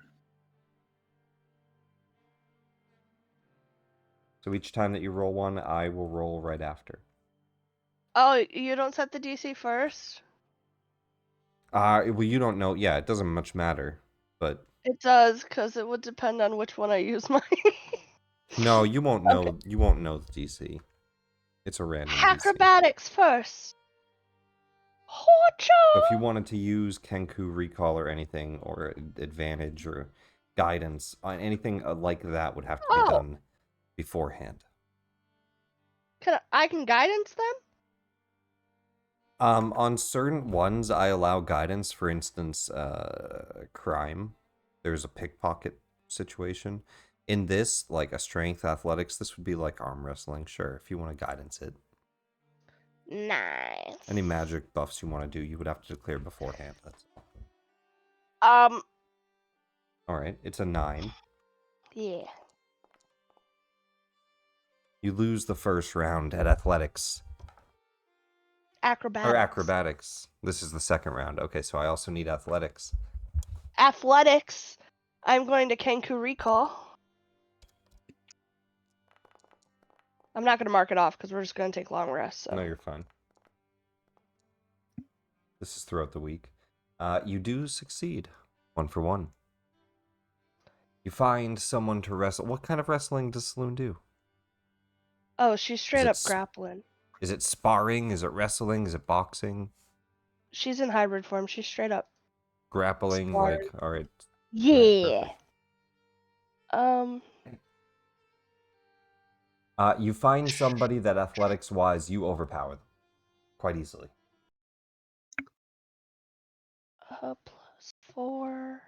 So each time that you roll one, I will roll right after. Oh, you don't set the DC first? Well, you don't know. Yeah, it doesn't much matter, but It does, because it would depend on which one I use my... no, you won't know. Okay. You won't know the DC. It's a random DC. Acrobatics first. So if you wanted to use Kenku Recall or anything, or Advantage or Guidance, anything like that would have to be done beforehand. I can guidance them? On certain ones, I allow guidance. For instance, crime. There's a pickpocket situation. In this, like a strength athletics, this would be like arm wrestling. Sure, if you want to guidance it. Nice. Any magic buffs you want to do, you would have to declare beforehand. That's all. Um, All right, it's a 9. yeah. You lose the first round at athletics. Acrobatics. Or acrobatics. This is the second round. Okay, so I also need athletics. Athletics. I'm going to Kenku Recall. I'm not going to mark it off because we're just going to take long rests. So. No, you're fine. This is throughout the week. You do succeed. 1 for 1. You find someone to wrestle. What kind of wrestling does Saloon do? Oh, she's straight it up s- grappling. Is it sparring? Is it wrestling? Is it boxing? She's in hybrid form. She's straight up. Grappling? Sparring. Like, all right. Yeah. Perfect. You find somebody that athletics-wise you overpower them quite easily. +4.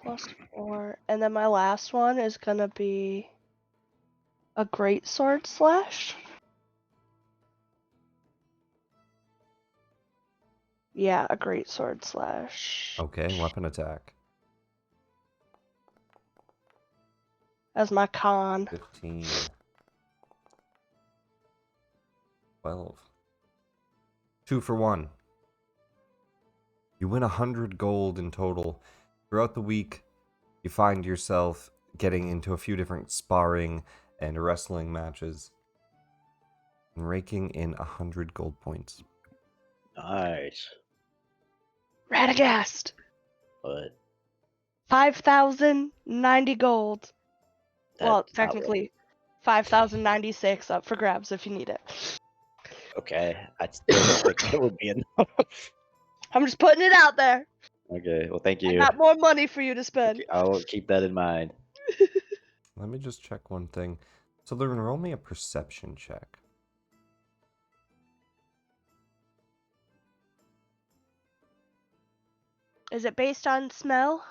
+4. And then my last one is going to be a great sword slash. Yeah, a great sword slash. Okay, weapon attack. As my con. 15. 12. 2 for 1. You win 100 gold in total. Throughout the week, you find yourself getting into a few different sparring and wrestling matches and raking in 100 gold points. Nice. Radagast. But 5,090 gold. Well, that's not technically 5,096 up for grabs if you need it. okay. I still don't think that would be enough. I'm just putting it out there. Okay. Well, thank I you. got more money for you to spend. I'll keep that in mind. Let me just check one thing. So they're going to roll me a perception check. Is it based on smell?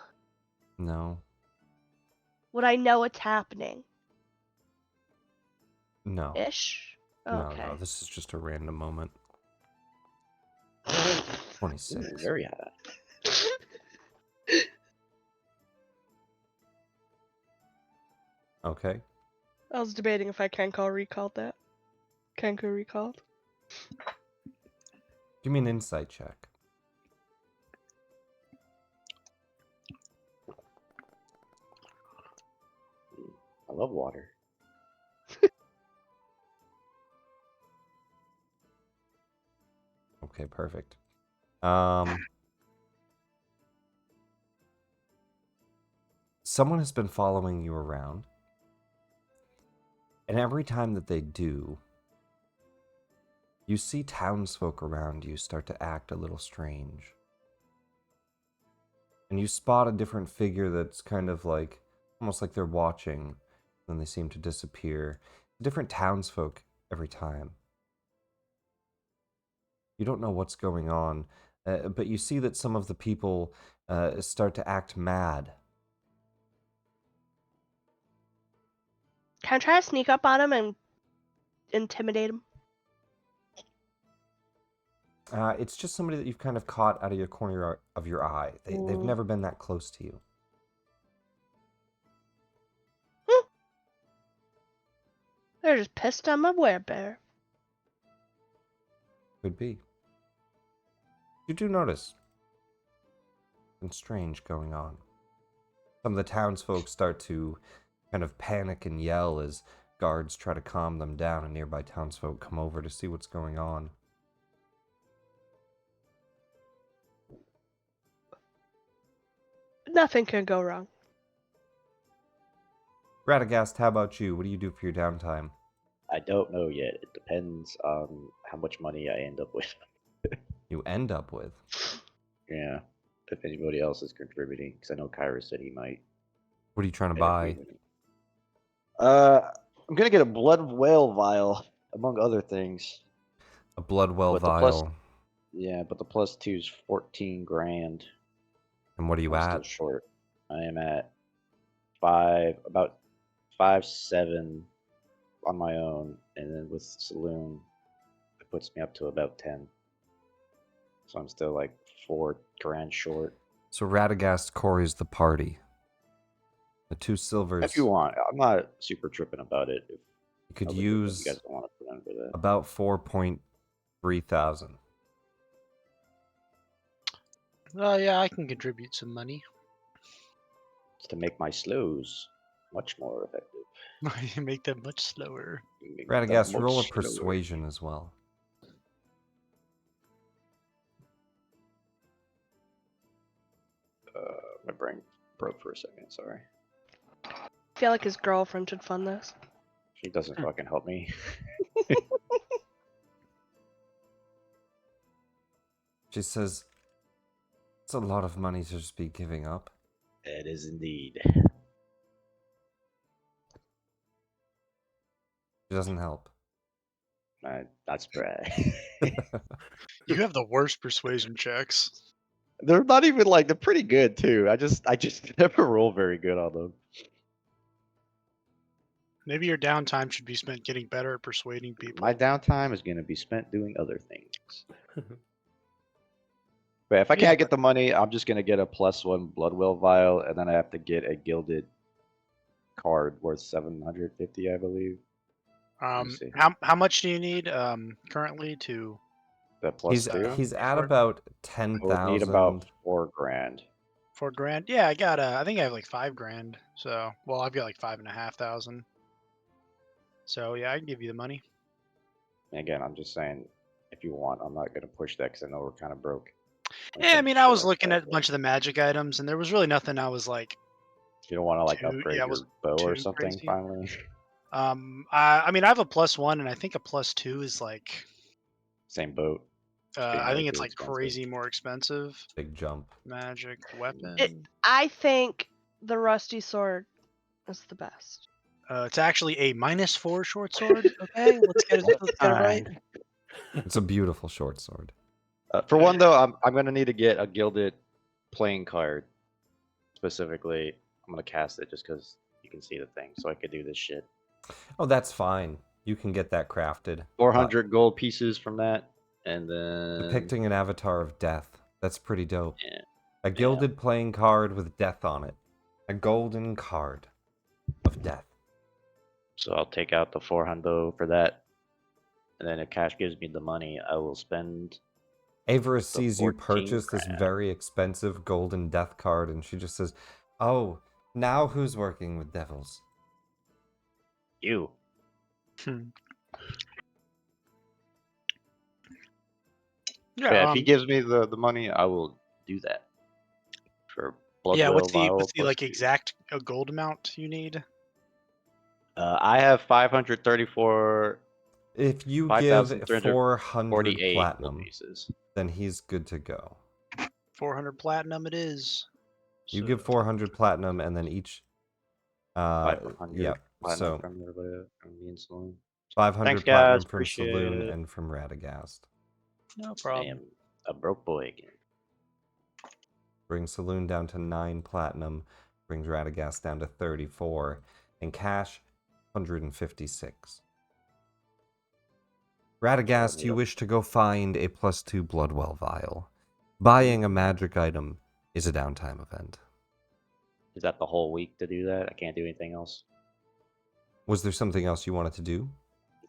No. Would I know it's happening? No. Ish? Okay. No, this is just a random moment. 26. Ooh, very high. Okay. I was debating if I recalled that. Kenku recalled. Give me an insight check. I love water. Okay, perfect. Someone has been following you around, and every time that they do, you see townsfolk around you start to act a little strange. And you spot a different figure that's kind of like, almost like they're watching, then they seem to disappear. Different townsfolk every time. You don't know what's going on, but you see that some of the people start to act mad. Can I try to sneak up on him and intimidate him? It's just somebody that you've kind of caught out of your corner of your eye. They've never been that close to you. They're just pissed on my werebear. Could be. You do notice something strange going on. Some of the townsfolk start to kind of panic and yell as guards try to calm them down, and nearby townsfolk come over to see what's going on. Nothing can go wrong. Radagast, how about you? What do you do for your downtime? I don't know yet. It depends on how much money I end up with. You end up with? Yeah. If anybody else is contributing, because I know Kyra said he might. What are you trying to buy? I'm gonna get a blood whale vial, among other things. A Bloodwell But the vial. Yeah, but the +2 is 14 grand. And what are you I'm at? still short. I am at about 5.7 on my own, and then with Saloon, it puts me up to about 10. So I'm still like $4,000 short. So Radagast quarries the party. The 2 silvers. If you want, I'm not super tripping about it. If You could you use guys don't want to put under that. about 4.3 thousand. Yeah, I can contribute some money. It's to make my slows much more effective. Make them much slower. Make them Radagast, much roll a slower. persuasion as well. My brain broke for a second. Sorry. I feel like his girlfriend should fund this. She doesn't fucking help me. She says, it's a lot of money to just be giving up. It is indeed. She doesn't help. That's bad. You have the worst persuasion checks. They're not even like they're pretty good too. I just never roll very good on them. Maybe your downtime should be spent getting better at persuading people. My downtime is going to be spent doing other things. But if I can't get the money, I'm just going to get a +1 Bloodwell vial, and then I have to get a gilded card worth 750, I believe. See. How much do you need currently to? The +2. He's at about 10,000. I would need about $4,000. $4,000? Yeah, I think I have like $5,000. So, well, I've got like 5,500. So yeah, I can give you the money. Again, I'm just saying, if you want, I'm not gonna push that because I know we're kind of broke. Yeah, I mean, I was looking at a bunch of the magic items, and there was really nothing I was like. You don't want to like upgrade your bow or something crazy. finally. I mean, I have a +1, and I think a +2 is like. Same boat. I think it's like crazy more expensive. Big jump. Magic weapon. I think the rusty sword is the best. It's actually a -4 short sword. Okay, let's get it right. It's a beautiful short sword. For one though, I'm gonna need to get a gilded playing card. Specifically, I'm gonna cast it just because you can see the thing, so I could do this shit. Oh, that's fine. You can get that crafted. 400 gold pieces from that, and then depicting an avatar of death. That's pretty dope. Yeah. A gilded playing card with death on it. A golden card of death. So I'll take out the 400 for that, and then if cash gives me the money, I will spend. Ava sees you purchase this very expensive golden death card, and she just says, "Oh, now who's working with devils?" You. Yeah, if he gives me the money, I will do that. For what's the like exact gold amount you need? I have 534. If you give 400 platinum, pieces, then he's good to go. 400 platinum it is. You give 400 platinum, and then each. 500. Yeah. So. From me and Saloon. 500 Thanks, platinum guys. from Appreciate Saloon it. and from Radagast. No problem. I am a broke boy again. Brings Saloon down to 9 platinum, brings Radagast down to 34, and cash 156. Radagast, you wish to go find a +2 Bloodwell vial. Buying a magic item is a downtime event. Is that the whole week to do that? I can't do anything else. Was there something else you wanted to do?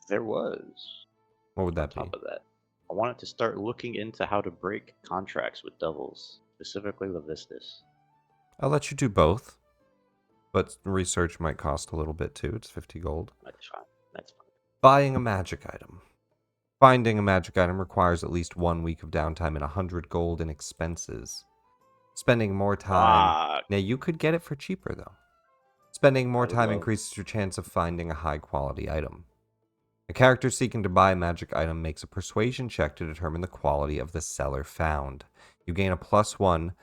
There was. What would that be? On top of that, I wanted to start looking into how to break contracts with devils, specifically Levistus. I'll let you do both, but research might cost a little bit too. It's 50 gold. That's fine. That's fine. Buying a magic item. Finding a magic item requires at least 1 week of downtime and 100 gold in expenses. Spending more time... Now, you could get it for cheaper, though. Spending more time increases your chance of finding a high-quality item. A character seeking to buy a magic item makes a persuasion check to determine the quality of the seller found. You gain a +1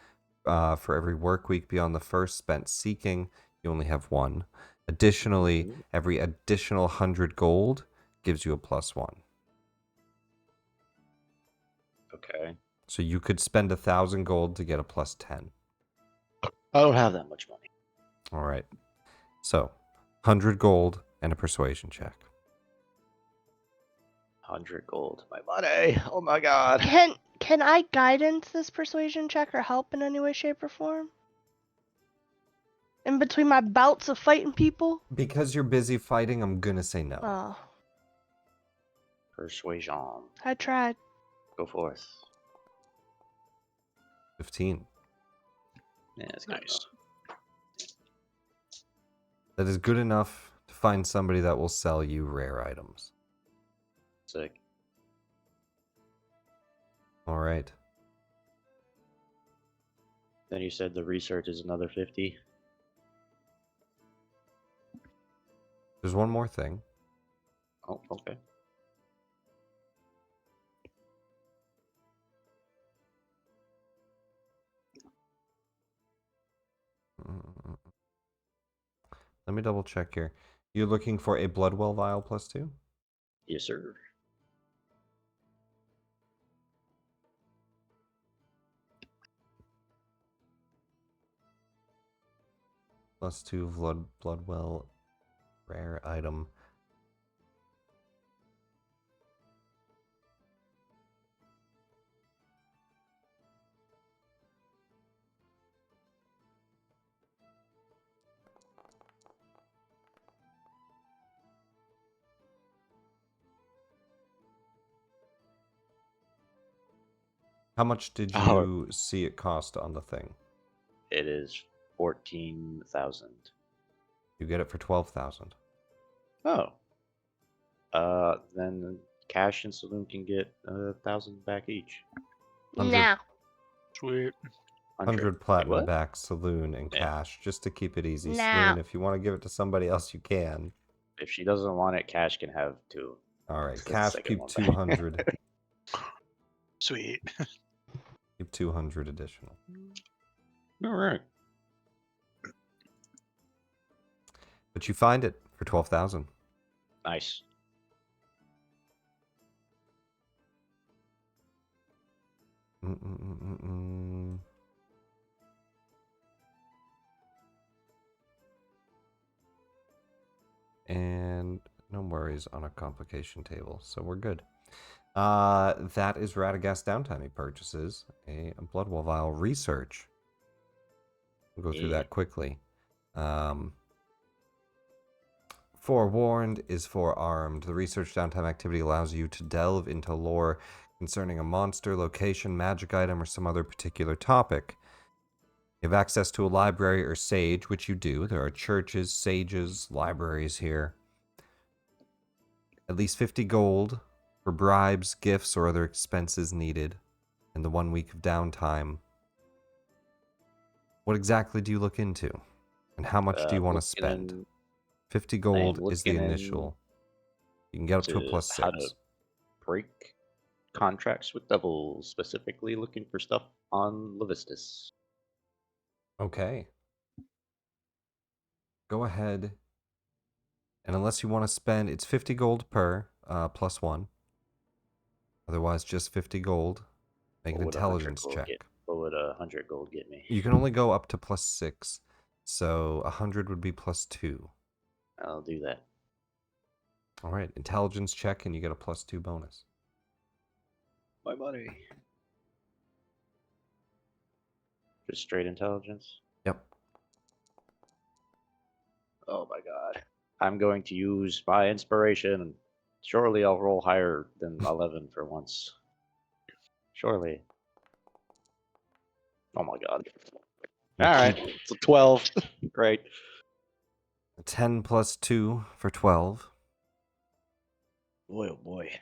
for every work week beyond the first spent seeking. You only have 1. Additionally, every additional 100 gold gives you a +1. Okay. So you could spend 1,000 gold to get a +10. I don't have that much money. All right. So, 100 gold and a persuasion check. 100 gold. My money. Oh my god. Can Can I guidance this persuasion check or help in any way, shape, or form? In between my bouts of fighting people? Because you're busy fighting, I'm gonna say no. Oh, Persuasion. I tried. Go forth. 15. Yeah, it's good Nice. That is good enough to find somebody that will sell you rare items. Sick. All right. Then you said the research is another 50. There's one more thing. Oh, okay. Let me double check here. You're looking for a Bloodwell vial +2? Yes, sir. +2 Bloodwell rare item. How much did you see it cost on the thing? It is 14,000. You get it for 12,000. Oh. Then Cash and Saloon can get 1,000 back each. 100 Nah. Sweet. 100 platinum what? back, Saloon, and Yeah. Cash, just to keep it easy. No. Saloon, if you want to give it to somebody else, you can. If she doesn't want it, Cash can have 2. All right, That's the Cash, second keep one back. 200. Sweet. Keep 200 additional. All right. But you find it for 12,000. Nice. And no worries on a complication table, so we're good. That is Radagast downtime. He purchases a Bloodwell vial research. We'll go through that quickly. Forewarned is forearmed. The research downtime activity allows you to delve into lore concerning a monster, location, magic item, or some other particular topic. You have access to a library or sage, which you do. There are churches, sages, libraries here. At least 50 gold for bribes, gifts, or other expenses needed in the 1 week of downtime. What exactly do you look into? And how much do you want to spend? 50 gold is the initial. You can get up to a +6. How to break contracts with devils, specifically looking for stuff on Levistus. Okay. Go ahead. And unless you want to spend, it's 50 gold per +1. Otherwise, just 50 gold. Make an intelligence check. What would 100 gold get me? You can only go up to +6. So 100 would be +2. I'll do that. All right, intelligence check, and you get a +2 bonus. My money. Just straight intelligence? Yep. Oh my god. I'm going to use my inspiration. Surely I'll roll higher than 11 for once. Surely. Oh my god. Alright, it's a 12. Great. 10 + 2 for 12. Boy, oh boy.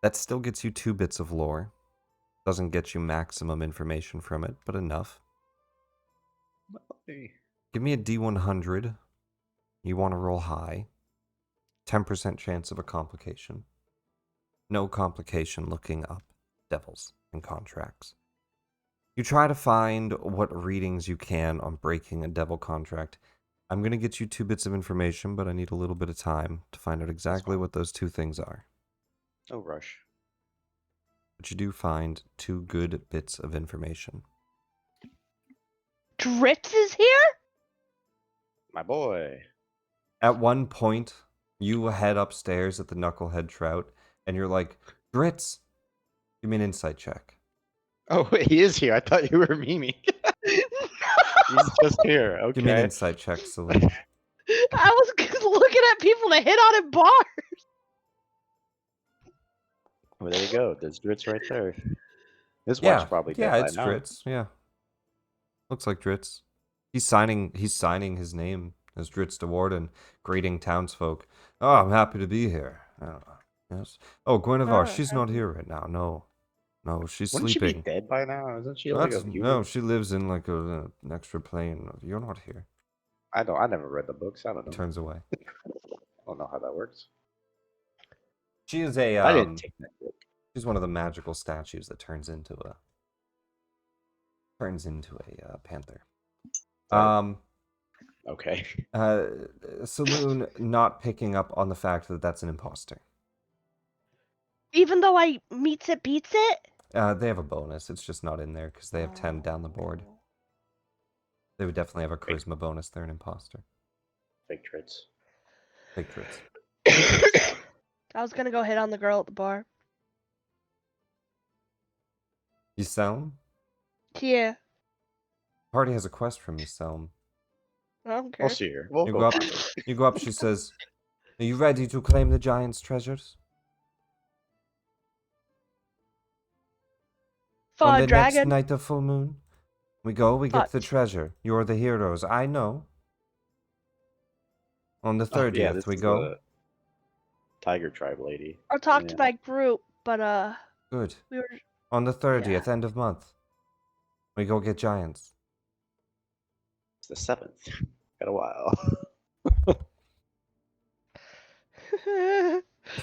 That still gets you 2 bits of lore. Doesn't get you maximum information from it, but enough. Give me a D100. You want to roll high. 10% chance of a complication. No complication looking up devils and contracts. You try to find what readings you can on breaking a devil contract. I'm going to get you 2 bits of information, but I need a little bit of time to find out exactly what those 2 things are. No rush. But you do find 2 good bits of information. Dritz is here? My boy. At one point, you head upstairs at the Knucklehead Trout, and you're like, Dritz, give me an insight check. Oh, wait, he is here. I thought you were Mimi. He's just here. Okay. Give me an insight check, Celine. I was looking at people to hit on in bars. Well, there you go. There's Dritz right there. His wife's probably dead by it's now. Dritz. Yeah, looks like Dritz. He's signing his name as Dritz de Warden, greeting townsfolk. Oh, I'm happy to be here. Yes. Oh, Guinevere, she's not here right now. No, she's Wouldn't she sleeping. be dead by now? Isn't she like a human? No, she lives in like an extra plane. You're not here. I never read the books. I don't know. Turns away. I don't know how that works. She is a I didn't take that book. she's one of the magical statues that turns into a panther. Okay. Saloon not picking up on the fact that that's an imposter. Even though I meets it beats it. They have a bonus. It's just not in there because they have 10 down the board. They would definitely have a charisma bonus. They're an imposter. Fake Dritz. Fake Dritz. I was gonna go hit on the girl at the bar. Yselm? Yeah. Party has a quest from Yselm. I don't care. We'll see her. We'll You go go up. find her. You go up. She says, "Are you ready to claim the giant's treasures? On the Dragon. next night of full moon, we go. We get the Fudge. treasure. You're the heroes. I know. On the 30th, yeah, this we is go. the Tiger Tribe lady. I'll talk to Yeah. my group, but Good. we were. On the 30th, end of month, we go get giants. It's the 7th. Got a while. I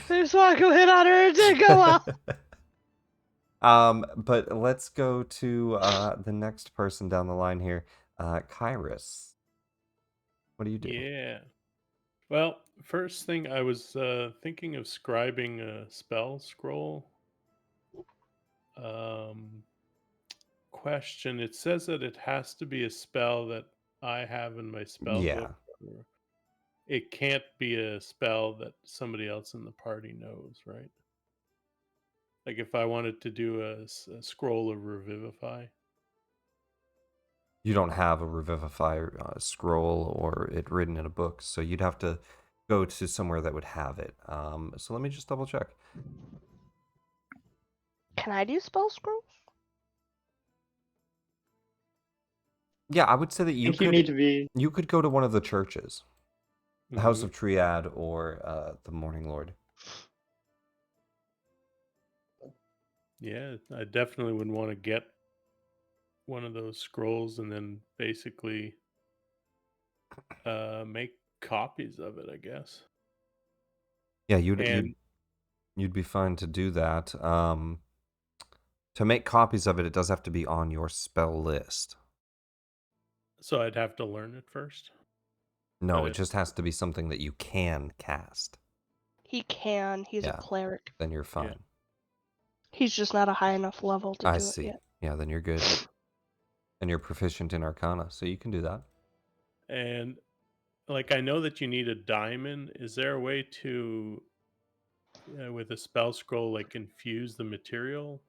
just want to go hit on her and it didn't go well. But let's go to the next person down the line here, Kairos. What do you do? Yeah. Well, first thing I was thinking of scribing a spell scroll. Question. It says that it has to be a spell that I have in my spell book. Or it can't be a spell that somebody else in the party knows, right? Like if I wanted to do a scroll of Revivify. You don't have a Revivify scroll or it written in a book, so you'd have to go to somewhere that would have it. So let me just double check. Can I do spell scrolls? Yeah, I would say that you could. need to be. You could go to one of the churches, the House Mhm. of Triad or the Morning Lord. Yeah, I definitely would want to get one of those scrolls and then basically make copies of it, I guess. Yeah, And you'd be fine to do that. To make copies of it, it does have to be on your spell list. so I'd have to learn it first. No, But it just has to be something that you can cast. He can. He's Yeah. a cleric. Then you're fine. He's just not a high enough level to I do see. it yet. Yeah, then you're good. And you're proficient in Arcana, so you can do that. And like I know that you need a diamond. Is there a way to, with a spell scroll, like infuse the material?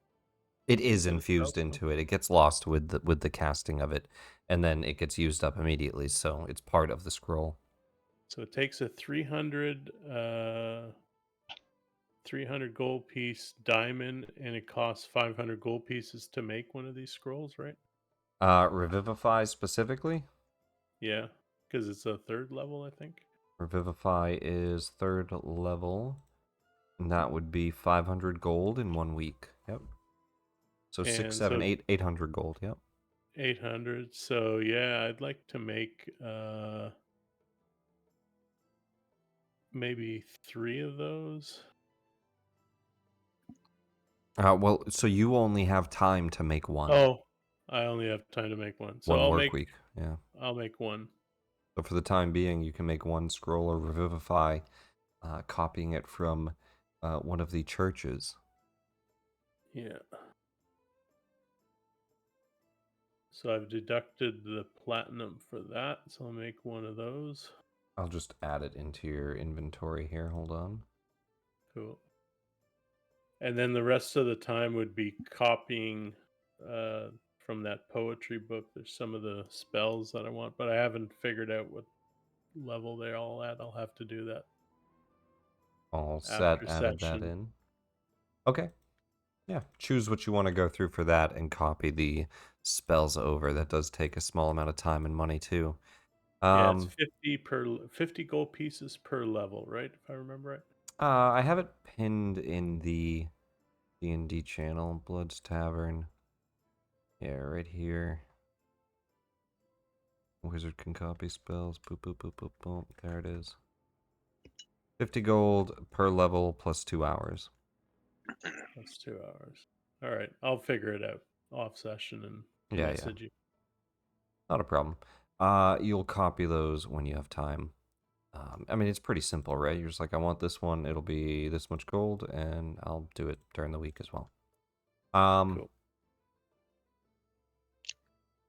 It is to the infused spell into it. It gets lost with the casting of it, and then it gets used up immediately. So it's part of the scroll. So it takes a 300 gold piece diamond, and it costs 500 gold pieces to make one of these scrolls, right? Revivify specifically. Yeah, because it's a 3rd level, I think. Revivify is 3rd level, and that would be 500 gold in 1 week. Yep. So 6, And 7, so- 8, 800 gold. Yep. 800. So yeah, I'd like to make maybe 3 of those. Well, so you only have time to make one. Oh, I only have time to make one. So one I'll work make week. Yeah. I'll make one. So for the time being, you can make one scroll or Revivify, copying it from one of the churches. Yeah. So I've deducted the platinum for that, so I'll make one of those. I'll just add it into your inventory here. Hold on. Cool. And then the rest of the time would be copying from that poetry book. There's some of the spells that I want, but I haven't figured out what level they're all at. I'll have to do that All set, after added that session. in. Okay. Yeah, choose what you want to go through for that and copy the spells over. That does take a small amount of time and money too. Yeah, it's 50 gold pieces per level, right? If I remember right. I have it pinned in the D&D channel, Blood's Tavern. Yeah, right here. Wizard can copy spells. Boop, boop, boop, boop, boop. There it is. 50 gold per level plus 2 hours. That's 2 hours. All right, I'll figure it out off session and Yeah. message you. Not a problem. You'll copy those when you have time. I mean, it's pretty simple, right? You're just like, I want this one. It'll be this much gold, and I'll do it during the week as well. Cool.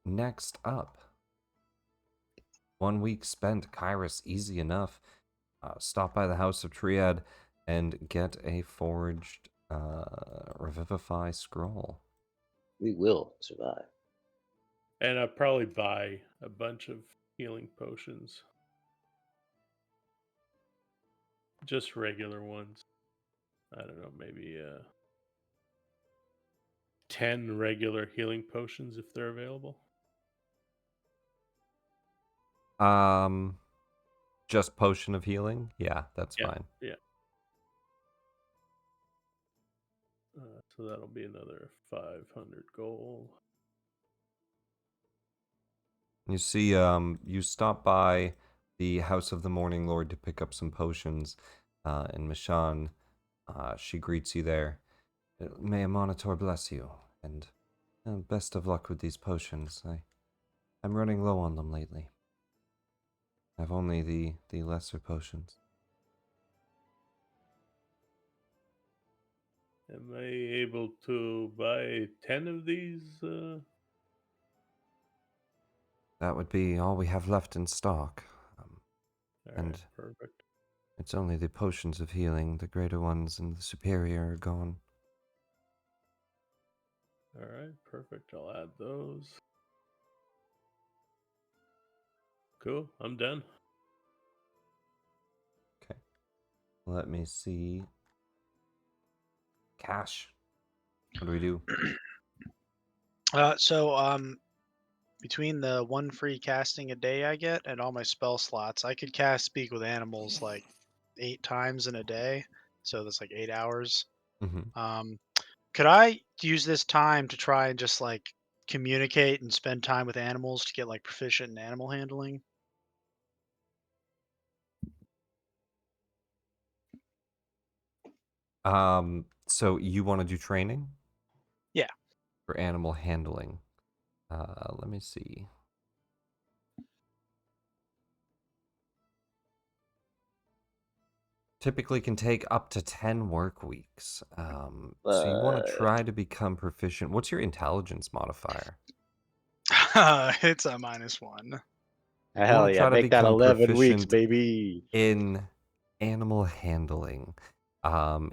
Next up, 1 week spent. Kairos, easy enough. Stop by the House of Triad and get a forged Revivify scroll. We will survive. And I'll probably buy a bunch of healing potions. Just regular ones. I don't know, maybe 10 regular healing potions if they're available. Just potion of healing? Yeah, that's fine. Yeah. So that'll be another 500 gold. You see, you stop by the House of the Morning Lord to pick up some potions, and Mishan, she greets you there. May a monitor bless you, and best of luck with these potions. I'm running low on them lately. I've only the lesser potions. Am I able to buy 10 of these? That would be all we have left in stock. And perfect. it's only the potions of healing. The greater ones and the superior are gone. All right, perfect. I'll add those. Cool, I'm done. Okay. Let me see. Cash. What do we do? Between the one free casting a day I get and all my spell slots, I could cast Speak with Animals like 8 times in a day. So that's like 8 hours. Mm-hmm. Could I use this time to try and just like communicate and spend time with animals to get like proficient in animal handling? So you want to do training? Yeah. For animal handling. Let me see. Typically can take up to 10 work weeks. So you want to try to become proficient. What's your intelligence modifier? It's a -1. Hell yeah, make that 11 weeks, baby. In animal handling.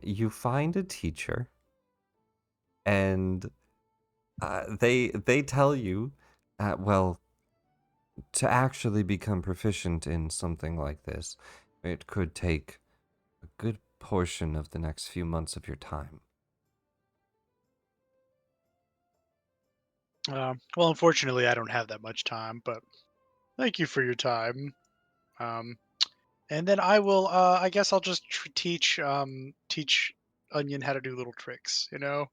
You find a teacher, and they tell you, well, to actually become proficient in something like this, it could take a good portion of the next few months of your time. Well, unfortunately, I don't have that much time, but thank you for your time. And then I will. I guess I'll just teach Onion how to do little tricks. You know,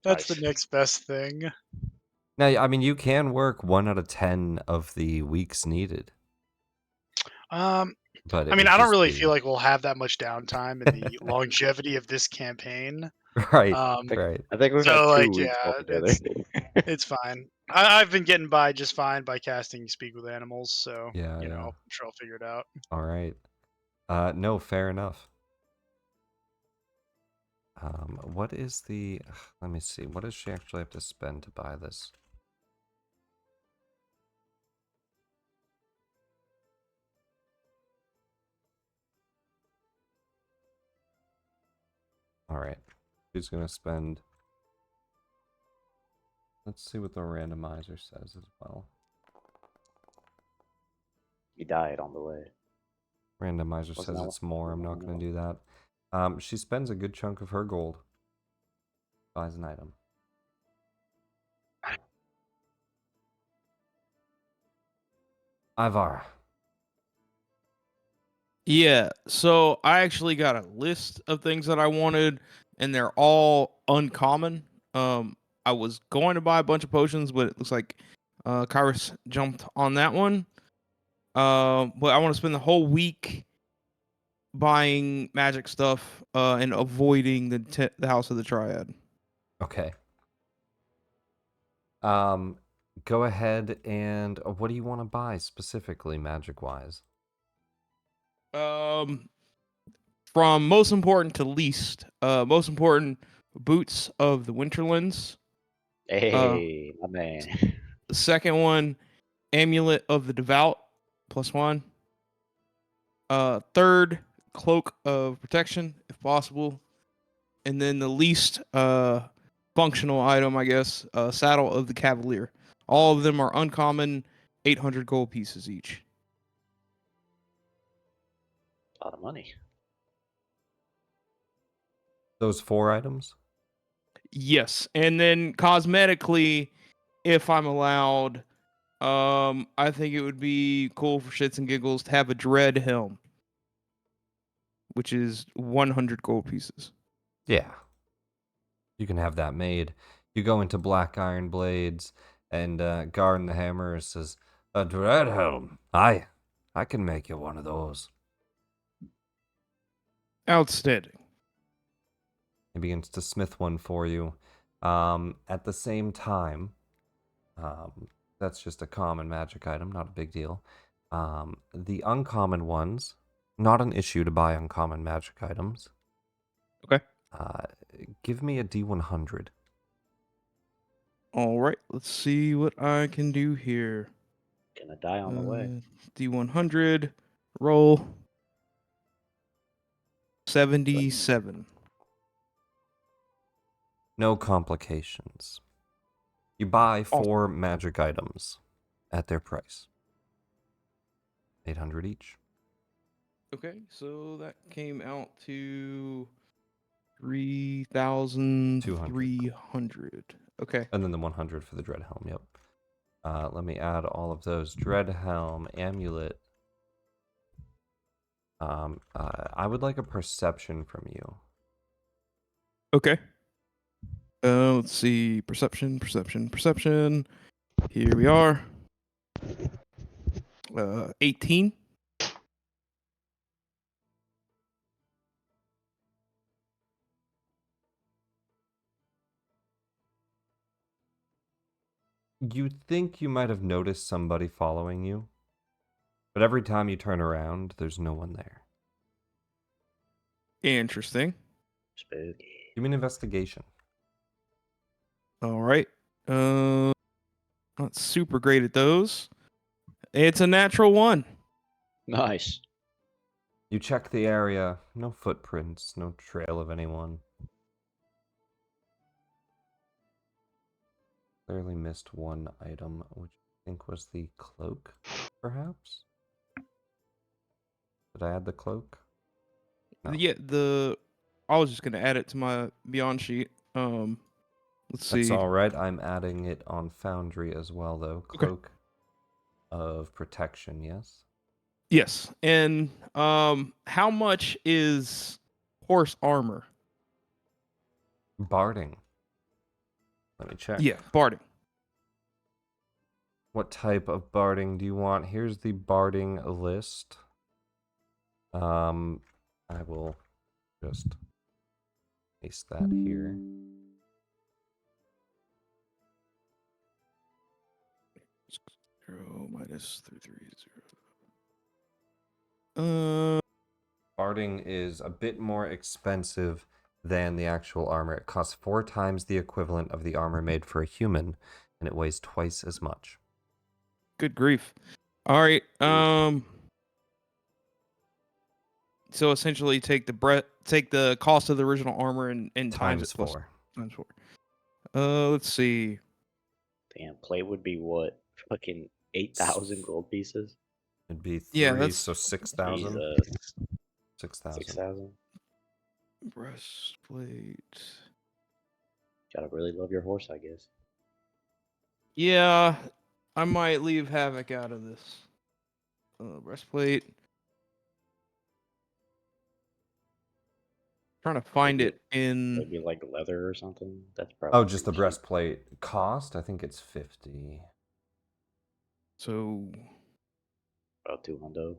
that's the Nice. next best thing. Now, I mean, you can work 1 out of 10 of the weeks needed. But I mean, I don't really feel like we'll have that much downtime in the longevity of this campaign. Right, right. I think we've had 2 weeks altogether. It's fine. I've been getting by just fine by casting Speak with Animals, so Yeah. I'm sure I'll figure it out. All right. No, fair enough. What is the... Let me see. What does she actually have to spend to buy this? All right. She's going to spend Let's see what the randomizer says as well. He died on the way. Randomizer Wasn't says that it's more. I'm not one? going to do that. She spends a good chunk of her gold. Buys an item. Ivar. Yeah, so I actually got a list of things that I wanted, and they're all uncommon. I was going to buy a bunch of potions, but it looks like Kyrus jumped on that one. But I want to spend the whole week buying magic stuff and avoiding the House of the Triad. Okay. Go ahead and what do you want to buy specifically, magic-wise? From most important to least, most important, boots of the Winterlands. Hey, my man. The second one, amulet of the devout, +1. Third, cloak of protection, if possible. And then the least functional item, I guess, saddle of the cavalier. All of them are uncommon, 800 gold pieces each. A lot of money. Those 4 items? Yes, and then cosmetically, if I'm allowed, I think it would be cool for shits and giggles to have a dread helm, which is 100 gold pieces. Yeah. You can have that made. You go into Black Iron Blades, and Garden the Hammer says, "A dread helm. I can make you one of those." Outstanding. He begins to smith one for you. At the same time, that's just a common magic item, not a big deal. The uncommon ones, not an issue to buy uncommon magic items. Okay. Give me a D100. All right, let's see what I can do here. Gonna die on the way. D100, roll 77. No complications. You buy Awesome. 4 magic items at their price. 800 each. Okay, so that came out to 3,300. Okay. And then the 100 for the Dread Helm, yep. Let me add all of those. Dread Helm, Amulet. I would like a perception from you. Okay. Let's see. Perception. Here we are. 18. You think you might have noticed somebody following you, but every time you turn around, there's no one there. Interesting. Spooky. Give me an investigation. All right. Not super great at those. It's a natural 1. Nice. You check the area. No footprints, no trail of anyone. Clearly missed one item, which I think was the cloak, perhaps? Did I add the cloak? No. Yeah, I was just gonna add it to my Beyond sheet. Let's see. That's all right. I'm adding it on Foundry as well, though. Cloak of protection, yes? Yes. And how much is horse armor? Barding. Let me check. Yeah, barding. What type of barding do you want? Here's the barding list. I will just paste that here. -330. Barding is a bit more expensive than the actual armor. It costs 4 times the equivalent of the armor made for a human, and it weighs twice as much. Good grief. All right. So essentially, take the cost of the original armor and times it plus 4. times 4. Let's see. Damn, plate would be what? Fucking 8,000 gold pieces? It'd be 3, Yeah, that's so 6,000. Jesus. 6,000. 6,000? breastplate. Gotta really love your horse, I guess. Yeah, I might leave Havoc out of this. Breastplate. Trying to find Maybe- it in. Maybe like leather or something? That's probably Oh, just the pretty cheap. breastplate cost? I think it's 50. So About 200.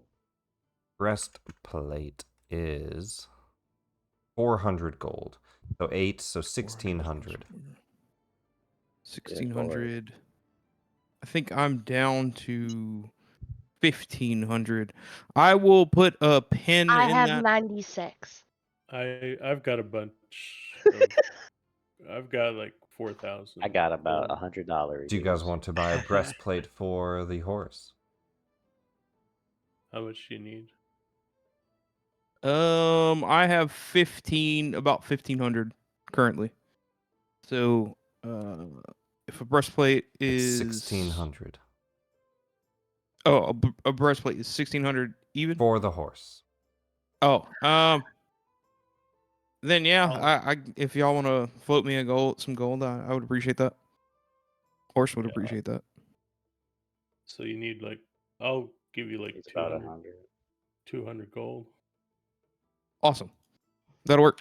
Breastplate is 400 gold. So 8, so 1,600. 1,600. I think I'm down to 1,500. I will put a pin I in have that. 96. I've got a bunch of. I've got like 4,000. I got about $100. Do you guys want to buy a breastplate for the horse? How much do you need? I have about 1,500 currently. So, if a breastplate is It's 1,600 oh, a breastplate is 1,600 even. for the horse. Oh, then yeah, I'll- I if y'all want to float me some gold, I would appreciate that. Horse would Yeah. appreciate that. So you need like, I'll give you like It's about 200, 100. 200 gold. Awesome, that'll work.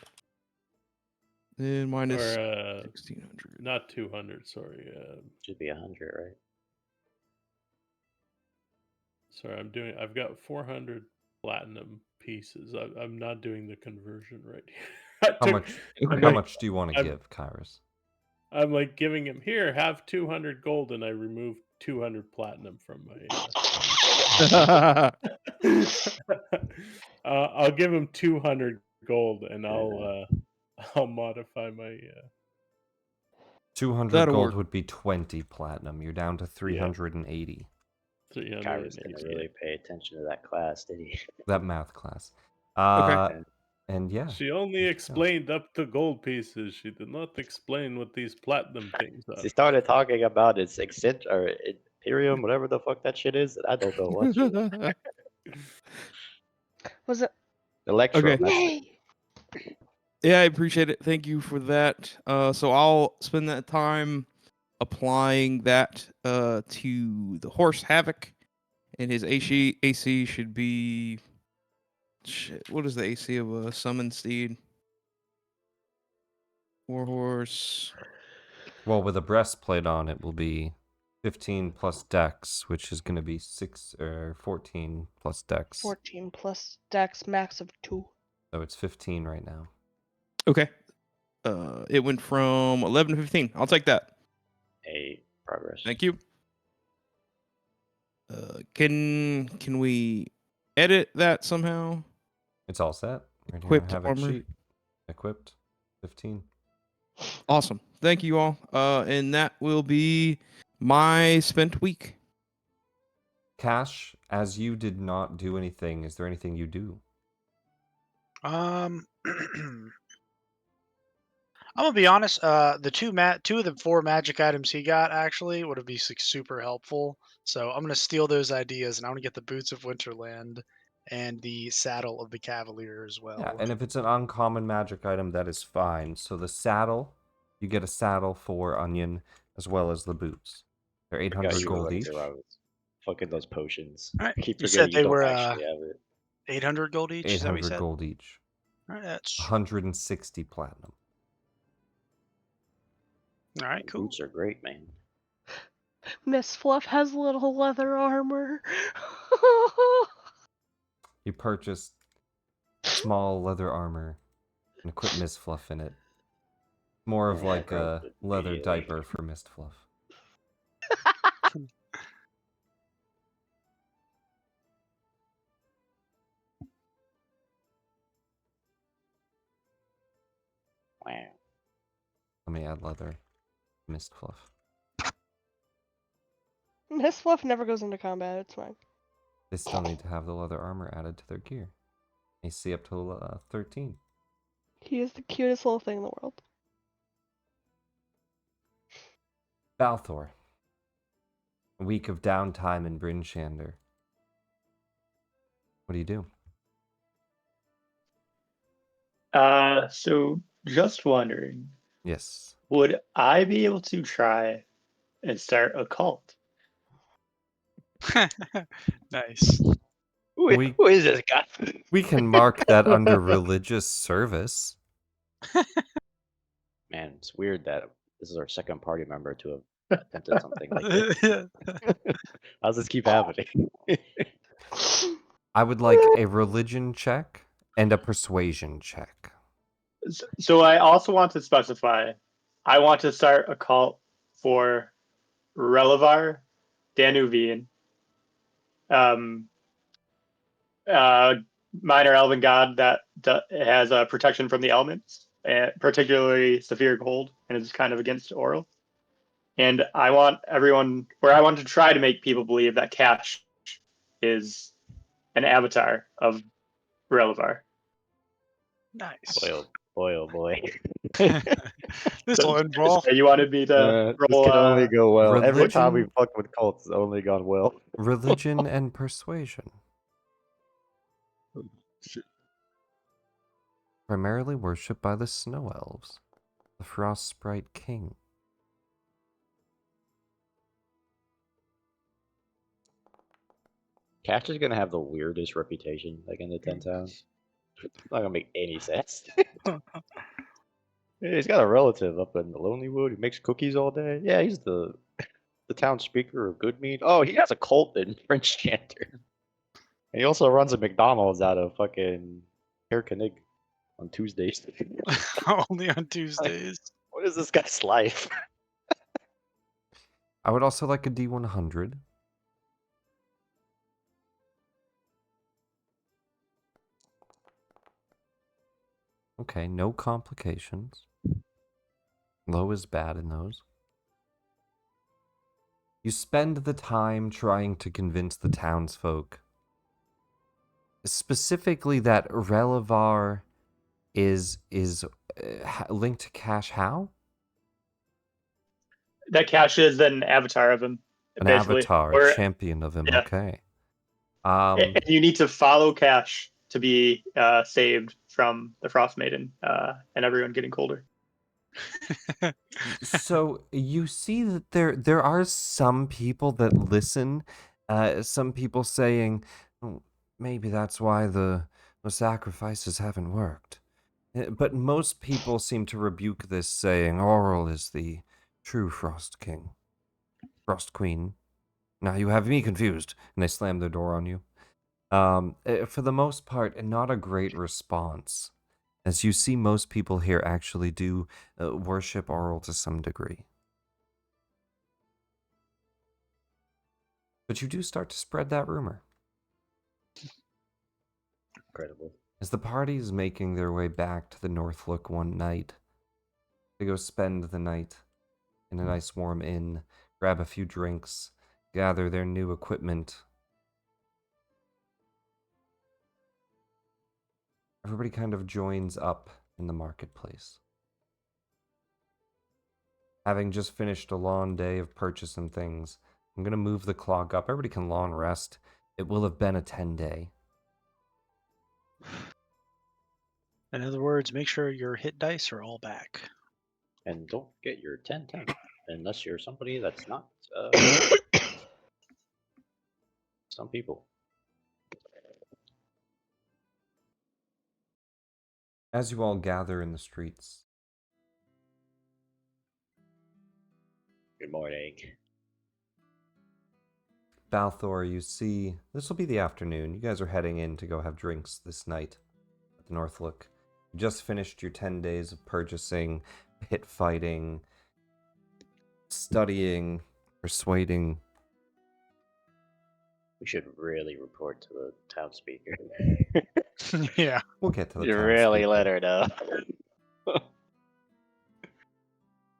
Then minus Or 1,600. not 200. Sorry. Should be 100, right? Sorry, I've got 400 platinum pieces. I'm not doing the conversion right here. How much do you want to I'm- give, Kairos? I'm like giving him here. Have 200 gold, and I remove 200 platinum from my. I'll give him 200 gold, and I'll modify my. 200 That'll gold work. would be 20 platinum. You're down to 380. 380. Kyrus didn't really pay attention to that class, did he? That math class. Okay. And yeah. She only explained up to gold pieces. She did not explain what these platinum things are. She started talking about its or Imperium, whatever the fuck that shit is. I don't know what shit. Was it? Electro. Okay. That's it. Yay! Yeah, I appreciate it. Thank you for that. So I'll spend that time applying that to the horse Havoc, and his AC should be. Shit, what is the AC of a summon steed? Warhorse. Well, with a breastplate on, it will be 15 plus dex, which is going to be 14 plus dex. 14 plus dex, max of 2. So it's 15 right now. Okay. It went from 11 to 15. I'll take that. Hey, progress. Thank you. Can we edit that somehow? It's all set. Right here, Equipped Havoc armor. sheet. Equipped. 15. Awesome. Thank you all. And that will be my spent week. Cash, as you did not do anything, is there anything you do? I'm gonna be honest. The two of the 4 magic items he got actually would have been super helpful. So I'm gonna steal those ideas, and I'm gonna get the boots of Winterland and the saddle of the Cavalier as well. Yeah, and if it's an uncommon magic item, that is fine. So the saddle, you get a saddle for Onion, as well as the boots. They're I 800 forgot you were gold right each. there, Robert. Fucking those potions. All right. I keep You forgetting said they don't were actually have it. 800 gold each. Is that what you 800 said? gold each. All right, that's 160 platinum. all right. Cool. Boots are great, man. Miss Fluff has little leather armor. You purchased small leather armor and equip Miss Fluff in it. More of Yeah, like bro, a leather immediately. diaper for Mist Fluff. Wow. Let me add leather. Mist Fluff. Miss Fluff never goes into combat. It's fine. They still need to have the leather armor added to their gear. AC up to 13. He is the cutest little thing in the world. Balthor. A week of downtime in Bryn, Shander. What do you do? So just wondering, Yes. would I be able to try and start a cult? Nice. We- Who is this guy? We can mark that under religious service. Man, it's weird that this is our second party member to have attempted something like this. How does this keep happening? I would like a religion check and a persuasion check. So I also want to specify, I want to start a cult for Relivar Danuvian, minor elven god that has a protection from the elements, particularly severe cold, and is kind of against Oral. And I want to try to make people believe that Cash is an avatar of Relivar. Nice. Boy, oh boy. This will end well. You wanted me to This roll? can only go well. Every time we religion- fucked with cults, it's only gone well. Religion and persuasion. Primarily worshipped by the snow elves, the frost sprite king. Cash is gonna have the weirdest reputation, like in the 10 towns. It's not gonna make any sense. Yeah, he's got a relative up in the Lonelywood who makes cookies all day. Yeah, he's the town speaker of Goodmead. Oh, he has a cult in French Chanter. And he also runs a McDonald's out of fucking Herkenig on Tuesdays. Only on Tuesdays. What is this guy's life? I would also like a D100. Okay, no complications. Low is bad in those. You spend the time trying to convince the townsfolk, specifically that Relivar is linked to Cash how? That Cash is an avatar of him, An basically. avatar, Or- a champion of him, yeah. okay. and you need to follow Cash to be saved from the Frost Maiden and everyone getting colder. So you see that there are some people that listen, some people saying, "Oh, maybe that's why the sacrifices haven't worked." But most people seem to rebuke this, saying Oral is the true Frost King. Frost Queen. Now you have me confused. And they slam their door on you. For the most part, not a great response. As you see, most people here actually do worship Oral to some degree. But you do start to spread that rumor. Incredible. As the party is making their way back to the Northlook one night, they go spend the night in a nice warm inn, grab a few drinks, gather their new equipment. Everybody kind of joins up in the marketplace. Having just finished a long day of purchasing things, I'm going to move the clock up. Everybody can long rest. It will have been a 10-day. In other words, make sure your hit dice are all back. And don't get your 10-10 unless you're somebody that's not some people. As you all gather in the streets, Good morning. Balthor, you see, this will be the afternoon. You guys are heading in to go have drinks this night at the Northlook. You just finished your 10 days of purchasing, pit fighting, studying, persuading. We should really report to the town speaker. Yeah. We'll get to the You town really speaker. let her know.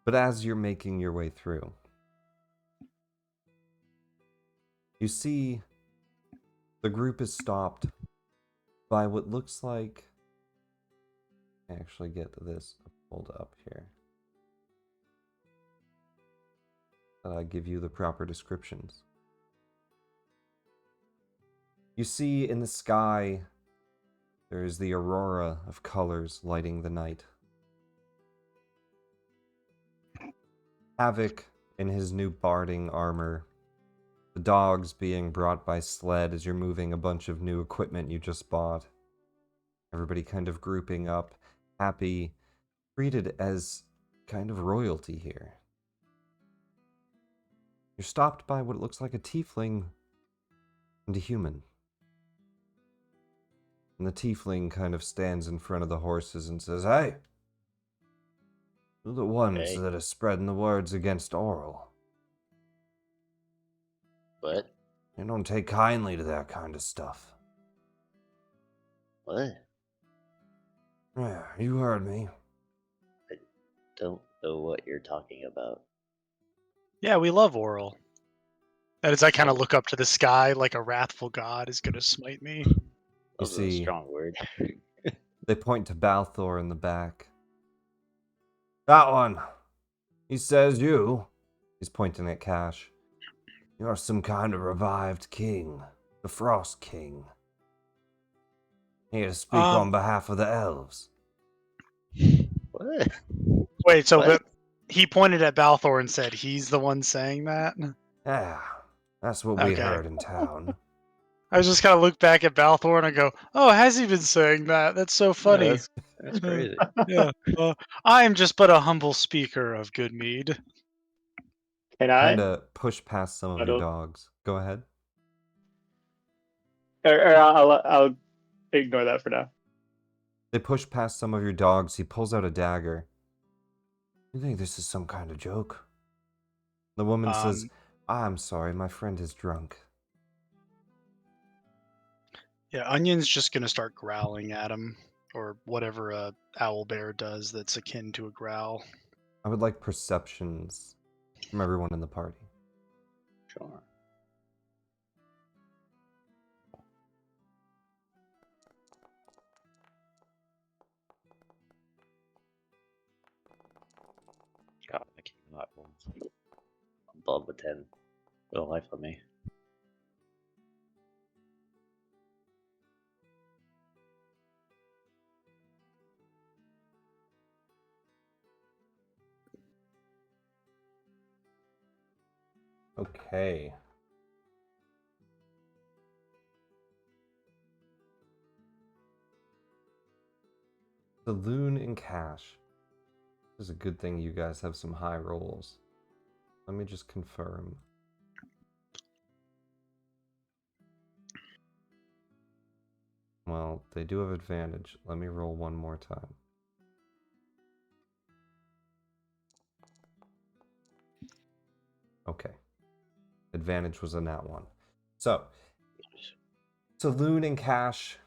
But as you're making your way through, you see the group is stopped by what looks like... I actually get this pulled up here. That I give you the proper descriptions. You see in the sky, there is the aurora of colors lighting the night. Havoc in his new barding armor. The dogs being brought by sled as you're moving a bunch of new equipment you just bought. Everybody kind of grouping up, happy, treated as kind of royalty here. You're stopped by what looks like a tiefling and a human. And the tiefling kind of stands in front of the horses and says, "Hey, you're the ones that are spreading the words against Oral. What? You don't take kindly to that kind of stuff." What? Yeah, you heard me. I don't know what you're talking about. Yeah, we love Oral. And as I kind of look up to the sky like a wrathful god is going to smite me. You Those are see, strong word. they point to Balthor in the back. "That one. He says you," he's pointing at Cash, "you're some kind of revived king. The Frost King. Here to speak on behalf of the elves." What? Wait, so What? he pointed at Balthor and said he's the one saying that? Yeah, that's what we Okay. heard in town. I was just kind of look back at Balthor and I go, "Oh, has he been saying that? That's so funny." Yeah, that's crazy. Yeah. I am just but a humble speaker of good mead. Can I? Kinda push past some of your don't- dogs. Go ahead. Or I'll ignore that for now. They push past some of your dogs. He pulls out a dagger. "You think this is some kind of joke?" The woman says, "I'm sorry, my friend is drunk." Yeah, Onion's just gonna start growling at him, or whatever a owl bear does that's akin to a growl. I would like perceptions from everyone in the party. Sure. God, I cannot roll above a 10. Real life on me. Okay. The Loon and Cash. This is a good thing you guys have some high rolls. Let me just confirm. Well, they do have advantage. Let me roll one more time. Okay. Advantage was a nat one. So Loon and Cash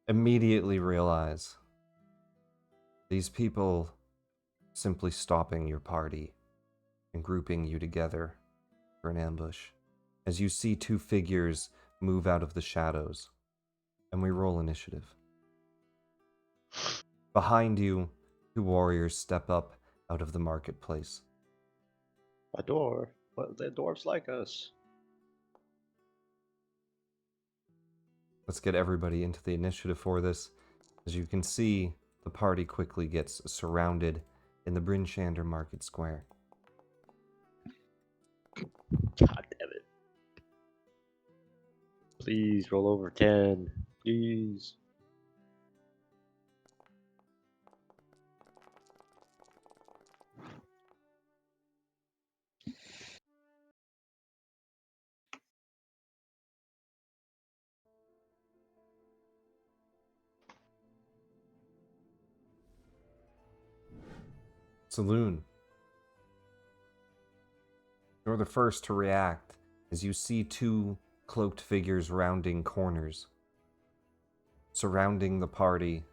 immediately realize these people simply stopping your party and grouping you together for an ambush. As you see two figures move out of the shadows, and we roll initiative. Behind you, two warriors step up out of the marketplace. A dwarf. What the dwarves like us? Let's get everybody into the initiative for this. As you can see, the party quickly gets surrounded in the Bryn Shander Market Square. God damn it. Please roll over 10. Please. Saloon. You're the first to react as you see two cloaked figures rounding corners, surrounding the party.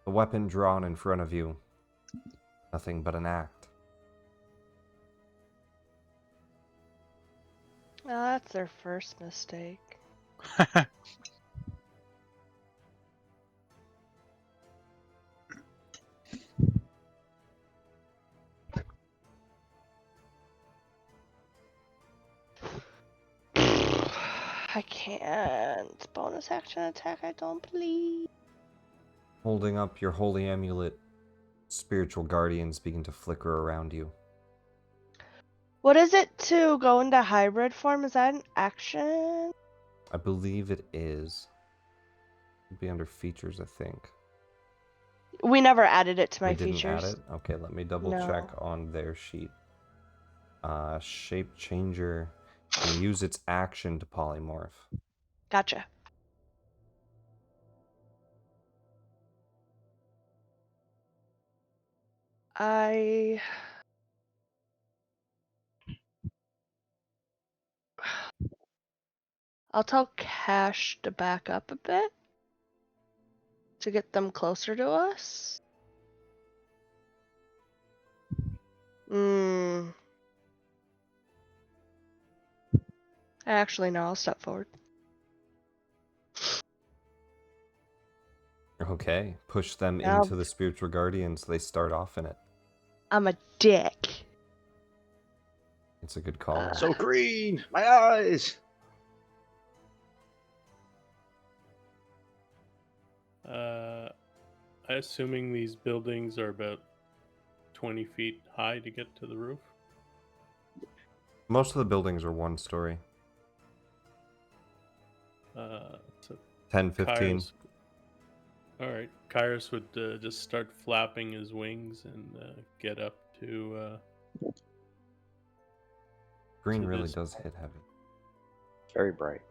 The weapon drawn in front of you. Nothing but an act. Oh, that's their first mistake. can't. Bonus action attack, I don't believe. Holding up your holy amulet, spiritual guardians begin to flicker around you. What is it to go into hybrid form? Is that an action? I believe it is. It'd be under features, I think. We never added it to my We didn't features. add it? Okay, let me double No. check on their sheet. Shape changer can use its action to polymorph. Gotcha. I'll tell Cash to back up a bit to get them closer to us. Actually, no, I'll step forward. Okay, push them Now- into the spiritual guardians. They start off in it. I'm a dick. It's a good call. So green, my eyes. Assuming these buildings are about 20 feet high to get to the roof. Most of the buildings are one story. So 10, 15. All right, Kyrus would just start flapping his wings and get up to. Green to really this- does hit heavy. Very bright.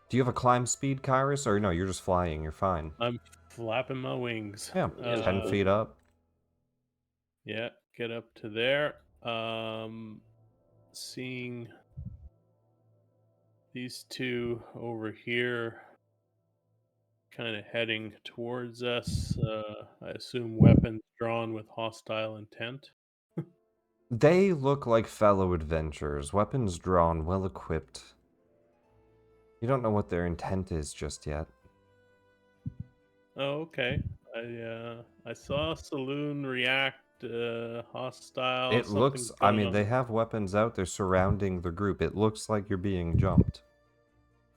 Do you have a climb speed, Kyrus? Or no, you're just flying. You're fine. I'm flapping my wings. Yeah, 10 feet up. Yeah, get up to there. Seeing these two over here kind of heading towards us. I assume weapons drawn with hostile intent. They look like fellow adventurers, weapons drawn, well equipped. You don't know what their intent is just yet. Oh, okay. I saw Saloon react hostile. It looks, something's I going mean, on. they have weapons out there surrounding the group. It looks like you're being jumped.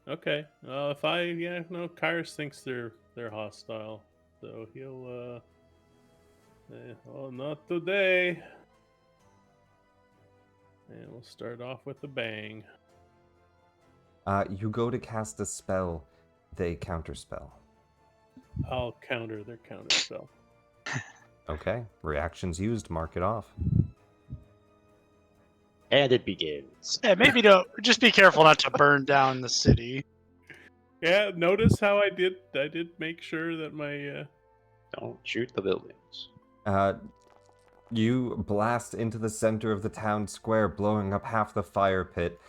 Okay. If no, Kyrus thinks they're hostile, so he'll oh, not today. And we'll start off with a bang. You go to cast a spell, they counterspell. I'll counter their counter spell. Okay, reactions used, mark it off. And it begins. Yeah, maybe don't. Just be careful not to burn down the city. Yeah, notice how I did make sure that my Don't shoot the buildings. You blast into the center of the town square, blowing up half the fire pit,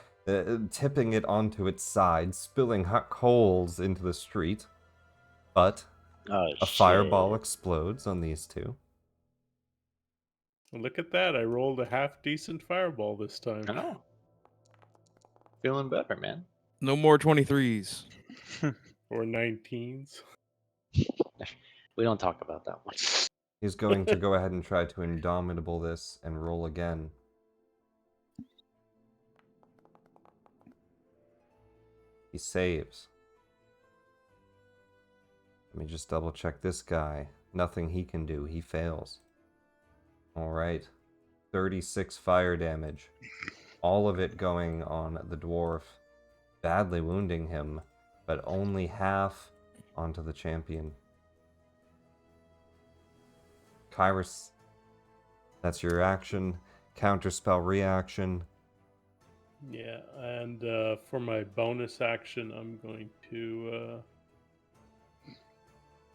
tipping it onto its side, spilling hot coals into the street. But Oh, a fireball explodes on these two. look at that. I rolled a half decent fireball this time. I know. Feeling better, man. No more 23s. Or 19s. We don't talk about that one. He's going to go ahead and try to indomitable this and roll again. He saves. Let me just double check this guy. Nothing he can do. He fails. Alright. 36 fire damage. All of it going on the dwarf. Badly wounding him, but only half onto the champion. Kyrus, that's your action. Counterspell reaction. Yeah, and for my bonus action, I'm going to.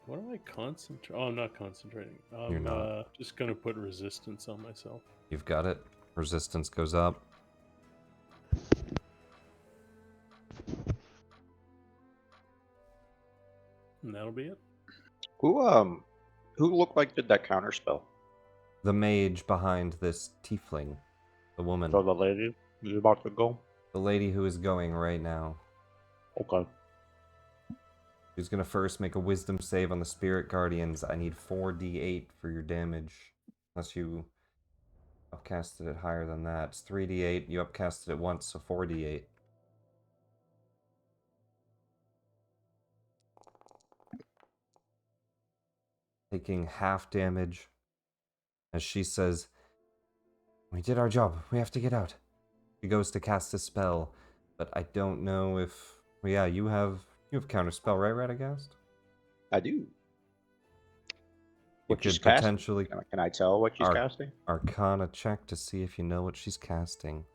What am I concentrating? Oh, I'm not concentrating. You're I'm not. just going to put resistance on myself. You've got it. Resistance goes up. And that'll be it. Who looked like did that counter spell? The mage behind this tiefling. The woman. So the lady is about to go. The lady who is going right now. Okay. She's gonna first make a wisdom save on the spirit guardians. I need 4d8 for your damage. Unless you Upcasted it higher than that. It's 3d8. You upcasted it once, so 4d8. Taking half damage as she says, "We did our job. We have to get out." She goes to cast a spell, but I don't know if... Well, yeah, you have counterspell, right, Radagast? I do. You What she's could casting? potentially Can I tell what she's casting? Arcana check to see if you know what she's casting.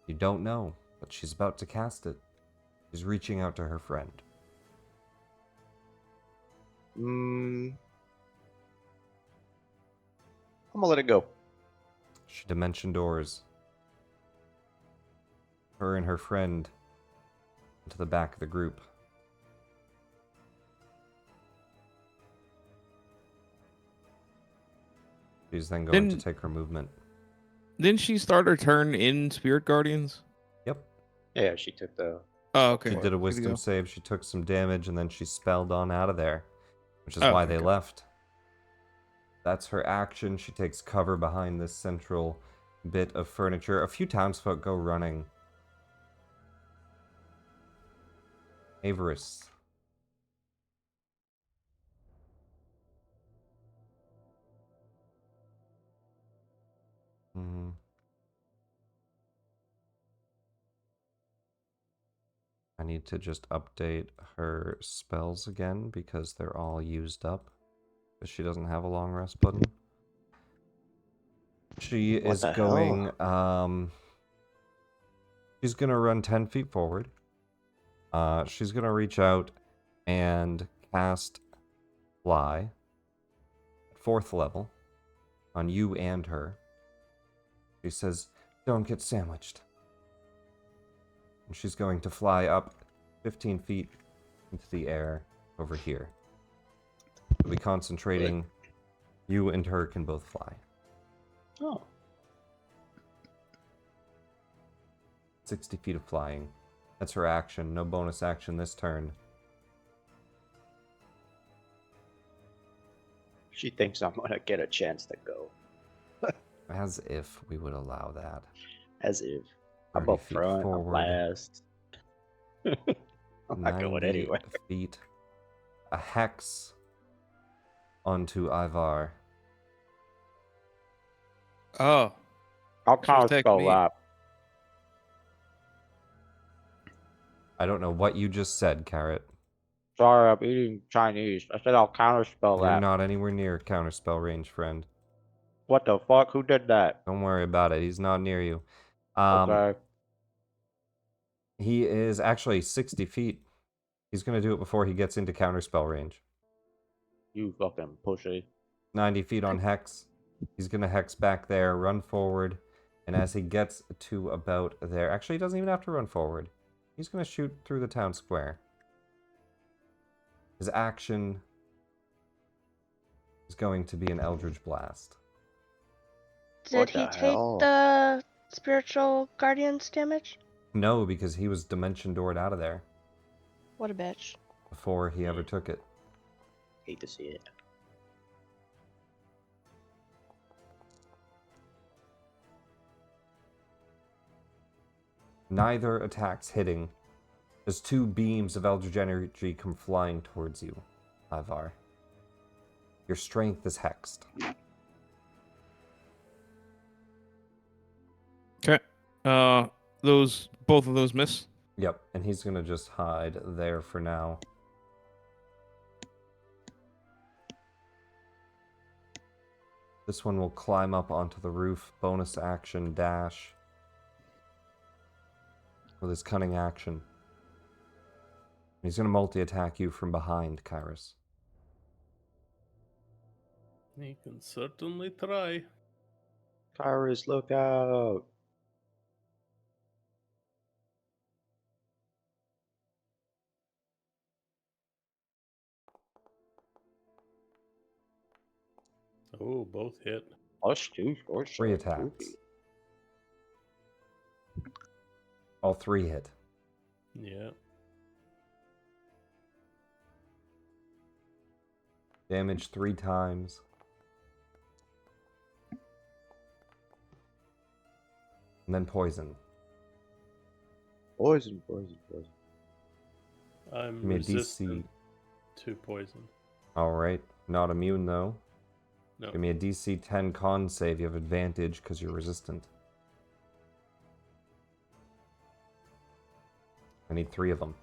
You don't know, but she's about to cast it. She's reaching out to her friend. I'm gonna let it go. She dimension doors her and her friend into the back of the group. She's then going to take her movement. Didn't she start her turn in Spirit Guardians? Yep. Yeah, she took the... Oh, okay. She did a Good to wisdom go. save, she took some damage, and then she spelled on out of there. Which is Oh, why okay, they good. left. That's her action. She takes cover behind this central bit of furniture. A few townsfolk go running. Avarice. I need to just update her spells again because they're all used up. Because she doesn't have a long rest button. She is going, she's gonna run 10 feet forward. She's gonna reach out and cast Fly at 4th level on you and her. She says, "Don't get sandwiched." And she's going to fly up 15 feet into the air over here. She'll be concentrating. You and her can both fly. Oh. 60 feet of flying. That's her action. No bonus action this turn. She thinks I'm gonna get a chance to go. As if we would allow that. As if. 30 I'm up feet front, I'm forward. last. I'm not going 90 anywhere. feet. A hex onto Ivar. Oh. I'll counterspell me. that. I don't know what you just said, Carrot. Sorry, I'm eating Chinese. I said I'll counterspell You're that. not anywhere near counterspell range, friend. What the fuck? Who did that? Don't worry about it. He's not near you. Okay. He is actually 60 feet. He's going to do it before he gets into counterspell range. You fucking pussy. 90 feet on Hex. He's going to Hex back there, run forward. And as he gets to about there... Actually, he doesn't even have to run forward. He's going to shoot through the town square. His action is going to be an Eldritch Blast. Did he take the spiritual guardian's damage? No, because he was dimension doored out of there. What a bitch. Before he ever took it. Hate to see it. Neither attacks hitting, as 2 beams of Eldritch energy come flying towards you, Ivar. Your strength is hexed. Okay. Both of those miss. Yep, and he's gonna just hide there for now. This one will climb up onto the roof, bonus action, dash. With his cunning action. He's gonna multi-attack you from behind, Kairos. He can certainly try. Kairos, look out. Oh, both hit. +2 or 3 attacks. All 3 hit. Yeah. Damage 3 times. And then poison. Poison. I'm Give me a resistant DC. to poison. Alright. Not immune, though. No. Give me a DC 10 con save. You have advantage because you're resistant. I need 3 of them.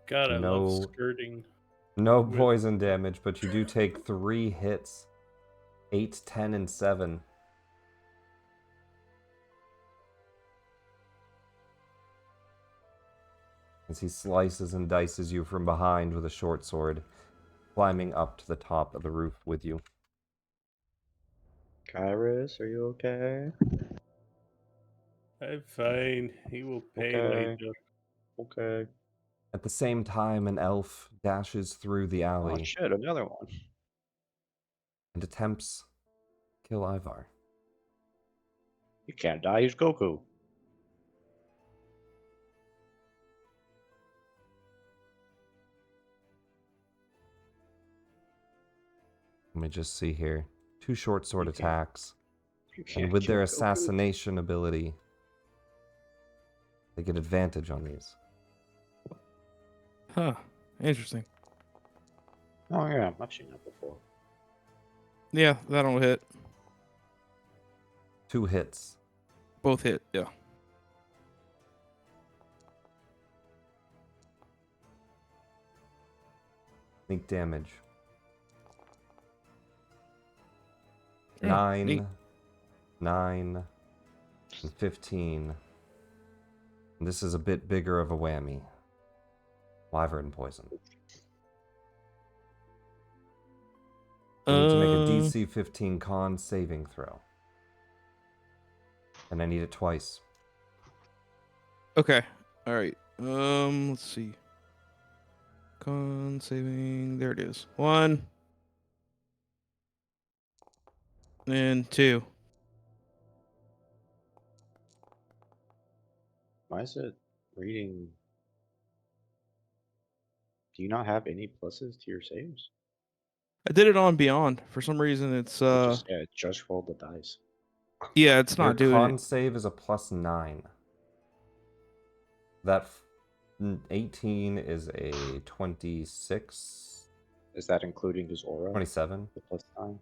God, I No. love skirting. No With- poison damage, but you do take 3 hits. 8, 10, and 7. As he slices and dices you from behind with a short sword, climbing up to the top of the roof with you. Kyrus, are you okay? I'm fine. He will pay Okay. later. Okay. At the same time, an elf dashes through the Oh alley shit, another one. and attempts to kill Ivar. You can't die, he's Goku. Let me just see here. 2 short sword You can't- attacks. You can't And with their kill Goku. assassination ability, they get advantage on these. Huh. Interesting. Oh yeah, I've seen that before. Yeah, that'll hit. 2 hits. Both hit. Yeah. Sneak damage. Yeah, 9, neat. 9, and 15. And this is a bit bigger of a whammy. Wyvern poison. You need to make a DC 15 con saving throw. And I need it twice. Okay. All right. Let's see. Con saving. There it is. 1 and 2. Why is it reading? Do you not have any pluses to your saves? I did it on Beyond. For some reason, it's It just rolled the dice. yeah, it's Your not doing con it. save is a +9. That 18 is a 26. Is that including his aura? 27. The +9?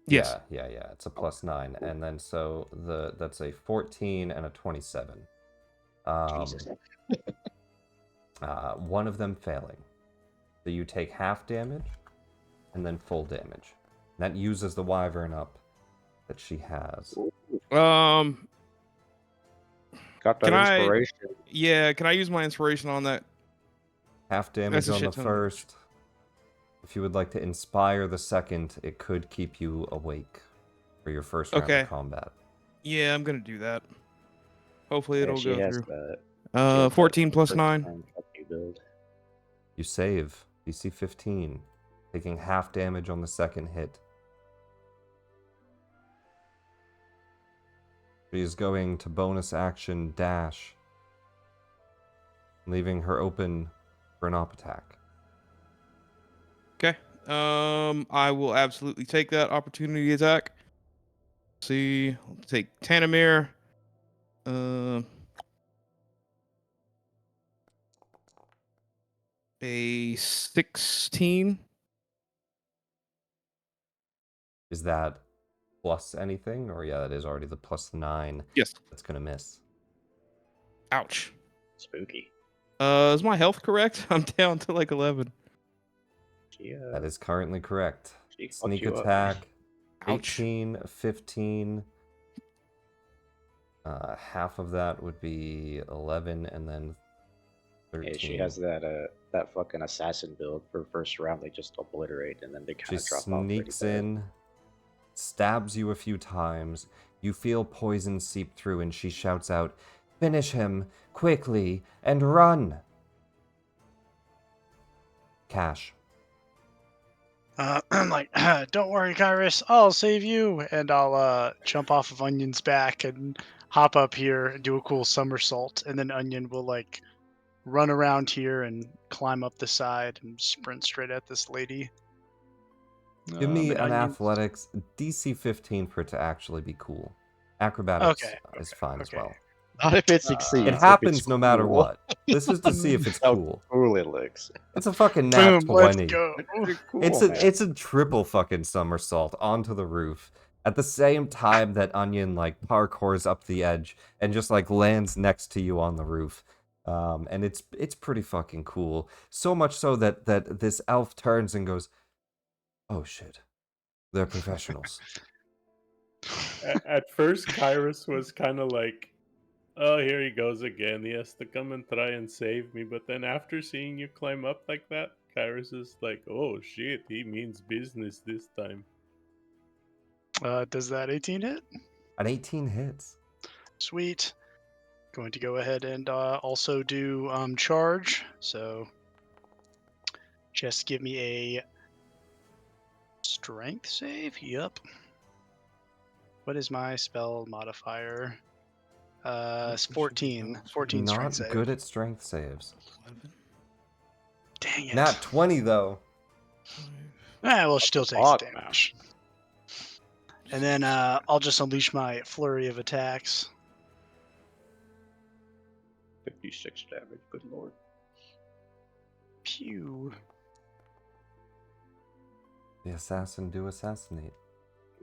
Yes. Yeah. It's a +9. And then so that's a 14 and a 27. Jesus. One of them failing. So you take half damage and then full damage. That uses the wyvern up that she has. Um. Got that Can I- inspiration. Yeah. Can I use my inspiration on that? Half damage That's a on the shit ton of damage. first. If you would like to inspire the second, it could keep you awake for your first round Okay. of combat. Yeah, I'm gonna do that. Hopefully, Yeah, it'll she go has through. that. She has that 14 plus first 9. time fucking build. You save. DC 15, taking half damage on the second hit. She is going to bonus action dash, leaving her open for an op attack. Okay. I will absolutely take that opportunity attack. See, I'll take Tanamir. A 16. Is that plus anything? Or yeah, that is already the +9. Yes. That's gonna miss. Ouch. Spooky. Is my health correct? I'm down to like 11. Yeah. That is currently correct. She fucked Sneak you up. attack, Ouch. 18, 15. Half of that would be 11, and then 13. Yeah, she has that fucking assassin build for first round. They just obliterate and then they kind She of drop off. sneaks in, stabs you a few times. You feel poison seep through, and she shouts out, "Finish him, quickly, and run!" Cash. I'm like, don't worry, Kyrus, I'll save you, and I'll jump off of Onion's back and hop up here and do a cool somersault, and then Onion will like run around here and climb up the side and sprint straight at this lady. Give me And an Onion's- athletics DC 15 for it to actually be cool. Acrobatics Okay, is fine as okay. well. Not if it succeeds. It if happens it's no matter cool. what. This is to see if it's How cool. cool it looks. It's a fucking nat Boom, let's 20. go. Cool, It's a triple fucking somersault onto the roof at the same time that Onion like parkours up the edge and just like lands next to you on the roof. And it's pretty fucking cool. So much so that this elf turns and goes, "Oh shit, they're professionals." At first, Kyrus was kind of like, "Oh, here he goes again. He has to come and try and save me." But then after seeing you climb up like that, Kyrus is like, "Oh shit, he means business this time." Does that 18 hit? An 18 hits. Sweet. Going to go ahead and also do charge. So just give me a strength save. Yep. What is my spell modifier? It's 14. 14 strength Not save. good at strength saves. 11. Dang it. Nat 20 though. Well, still takes Fuck, damage. And then I'll just unleash my flurry of attacks. 56 damage. Good lord. Pew. The assassin do assassinate.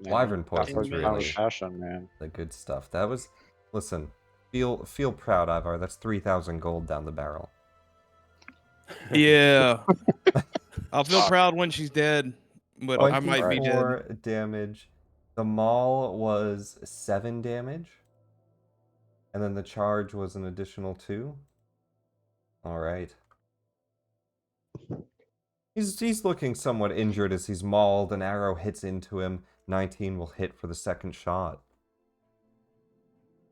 Man, Wyvern that's poison's like really passion, man. the good stuff. That was, listen, feel proud, Ivar. That's 3,000 gold down the barrel. Yeah. I'll feel proud when she's dead, but I might be dead. 24 damage. The maul was 7 damage. And then the charge was an additional 2. Alright. He's looking somewhat injured as he's mauled. An arrow hits into him. 19 will hit for the second shot.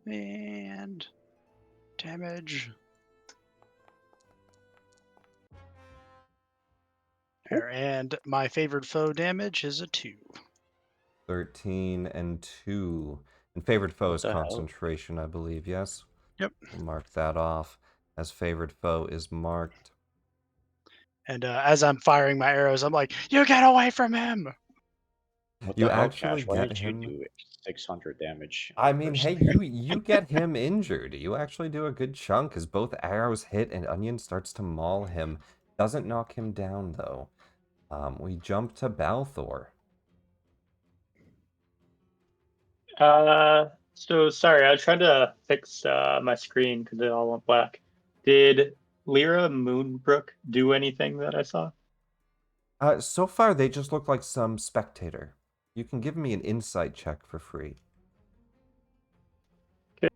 And damage. There, and my favored foe damage is a 2. 13 and 2. And favored foe is the hell? concentration, I believe, yes? Yep. We'll mark that off as favored foe is marked. And as I'm firing my arrows, I'm like, "You get away from him!" What You the hell, actually Cash? Why get did him- you do it? 600 damage. I mean, first hey, hit? you get him injured. You actually do a good chunk as both arrows hit and Onion starts to maul him. Doesn't knock him down, though. We jump to Balthor. So sorry, I tried to fix my screen because it all went black. Did Lyra Moonbrook do anything that I saw? So far, they just look like some spectator. You can give me an insight check for free. Okay.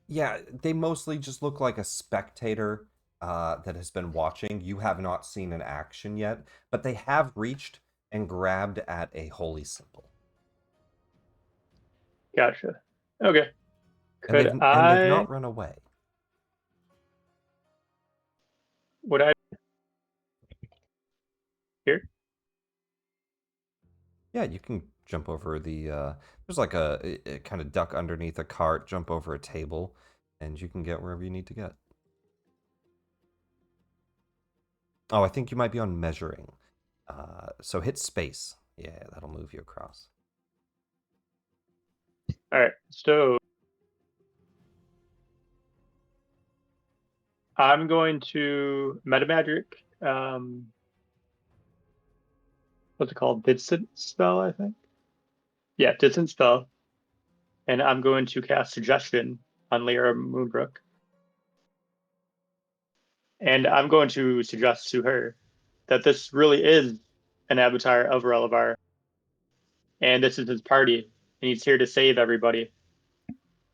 Yeah, they mostly just look like a spectator that has been watching. You have not seen an action yet, but they have reached and grabbed at a holy symbol. Gotcha. Okay. And they've, Could and they've not run away. Would I here? Yeah, you can jump over the there's like a kind of duck underneath a cart, jump over a table, and you can get wherever you need to get. Oh, I think you might be on measuring. So hit space. Yeah, that'll move you across. All right. So I'm going to metamagic. What's it called? Distant spell, I think. Yeah, distant spell. And I'm going to cast suggestion on Lyra Moonbrook. And I'm going to suggest to her that this really is an avatar of Relivar. And this is his party. And he's here to save everybody.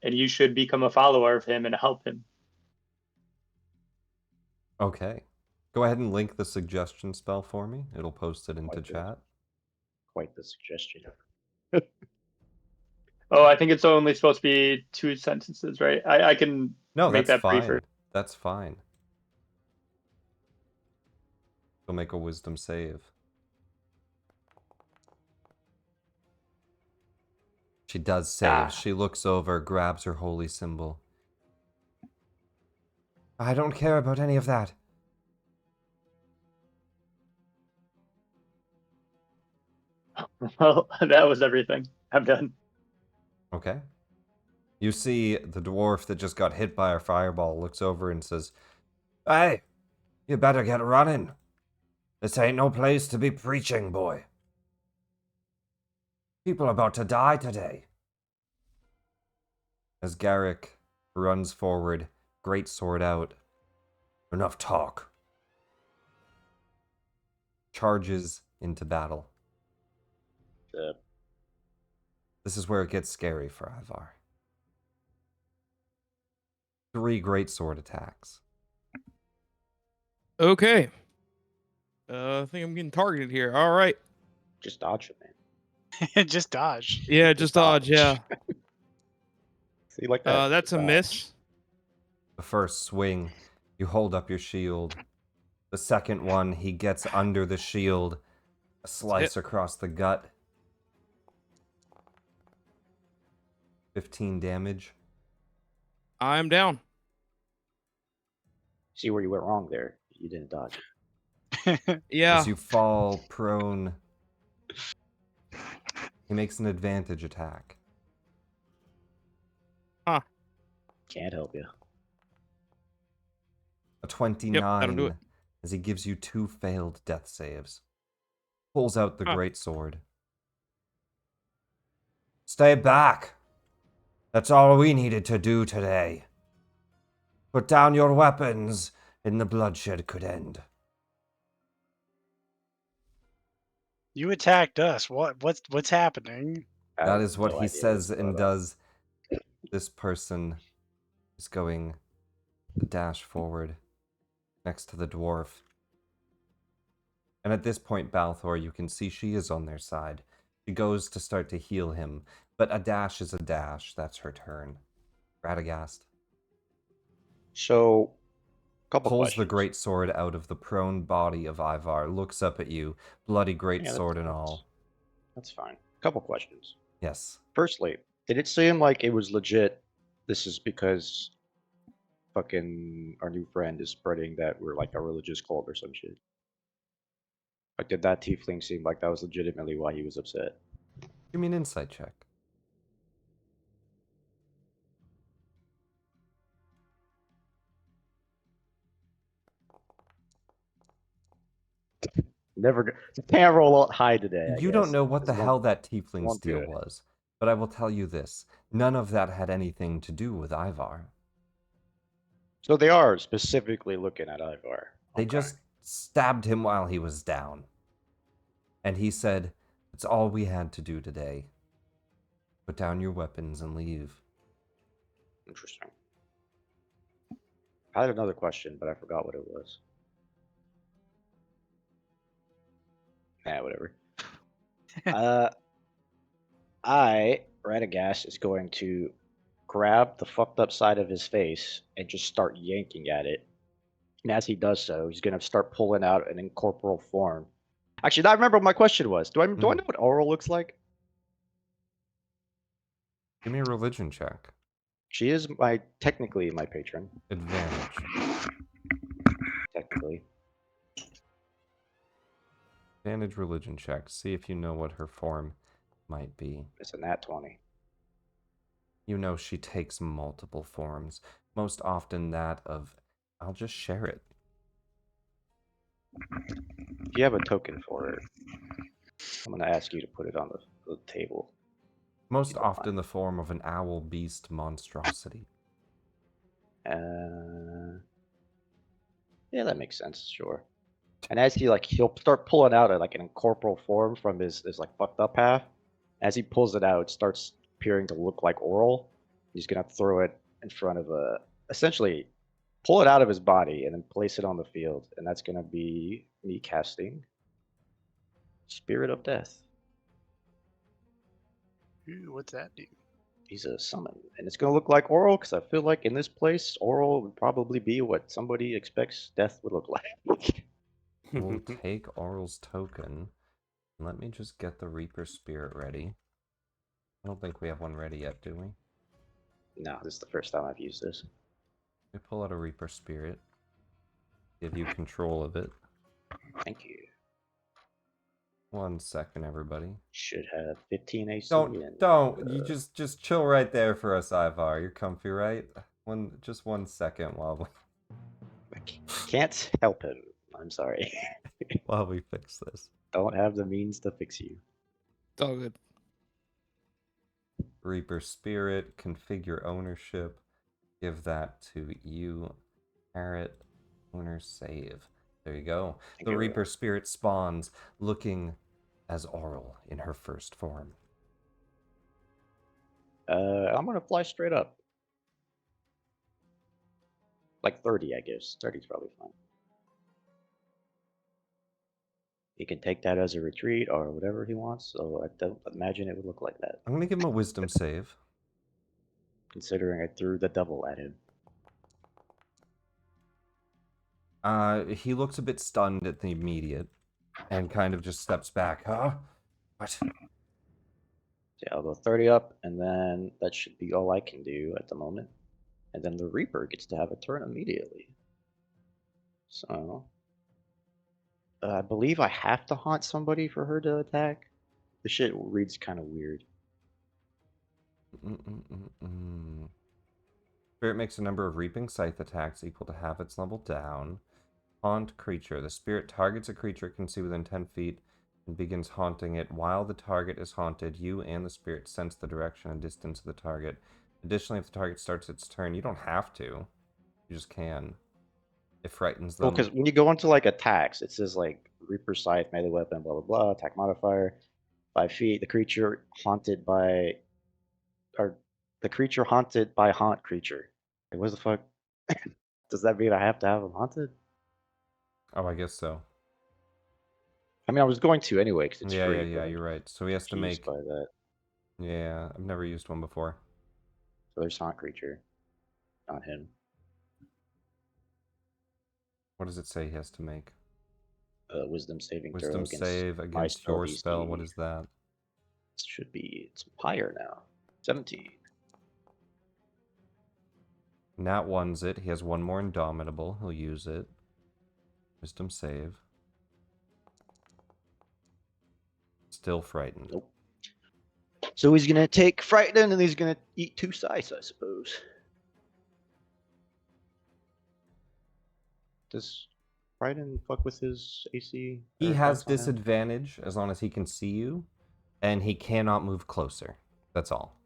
And you should become a follower of him and help him. Okay. Go ahead and link the suggestion spell for me. It'll post it into Quite good. chat. Quite the suggestion. Oh, I think it's only supposed to be 2 sentences, right? I can No, make that's that briefer. fine. That's fine. She'll make a wisdom save. She does save. She looks over, grabs her holy symbol. I don't care about any of that. Well, that was everything. I'm done. Okay. You see the dwarf that just got hit by a fireball looks over and says, Hey, you better get running. This ain't no place to be preaching, boy. People are about to die today. As Garrick runs forward, great sword out. Enough talk. Charges into battle. This is where it gets scary for Ivar. 3 great sword attacks. Okay. I think I'm getting targeted here. All right. Just dodge it, man. Just dodge. Yeah, just dodge. Yeah. See, like that. That's a Dodge. miss. The first swing, you hold up your shield. The second one, he gets under the shield. A slice across the gut. 15 damage. I'm down. See where you went wrong there. You didn't dodge. Yeah. As you fall prone, he makes an advantage attack. Huh. Can't help you. A 29 Yep, that'll do it. as he gives you 2 failed death saves. Pulls out the great sword. Stay back. That's all we needed to do today. Put down your weapons, and the bloodshed could end. You attacked us. What's happening? That is what he says and does. This person is going to dash forward next to the dwarf. And at this point, Balthor, you can see she is on their side. She goes to start to heal him, but a dash is a dash. That's her turn. Radagast. So, couple Pulls questions. the great sword out of the prone body of Ivar, looks up at you, bloody great sword and all. That's fine. Couple questions. Yes. Firstly, did it seem like it was legit? This is because fucking our new friend is spreading that we're like a religious cult or some shit. Like, did that tiefling seem like that was legitimately why he was upset? Give me an insight check. Can't roll high today. You don't know what the hell that tiefling's deal good. was, but I will tell you this. None of that had anything to do with Ivar. So they are specifically looking at Ivar. They just stabbed him while he was down. And he said, it's all we had to do today. Put down your weapons and leave. Interesting. I had another question, but I forgot what it was. Whatever. Radagast is going to grab the fucked up side of his face and just start yanking at it. And as he does so, he's going to start pulling out an incorporeal form. Actually, I remember what my question was. Do I know what Oral looks like? Give me a religion check. She is technically my patron. Advantage. Technically. Advantage religion check. See if you know what her form might be. It's a nat 20. You know she takes multiple forms. Most often that of, I'll just share it. If you have a token for it, I'm going to ask you to put it on the table. Most often the form of an owl beast monstrosity. Yeah, that makes sense, sure. And as he'll start pulling out an incorporeal form from his like fucked up half. As he pulls it out, it starts appearing to look like Oral. He's gonna throw it in front of essentially pull it out of his body and then place it on the field. And that's gonna be me casting Spirit of Death. Ooh, what's that do? He's a summon, and it's gonna look like Oral because I feel like in this place, Oral would probably be what somebody expects death would look like. We'll take Oral's token. Let me just get the Reaper Spirit ready. I don't think we have one ready yet, do we? No, this is the first time I've used this. We pull out a Reaper Spirit. Give you control of it. Thank you. 1 second, everybody. Should have 15 AC. Don't. You just chill right there for us, Ivar. You're comfy, right? Just 1 second while we... I can't help him. I'm sorry. while we fix this. Don't have the means to fix you. It's all good. Reaper Spirit, configure ownership. Give that to you. Parrot, owner save. There you go. The Reaper Spirit spawns, looking as Oral in her first form. I'm gonna fly straight up. Like 30, I guess. 30 is probably fine. He can take that as a retreat or whatever he wants, so I don't imagine it would look like that. I'm gonna give him a wisdom save. Considering I threw the double at him. He looks a bit stunned at the immediate, and kind of just steps back. Huh? What? So yeah, I'll go 30 up, and then that should be all I can do at the moment. And then the Reaper gets to have a turn immediately. So... I believe I have to haunt somebody for her to attack. The shit reads kind of weird. Spirit makes a number of Reaping Scythe attacks equal to half its level down. Haunt creature. The spirit targets a creature it can see within 10 feet and begins haunting it. While the target is haunted, you and the spirit sense the direction and distance of the target. Additionally, if the target starts its turn, you don't have to. You just can. It frightens them. Well, because when you go into like attacks, it says like Reaper Scythe, melee weapon, blah blah blah, attack modifier, 5 feet. The creature haunted by, or the creature haunted by haunt creature. Like, what the fuck? Does that mean I have to have him haunted? Oh, I guess so. I mean, I was going to anyway because it's yeah, free. Yeah, you're right. So he has to make. By that. Yeah, I've never used one before. So there's haunt creature, not him. What does it say he has to make? Wisdom saving throw. Wisdom save against your spell. What is that? It should be, it's higher now. 17. Nat 1's it. He has one more Indomitable. He'll use it. Wisdom save. Still frightened. Nope. So he's gonna take frightened and he's gonna eat 2 scythes, I suppose. Does frightened fuck with his AC? He has disadvantage as long as he can see you, and he cannot move closer. That's all.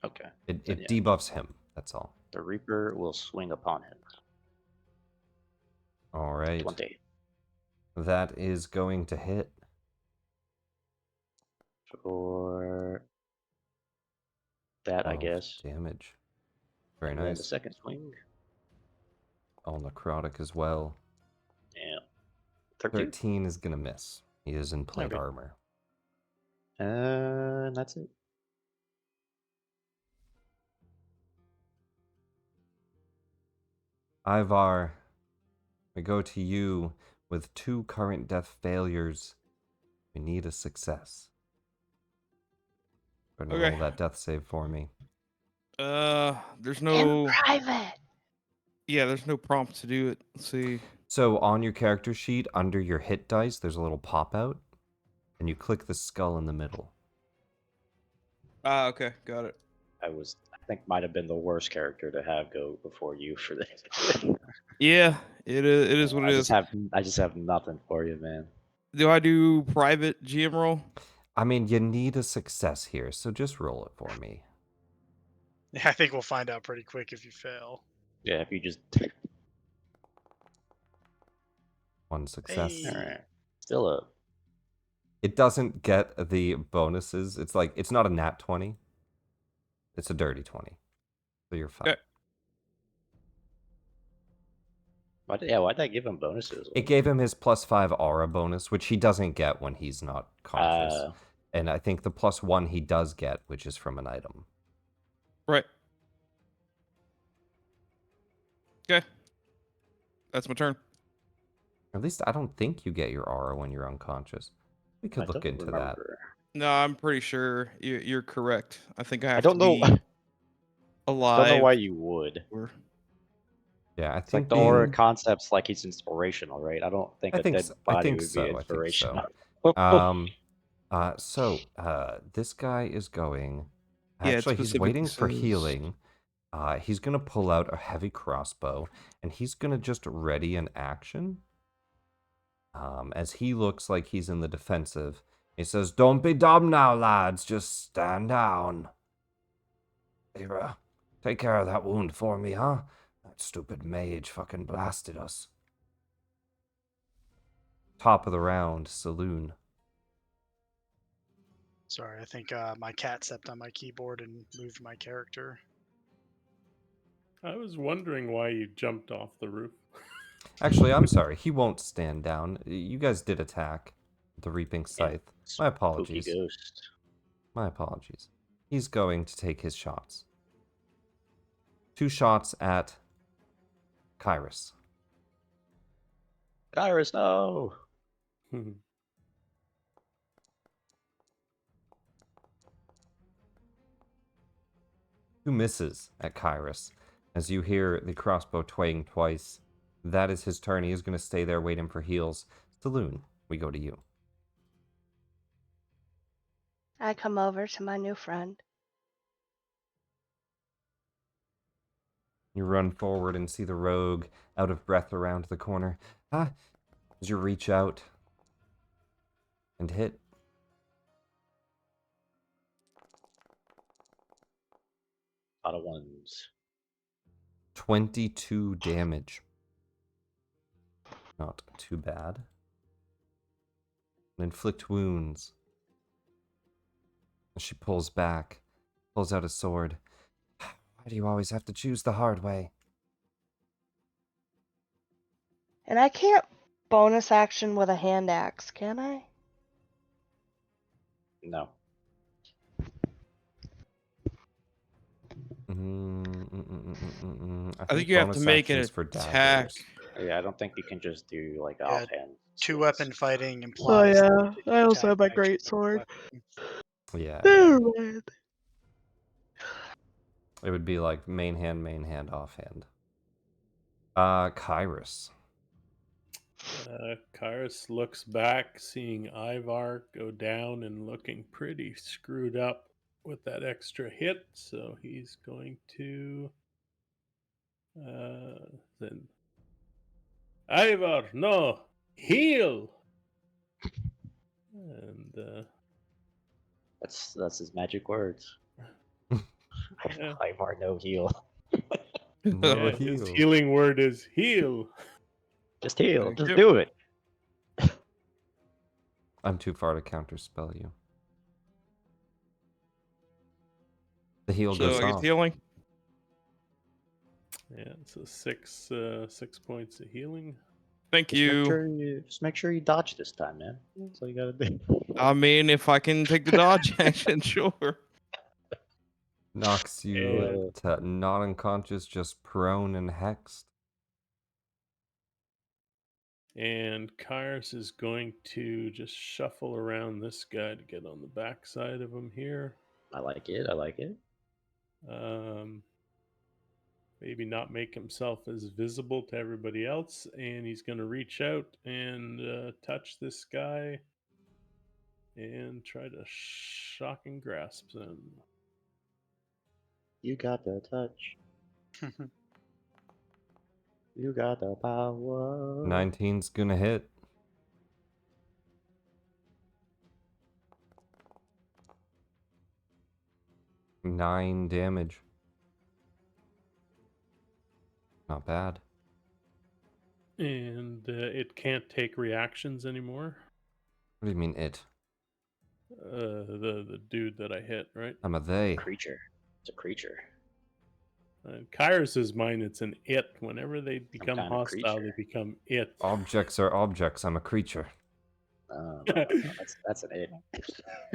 Okay. It debuffs him. That's all. The Reaper will swing upon him. All right. 20. That is going to hit. For that, I guess. Damage. Very and nice. Then the second swing. Oh, necrotic as well. Yeah. 13 is going to miss. He is in plate armor. And that's it. Ivar, we go to you with 2 current death failures. We need a success. Go ahead and roll that death save for me. There's no... In private. Yeah, there's no prompt to do it. Let's see. So on your character sheet, under your hit dice, there's a little pop-out, and you click the skull in the middle. Okay, got it. I think might have been the worst character to have go before you for this. Yeah, it is what it is. I just have nothing for you, man. Do I do private GM roll? I mean, you need a success here, so just roll it for me. Yeah, I think we'll find out pretty quick if you fail. Yeah, if you just... 1 success. Hey. All right. Still up. It doesn't get the bonuses. It's like, it's not a nat 20. It's a dirty 20. So you're fine. Okay. Why'd that give him bonuses? It gave him his +5 aura bonus, which he doesn't get when he's not conscious. And I think the +1 he does get, which is from an item. Right. Okay. That's my turn. At least I don't think you get your aura when you're unconscious. We could I look don't into that. remember. No, I'm pretty sure you're correct. I think I have I don't to know. be alive. Don't know why you would. or- Yeah, I It's think like the horror being... concept's like he's inspirational, right? I don't think I a think dead so. body would be I think inspirational. so. This guy is going. Yeah, it Actually, he's specifically waiting for says- healing. He's gonna pull out a heavy crossbow, and he's gonna just ready an action. As he looks like he's in the defensive, he says, "Don't be dumb now, lads. Just stand down. Ira, take care of that wound for me, huh? That stupid mage fucking blasted us." Top of the round, Saloon. Sorry, I think my cat stepped on my keyboard and moved my character. I was wondering why you jumped off the roof. Actually, I'm sorry. He won't stand down. You guys did attack the Reaping Scythe. My apologies. Spooky ghost. My apologies. He's going to take his shots. 2 shots at Kyrus. Kyrus, no! 2 misses at Kyrus. As you hear the crossbow twang twice, that is his turn. He is going to stay there waiting for heals. Saloon, we go to you. I come over to my new friend. You run forward and see the rogue out of breath around the corner. As you reach out and hit. A lot of ones. 22 damage. Not too bad. Inflict wounds. She pulls back, pulls out a sword. Why do you always have to choose the hard way? And I can't bonus action with a hand axe, can I? No. I think you have to bonus make an actions for attack. daggers. Yeah, I don't think you can just do like Yeah, offhand. Two weapon fighting implies. Oh that yeah, I also attack have my action great with a sword. weapon. Yeah, Never mind. it would be like main hand, offhand. Kyrus. Kyrus looks back, seeing Ivar go down and looking pretty screwed up with that extra hit. So he's going to then Ivar, no, heal. And That's his magic words. Yeah. Ivar, no heal. No yeah, his heal. healing word is heal. Just heal. Just Yep. do it. I'm too far to counterspell you. The heal So goes I get off. healing. Yeah, so 6 points of healing. Thank Just you. make sure you dodge this time, man. That's all you gotta do. I mean, if I can take the dodge action, sure. Knocks you And to not unconscious, just prone and hexed. And Kyrus is going to just shuffle around this guy to get on the backside of him here. I like it. I like it. Maybe not make himself as visible to everybody else. And he's going to reach out and touch this guy and try to shocking grasp him. You got the touch. You got the power. 19's gonna hit. Nine damage. Not bad. And it can't take reactions anymore. What do you mean it? The dude that I hit, right? I'm a they. Creature. It's a creature. Kyrus's mind, it's an it. Whenever they become kind of hostile, they creature. become it. Objects are objects. I'm a creature. No, that's an it.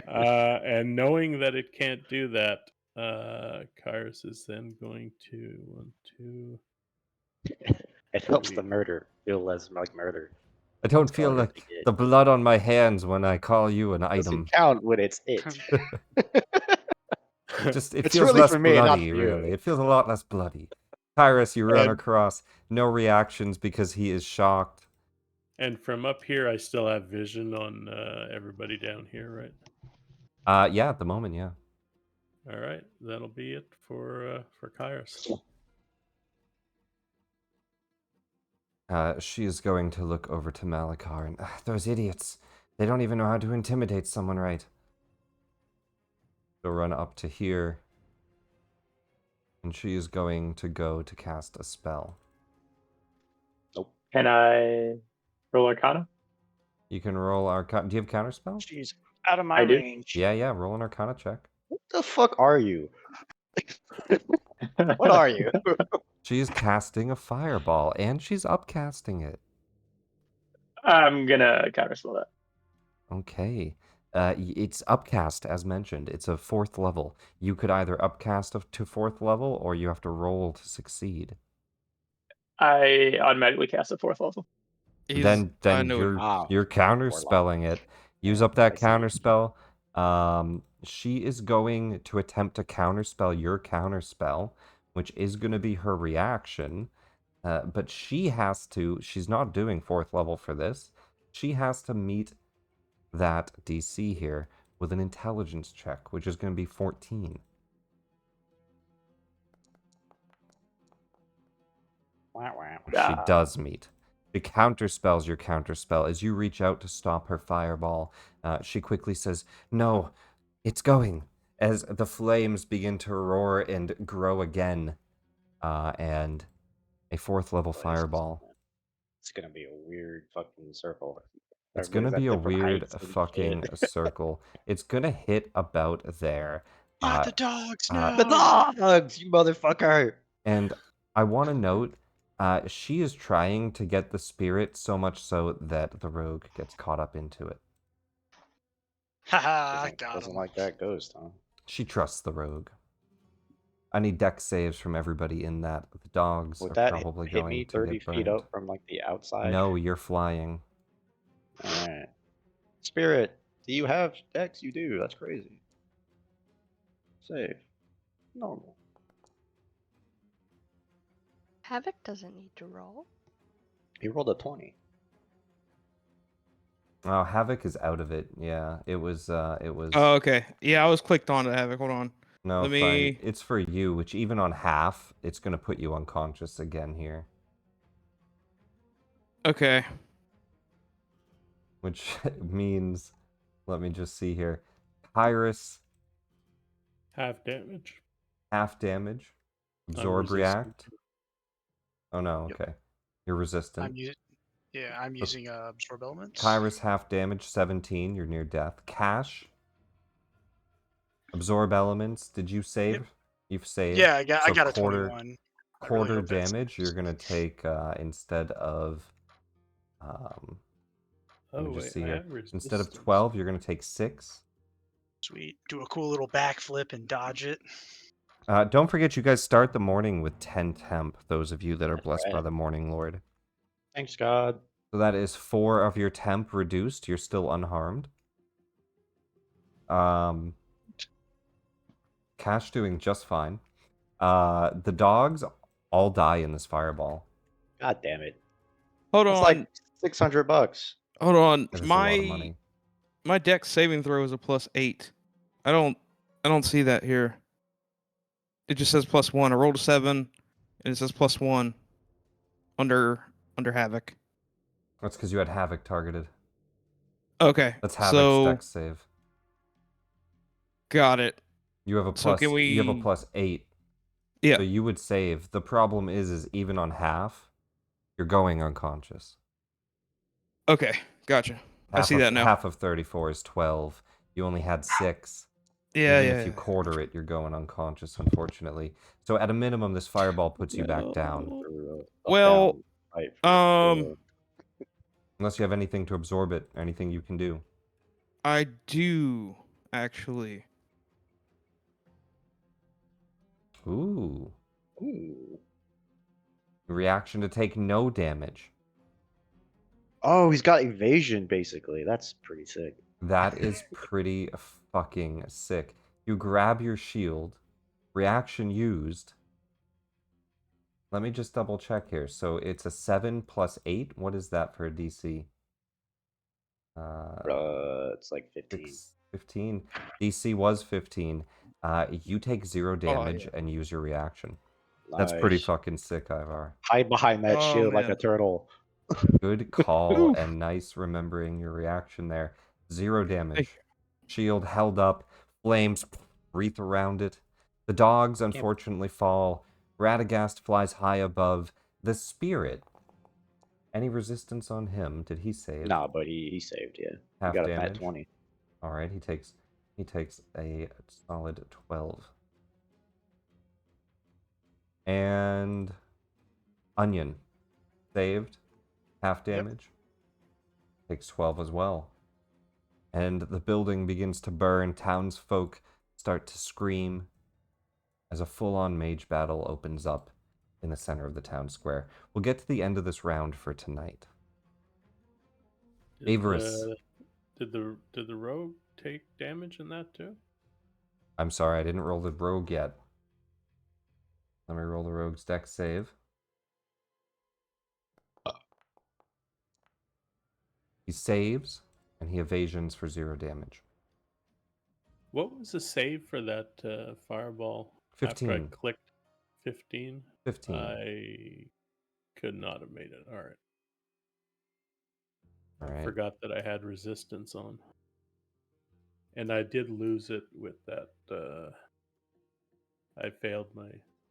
And knowing that it can't do that, Kyrus is then going to 1, 2. It helps the Three. murder feel less like murder. I don't That's feel all like they get. the blood on my hands when I call you an Doesn't item. count when it's it. Just it It's feels really less for me, not bloody, for you. really. It feels a lot less bloody. Kyrus, you run And- across, no reactions because he is shocked. And from up here, I still have vision on everybody down here, right? Yeah, at the moment, yeah. All right, that'll be it for Kyrus. She is going to look over to Malachar and those idiots. They don't even know how to intimidate someone right. She'll run up to here. And she is going to go to cast a spell. Can I roll Arcana? You can roll Arcana. Do you have counterspell? She's out of my I do. range. Yeah, roll an Arcana check. What the fuck are you? What are you? She is casting a fireball, and she's upcasting it. I'm gonna counterspell that. Okay. It's upcast, as mentioned. It's a 4th level. You could either upcast to 4th level, or you have to roll to succeed. I automatically cast a 4th level. Then I know you're Wow. you're counterspelling it. Use Yeah, up that I see. counterspell. She is going to attempt to counterspell your counterspell, which is going to be her reaction. But she's not doing 4th level for this. She has to meet that DC here with an intelligence check, which is going to be 14. She does meet. She counterspells your counterspell. As you reach out to stop her fireball, she quickly says, "No, it's going." As the flames begin to roar and grow again, and a 4th level fireball. It's gonna be a weird fucking circle. It's gonna Everybody's be at a different weird heights and fucking shit. circle. It's gonna hit about there. Not the dogs, no. The dogs, you motherfucker! And I want to note, she is trying to get the spirit so much so that the rogue gets caught up into it. Haha, Doesn't, got doesn't him. like that ghost, huh? She trusts the rogue. I need dex saves from everybody in that. The dogs Would are that probably hit going me to 30 get feet burned. up from like the outside? No, you're flying. Alright. Spirit, do you have dex? You do. That's crazy. Save. Normal. Havoc doesn't need to roll. He rolled a 20. Oh, Havoc is out of it. Yeah, it was. Oh, okay. Yeah, I was clicked on to Havoc. Hold on. No, Let fine. me- It's for you, which even on half, it's gonna put you unconscious again here. Okay. Which means, let me just see here. Kyrus, Half damage. half damage. Absorb, resistant. react. Oh no, Yep. okay. You're resistant. I'm using absorb elements. Kyrus, half damage, 17. You're near death. Cash, absorb elements. Did you save? Yep. You've saved. Yeah, I got So a 21. I really quarter hope that's- damage. You're gonna take instead of. Let me Oh, just wait, see I here. have Instead of resistance. 12, you're gonna take 6. Sweet. Do a cool little backflip and dodge it. Don't forget, you guys start the morning with 10 temp. Those of you that are That's blessed by right. the Morning Lord. Thanks, God. So that is 4 of your temp reduced. You're still unharmed. Cash doing just fine. The dogs all die in this fireball. God damn it. Hold It's on. like $600. Hold on. That is a lot of money. My dex saving throw is a +8. I don't see that here. It just says +1. I rolled a 7, and it says +1 under Havoc. That's because you had Havoc targeted. Okay. That's Havoc's So dex save. got it. You have a So plus. can You have a we- +8. Yeah. So you would save. The problem is even on half, you're going unconscious. Okay. Gotcha. I see that now. Half of 34 is 12. You only had 6. Yeah, Even yeah. if you quarter it, you're going unconscious, unfortunately. So at a minimum, this fireball puts you back down. Well, Unless you have anything to absorb it, anything you can do. I do actually. Ooh. Ooh. Reaction to take no damage. Oh, he's got evasion, basically. That's pretty sick. That is pretty fucking sick. You grab your shield. Reaction used. Let me just double check here. So it's a 7 plus 8. What is that for a DC? It's like 15. 15. DC was 15. You take 0 damage yeah. and use your reaction. That's pretty Nice. fucking sick, Ivar. Hide behind that Oh, shield like man. a turtle. Good call Oof. and nice remembering your reaction there. 0 damage. Thank Shield held up. Flames wreath around it. The dogs unfortunately fall. Radagast flies high above. The spirit. Any resistance on him? Did he save? Nah, but he saved, yeah. Half He got damage. a nat 20. Alright, he takes a solid 12. And Onion. Saved. Half damage. Takes 12 as well. And the building begins to burn. Townsfolk start to scream as a full-on mage battle opens up in the center of the town square. We'll get to the end of this round for tonight. Averis. Did the rogue take damage in that too? I'm sorry, I didn't roll the rogue yet. Let me roll the rogue's dex save. He saves, and he evasions for 0 damage. What was the save for that fireball? 15. After I clicked 15? 15. I could not have made it. All right. I Alright. forgot that I had resistance on. And I did lose it with that. I failed my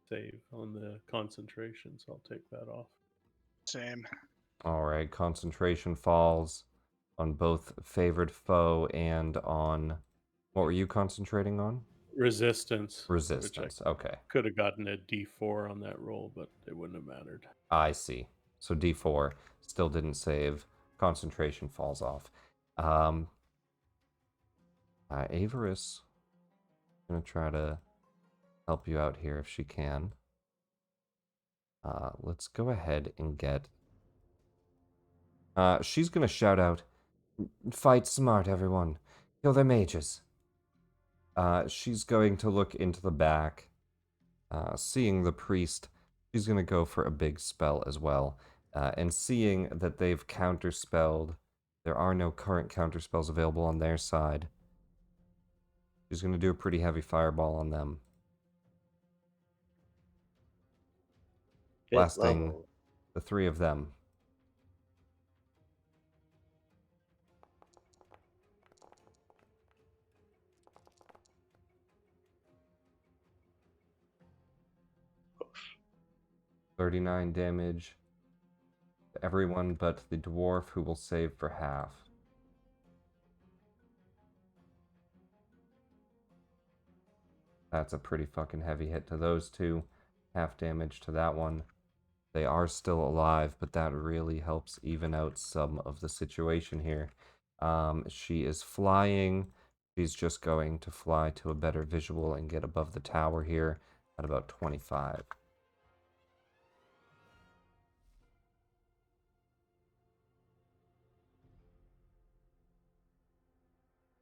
save on the concentration, so I'll take that off. Same. Alright, concentration falls on both favored foe and on... What were you concentrating on? Resistance. Resistance, okay. Could have gotten a D4 on that roll, but it wouldn't have mattered. I see. So D4 still didn't save. Concentration falls off. Averis gonna try to help you out here if she can. Let's go ahead and get... she's gonna shout out, "Fight smart, everyone. Kill their mages." She's going to look into the back. Seeing the priest, she's going to go for a big spell as well. And seeing that they've counterspelled, there are no current counterspells available on their side. She's going to do a pretty heavy fireball on them. Blasting the 3 of them. $39 damage to everyone but the dwarf, who will save for half. That's a pretty fucking heavy hit to those 2. Half damage to that one. They are still alive, but that really helps even out some of the situation here. She is flying. She's just going to fly to a better visual and get above the tower here at about 25.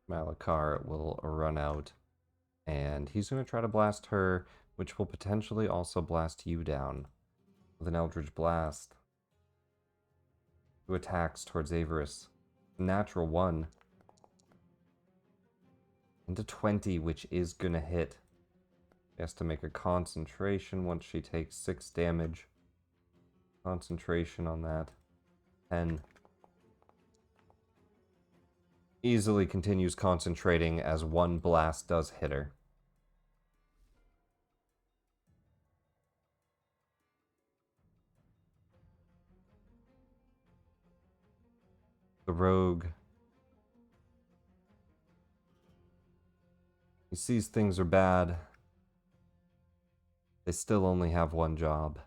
Malakar will run out, and he's going to try to blast her, which will potentially also blast you down with an Eldritch Blast. 2 attacks towards Averis. Natural 1. Into 20, which is going to hit. She has to make a concentration once she takes 6 damage. Concentration on that. 10. Easily continues concentrating as 1 blast does hit her. The rogue, he sees things are bad. They still only have 1 job.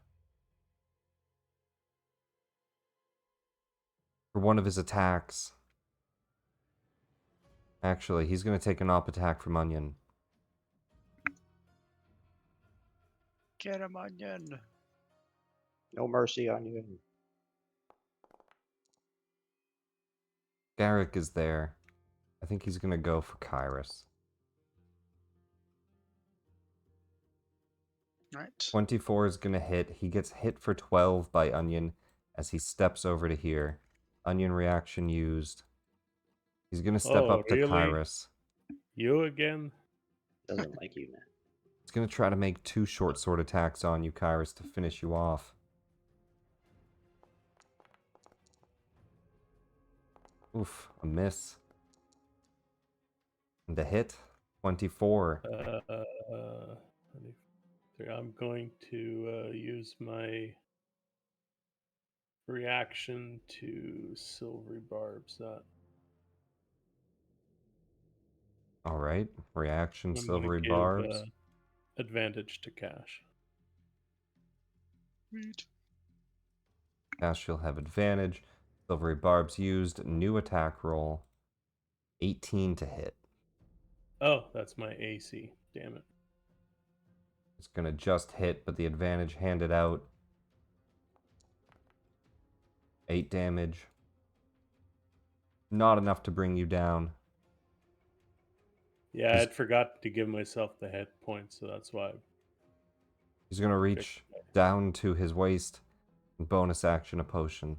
For one of his attacks, actually, he's going to take an op attack from Onion. Get him, Onion. No mercy on you. Garrick is there. I think he's gonna go for Kyrus. Right. 24 is gonna hit. He gets hit for 12 by Onion as he steps over to here. Onion reaction used. He's gonna step up to really? Kyrus. You again? Doesn't like you, man. He's gonna try to make 2 short sword attacks on you, Kyrus, to finish you off. Oof, a miss. And a hit, 24. I'm going to use my reaction to silvery barbs. All right, reaction, I'm gonna silvery give, barbs. advantage to Cash. Sweet. Cash, you'll have advantage. Silvery barbs used. New attack roll. 18 to hit. Oh, that's my AC. Damn it. It's gonna just hit, but the advantage handed out. 8 damage. Not enough to bring you down. Yeah, I'd forgot to give myself the hit points, so that's why. He's gonna reach down to his waist and bonus action a potion.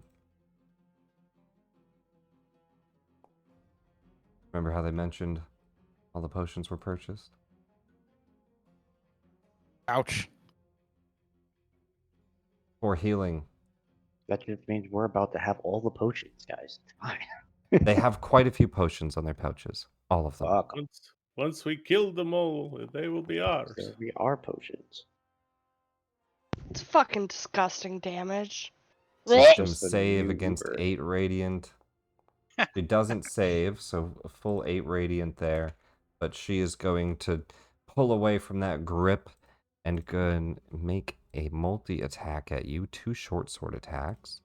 Remember how they mentioned all the potions were purchased? Ouch. For healing. That just means we're about to have all the potions, guys. It's fine. They have quite a few potions on their pouches. All of them. Fuck. Once we kill them all, they will be ours. There we are potions. It's fucking disgusting damage. System Just the save new against Uber. 8 radiant. She doesn't save, so a full 8 radiant there. But she is going to pull away from that grip and go and make a multi-attack at you. 2 short sword attacks.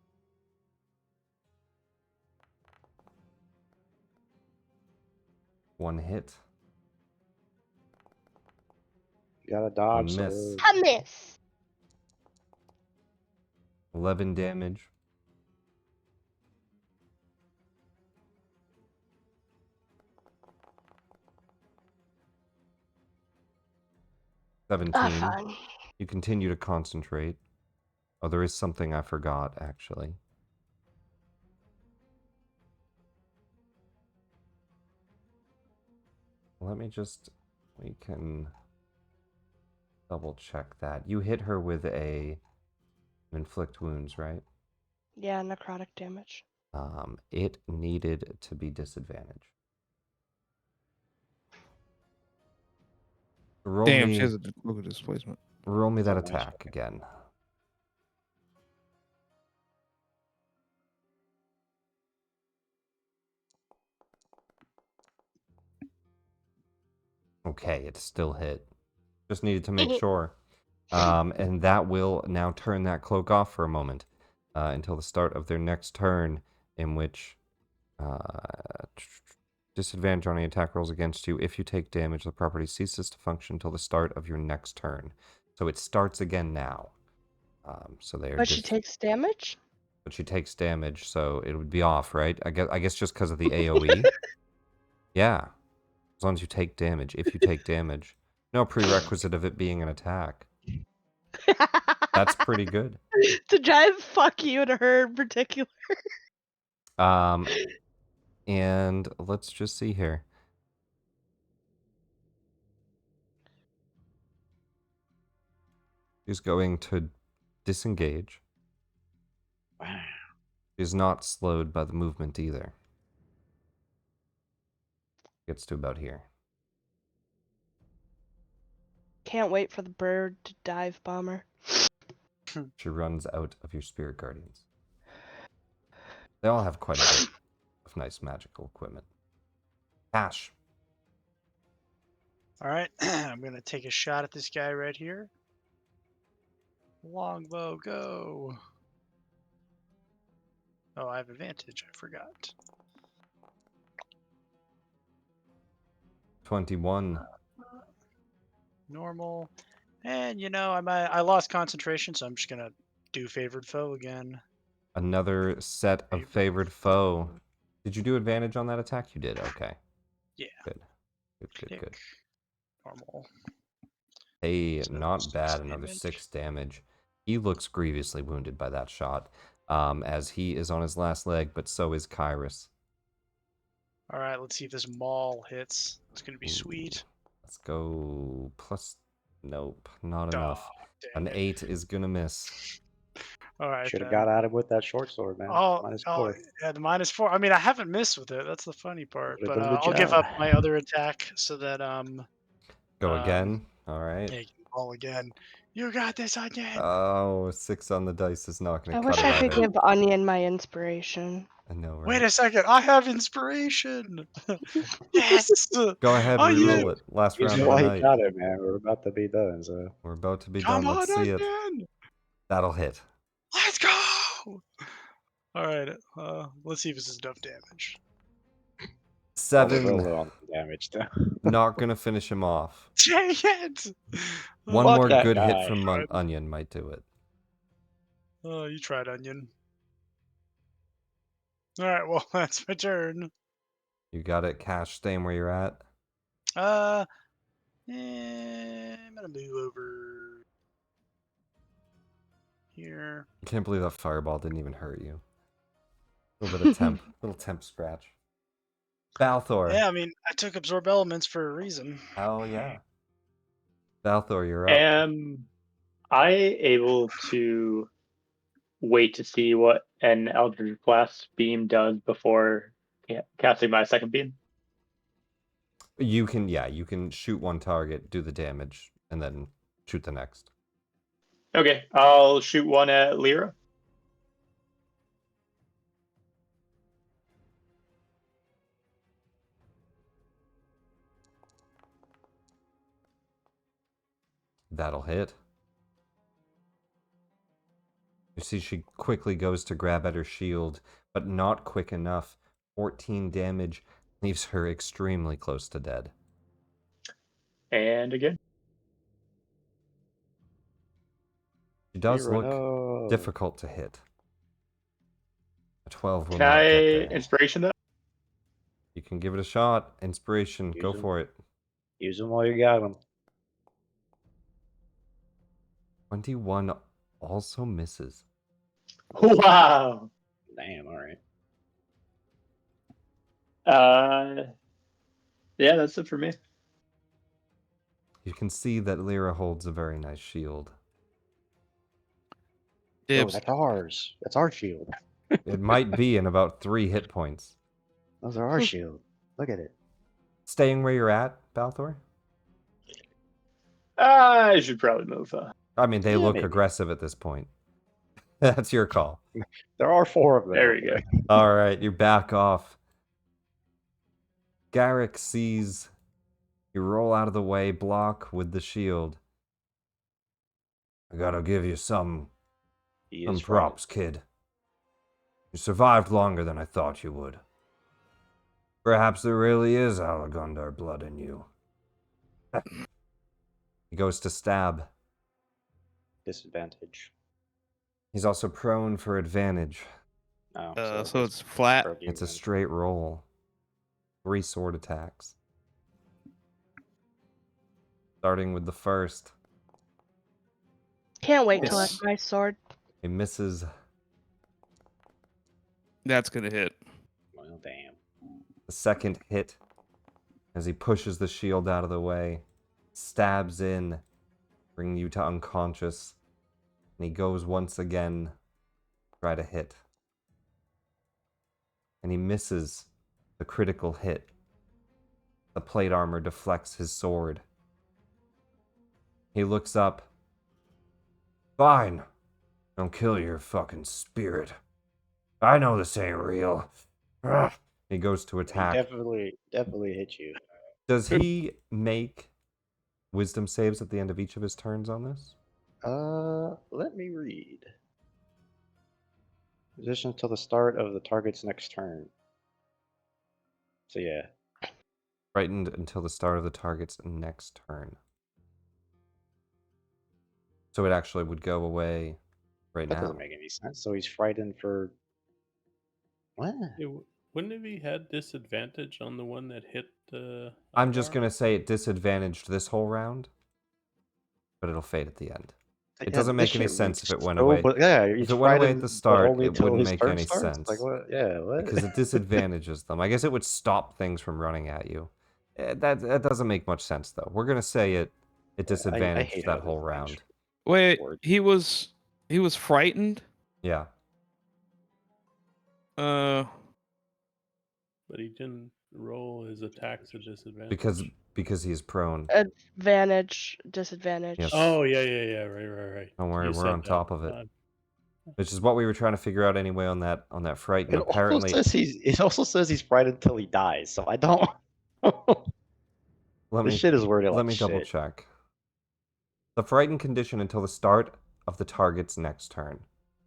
One hit. You gotta dodge. One miss. So A miss. 11 damage. Ah, 17. fine. You continue to concentrate. Oh, there is something I forgot, actually. Let me just... We can double check that. You hit her with an inflict wounds, right? Yeah, necrotic damage. It needed to be disadvantage. Roll Damn, me, she has a look at displacement. roll me that That's a nice attack again. Okay, it still hit. Just needed to make sure. And that will now turn that cloak off for a moment until the start of their next turn, in which disadvantage on any attack rolls against you. If you take damage, the property ceases to function until the start of your next turn. So it starts again now. So they're But she takes damage? But she takes damage, so it would be off, right? I guess just because of the AoE. Yeah, as long as you take damage. If you take damage, no prerequisite of it being an attack. That's pretty good. To drive fuck you to her in particular. And let's just see here. She's going to disengage. wow. She's not slowed by the movement either. Gets to about here. Can't wait for the bird to dive bomber. She runs out of your spirit guardians. They all have quite a bit of nice magical equipment. Ash. All right, I'm gonna take a shot at this guy right here. Longbow, go. Oh, I have advantage. I forgot. 21. Normal. And I lost concentration, so I'm just gonna do favored foe again. Another set of favored foe. Did you do advantage on that attack? You did. Okay. Yeah. Good. Good. Normal. Hey, So not 6 bad. Another damage. 6 damage. He looks grievously wounded by that shot, as he is on his last leg, but so is Kyrus. All right, let's see if this maul hits. It's gonna be Ooh. sweet. Let's go plus. Nope, not Aw, enough. dang An it. 8 is gonna miss. All right Should have then. got at him with that short sword, man. Oh, -4. yeah, the -4. I mean, I haven't missed with it. That's the funny part. Would've But done the I'll give job. up my other attack so that Go yeah, again. All right. you can roll again. You got this, Onion. Oh, 6 on the dice is not gonna I cut wish it I could either. give Onion my inspiration. I know, Wait right? a second. I have inspiration. Yes. Go ahead, Onion. re-roll it. Last Use round it of the while you night. got it, man. We're about to be done, so. We're about to be Come done. on, Let's see it. Onion. That'll hit. Let's go. All right. Let's see if this is enough damage. 7. On damage, though. Not gonna finish him off. Dang it. One Fuck more that good hit guy. from Onion might do it. Oh, you tried, Onion. All right. Well, that's my turn. You got it, Cash. Staying where you're at. I'm gonna move over here. I can't believe that fireball didn't even hurt you. A little bit of temp. Little temp scratch. Balthor. Yeah, I mean, I took absorb elements for a reason. Hell yeah. Balthor, you're up. Am I able to wait to see what an Eldritch Blast beam does before casting my second beam? You can shoot one target, do the damage, and then shoot the next. Okay, I'll shoot one at Lyra. That'll hit. You see she quickly goes to grab at her shield, but not quick enough. 14 damage leaves her extremely close to dead. And again. She does Hero, look no. difficult to hit. A 12 will Can not I get there. inspiration that? You can give it a shot. Inspiration, Use go them. for it. Use them while you got them. 21 also misses. Wow. Damn, alright. Yeah, that's it for me. You can see that Lyra holds a very nice shield. Oh, Dibs. that's ours. That's our shield. It might be in about 3 hit points. Those are our shield. Look at it. Staying where you're at, Balthor? I should probably move. I mean, they Yeah, look maybe. aggressive at this point. That's your call. There are 4 of them. There we go. All right, you back off. Garrick sees you roll out of the way, block with the shield. I gotta give you some He is props, kid. You survived longer than I thought you would. Perhaps there really is Alagundar blood in you. He goes to stab. Disadvantage. He's also prone for advantage. Oh, So it's flat. It's a straight roll. 3 sword attacks. Starting with the first. Can't wait till Yes. that's my sword. He misses. That's gonna hit. Well, damn. The second hit, as he pushes the shield out of the way, stabs in, bringing you to unconscious. And he goes once again, try to hit. And he misses the critical hit. The plate armor deflects his sword. He looks up. Fine. Don't kill your fucking spirit. I know this ain't real. Ugh. He goes to He attack. definitely hit you. Does he make wisdom saves at the end of each of his turns on this? Let me read. Position until the start of the target's next turn. So yeah. Frightened until the start of the target's next turn. So it actually would go away right That now. doesn't make any sense. So he's frightened for what? Wouldn't have he had disadvantage on the one that hit the? I'm just Ivar? gonna say it disadvantaged this whole round, but it'll fade at the end. It Yeah, doesn't this make any shit sense makes if it went so away. yeah, If he's it went away at frightened, the but start, only it until wouldn't his make turn any starts. sense. Like what? Yeah, what? Because it disadvantages them. I guess it would stop things from running at you. That doesn't make much sense, though. We're gonna say it I disadvantaged hate that how whole this round. Wait, works. he was frightened. Yeah. Uh, But he didn't roll his attacks at disadvantage. Because he's prone. Advantage, disadvantage. Yes. Oh yeah. Right. Don't worry, You we're said on that. top of it. Which is what we were trying to figure out anyway on that fright. And apparently, It also says he's frightened until he dies. So I don't. This shit is worded like let me shit. double check. The frightened condition until the start of the target's next turn.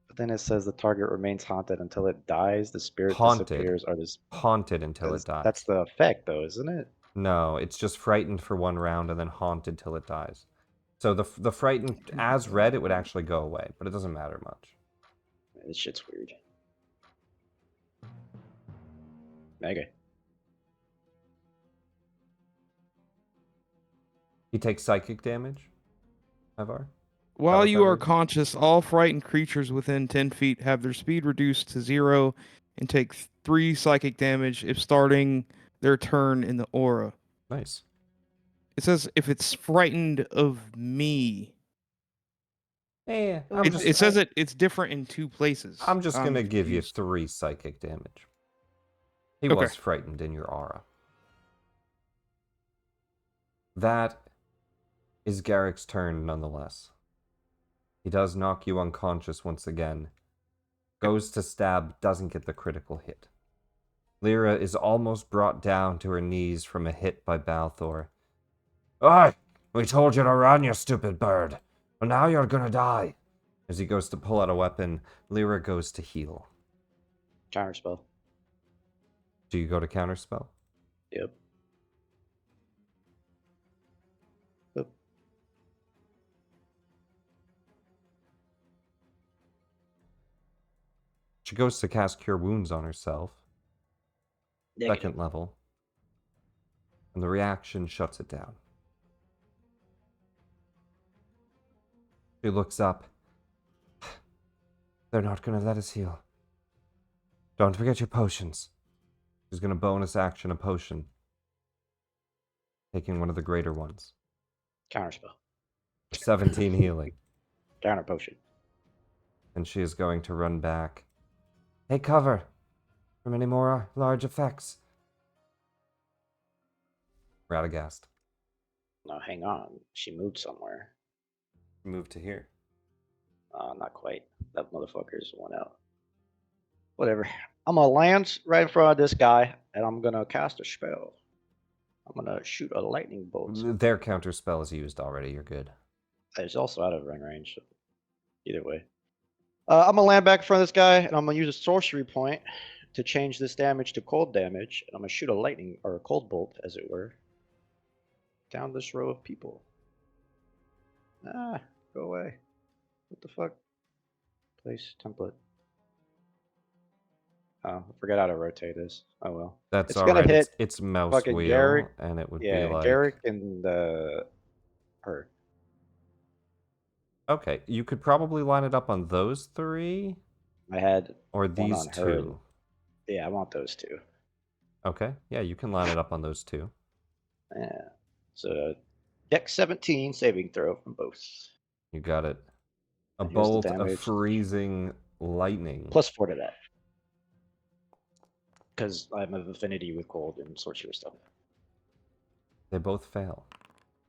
But then it says the target remains haunted until it dies. The spirit Haunted. disappears, or this. Haunted until it dies. That's the effect, though, isn't it? No, it's just frightened for one round and then haunted till it dies. So the frightened, as read, it would actually go away, but it doesn't matter much. This shit's weird. Mega. He takes psychic damage, Ivar? while you are conscious, all frightened creatures within 10 feet have their speed reduced to 0 and take 3 psychic damage if starting their turn in the aura. Nice. It says if it's frightened of me. Yeah, It says it's different in 2 places. I'm just going to give you confused. 3 psychic damage. He Okay. was frightened in your aura. That is Garrick's turn nonetheless. He does knock you unconscious once again. Goes to stab, doesn't get the critical hit. Lyra is almost brought down to her knees from a hit by Balthor. Oi! We told you to run, you stupid bird. Well, now you're gonna die. As he goes to pull out a weapon, Lyra goes to heal. Counterspell. Do you go to counterspell? Yep. She goes to cast Cure Wounds on herself. Negative. Second level. And the reaction shuts it down. She looks up. They're not going to let us heal. Don't forget your potions. She's going to bonus action a potion. Taking one of the greater ones. Counterspell. 17 healing. Counter potion. And she is going to run back. Hey, cover! From any more large effects. Radagast. No, hang on. She moved somewhere. Move to here. Not quite. That motherfucker's one out. Whatever. I'm gonna land right in front of this guy, and I'm gonna cast a spell. I'm gonna shoot a lightning bolt. Their counter spell is used already. You're good. It's also out of range. So either way. I'm gonna land back in front of this guy, and I'm gonna use a sorcery point to change this damage to cold damage, and I'm gonna shoot a lightning or a cold bolt, as it were, down this row of people. Ah, go away. What the fuck? Place template. Oh, I forgot how to rotate this. Oh well. That's It's all gonna right. hit It's mouse fucking wheel, Garrick. and it would Yeah, be like... Garrick and her. Okay, you could probably line it up on those 3, I had or one these on her. 2. Yeah, I want those 2. Okay, yeah, you can line it up on those 2. Yeah. So, Dex 17 saving throw from both. You got it. A And here's the bolt of damage. freezing lightning. Plus 4 to that. Because I'm of affinity with cold and sorcerer stuff. They both fail.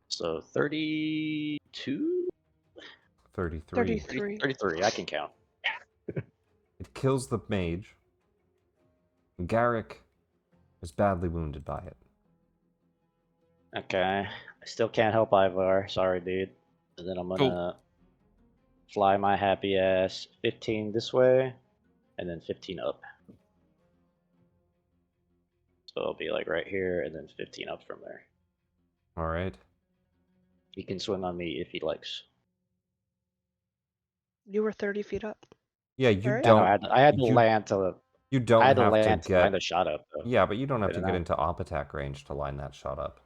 So 32? 33. 33, I can count. It kills the mage. Garrick is badly wounded by it. Okay. I still can't help Ivar. Sorry, dude. And then I'm gonna fly my happy ass 15 this way, and then 15 up. So it'll be like right here, and then 15 up from there. All right. He can swing on me if he likes. You were 30 feet up. Yeah, you Right? Yeah, no, don't. I had to you land to. you I don't had to have to land to line get. the shot up though. Yeah, but you don't have to Didn't get I? into op attack range to line that shot up.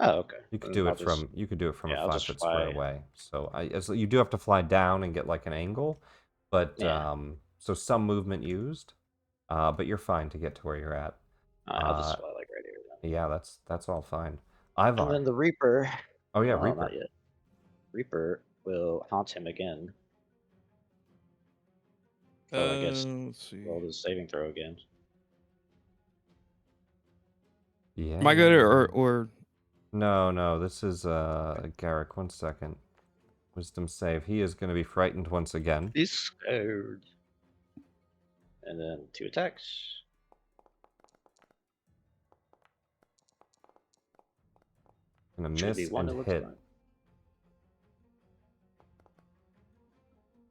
Oh, okay. You could Then do I'll it just. from you could do it from a Yeah, I'll just 5 foot square fly. away. So you do have to fly down and get like an angle, but Yeah. so some movement used, but you're fine to get to where you're at. I'll just fly like right here. Then. Yeah, that's all fine. And Ivar. then the Reaper. Oh yeah, Well, Reaper. not yet. Reaper will haunt him again. So I guess Let's see. roll the saving throw again. Yeah. Am I good or No, this is Garrick. 1 second. Wisdom save. He is going to be frightened once again. He's scared. And then 2 attacks. Gonna Should miss be 1, and it looks hit. like.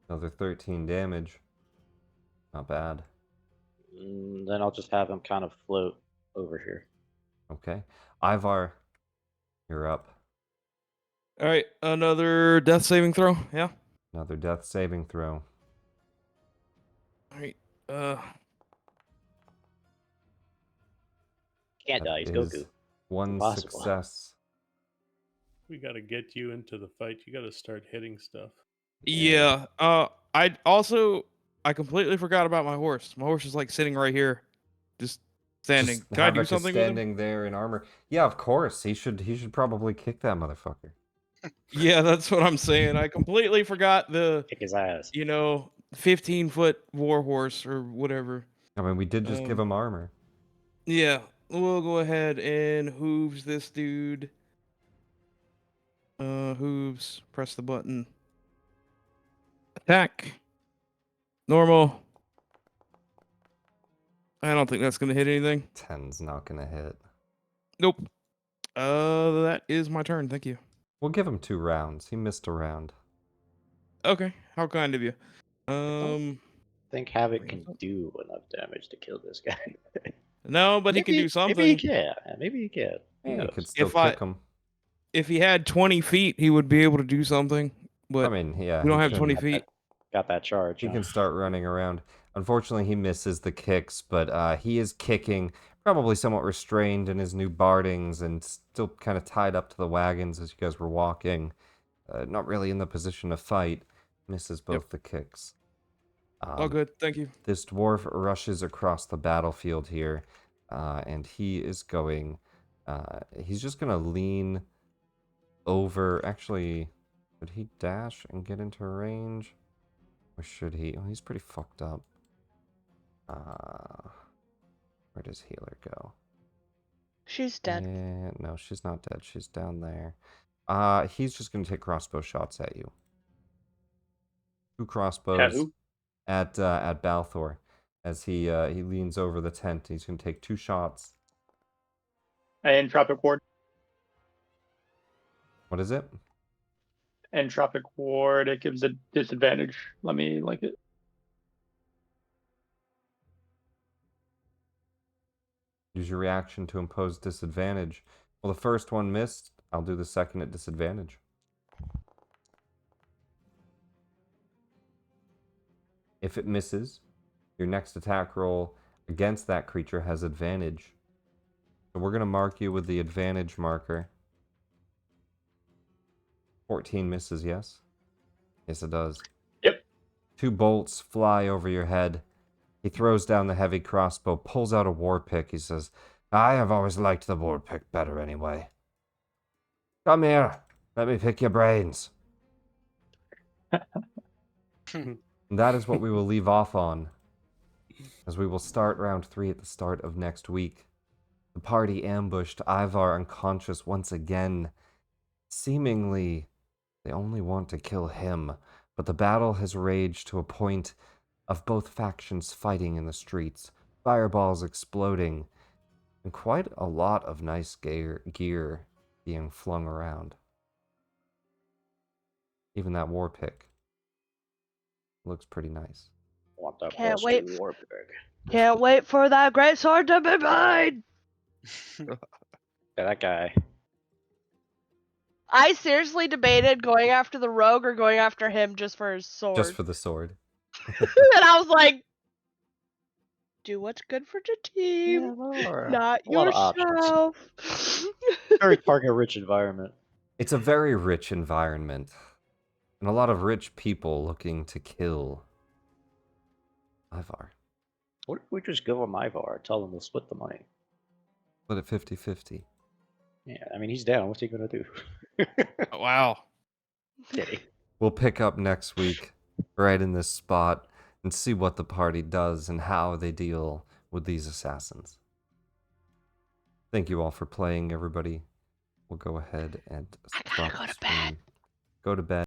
Another 13 damage. Not bad. Then I'll just have him kind of float over here. Okay. Ivar, you're up. all right? Another death saving throw. Yeah. Another death saving throw. All right. Can't die. He's Goku. Is 1 Impossible. success. We got to get you into the fight. You got to start hitting stuff. Yeah. I completely forgot about my horse. My horse is like sitting right here, just standing. Just Can I do Havoc is something with him? standing there in armor. Yeah, of course. He should probably kick that motherfucker. Yeah, that's what I'm saying. I completely forgot the Kick his ass. 15-foot war horse or whatever. I mean, we did just give him armor. Yeah, we'll go ahead and hooves this dude. Hooves. Press the button. Attack. Normal. I don't think that's gonna hit anything. 10's not gonna hit. Nope. That is my turn. Thank you. We'll give him 2 rounds. He missed a round. Okay, how kind of you. I think Havoc can do enough damage to kill this guy. No, but he can do something. Maybe he can. Maybe he can. Who Yeah, you knows? could still If I- kick him. If he had 20 feet, he would be able to do something. But I mean, yeah. we don't he have can- 20 feet. Got that charge. He huh? can start running around. Unfortunately, he misses the kicks, but he is kicking, probably somewhat restrained in his new bardings and still kind of tied up to the wagons as you guys were walking. Not really in the position to fight. Misses both the kicks. All good. Thank you. This dwarf rushes across the battlefield here, and he is going... he's just going to lean over... Actually, should he dash and get into range? Or should he? Oh, he's pretty fucked up. Where does healer go? She's dead. No, she's not dead. She's down there. He's just gonna take crossbow shots at you. 2 crossbows At who? at Balthor as he leans over the tent. He's gonna take 2 shots. Entropic ward. What is it? Entropic ward. It gives a disadvantage. Let me like it. Use your reaction to impose disadvantage. Well, the first one missed. I'll do the second at disadvantage. If it misses, your next attack roll against that creature has advantage. So we're going to mark you with the advantage marker. 14 misses, yes? Yes, it does. Yep. 2 bolts fly over your head. He throws down the heavy crossbow, pulls out a war pick. He says, I have always liked the war pick better anyway. Come here. Let me pick your brains. And that is what we will leave off on, as we will start round 3 at the start of next week. The party ambushed Ivar unconscious once again. Seemingly, they only want to kill him, but the battle has raged to a point of both factions fighting in the streets, fireballs exploding, and quite a lot of nice gear being flung around. Even that war pick looks pretty nice. Want that Can't plus wait 2 war pick. Can't wait for that great sword to be mine. Yeah, that guy. I seriously debated going after the rogue or going after him just for his sword. Just for the sword. And I was like, do what's good for the team, Yeah, there are not a lot of options. yourself. Very target-rich environment. It's a very rich environment. And a lot of rich people looking to kill Ivar. What if we just go on Ivar, tell him we'll split the money? Split it 50-50. Yeah, I mean, he's down. What's he gonna do? Wow. Kidding. We'll pick up next week, right in this spot, and see what the party does and how they deal with these assassins. Thank you all for playing, everybody. We'll go ahead and I gotta stop go the to bed. stream. Go to bed.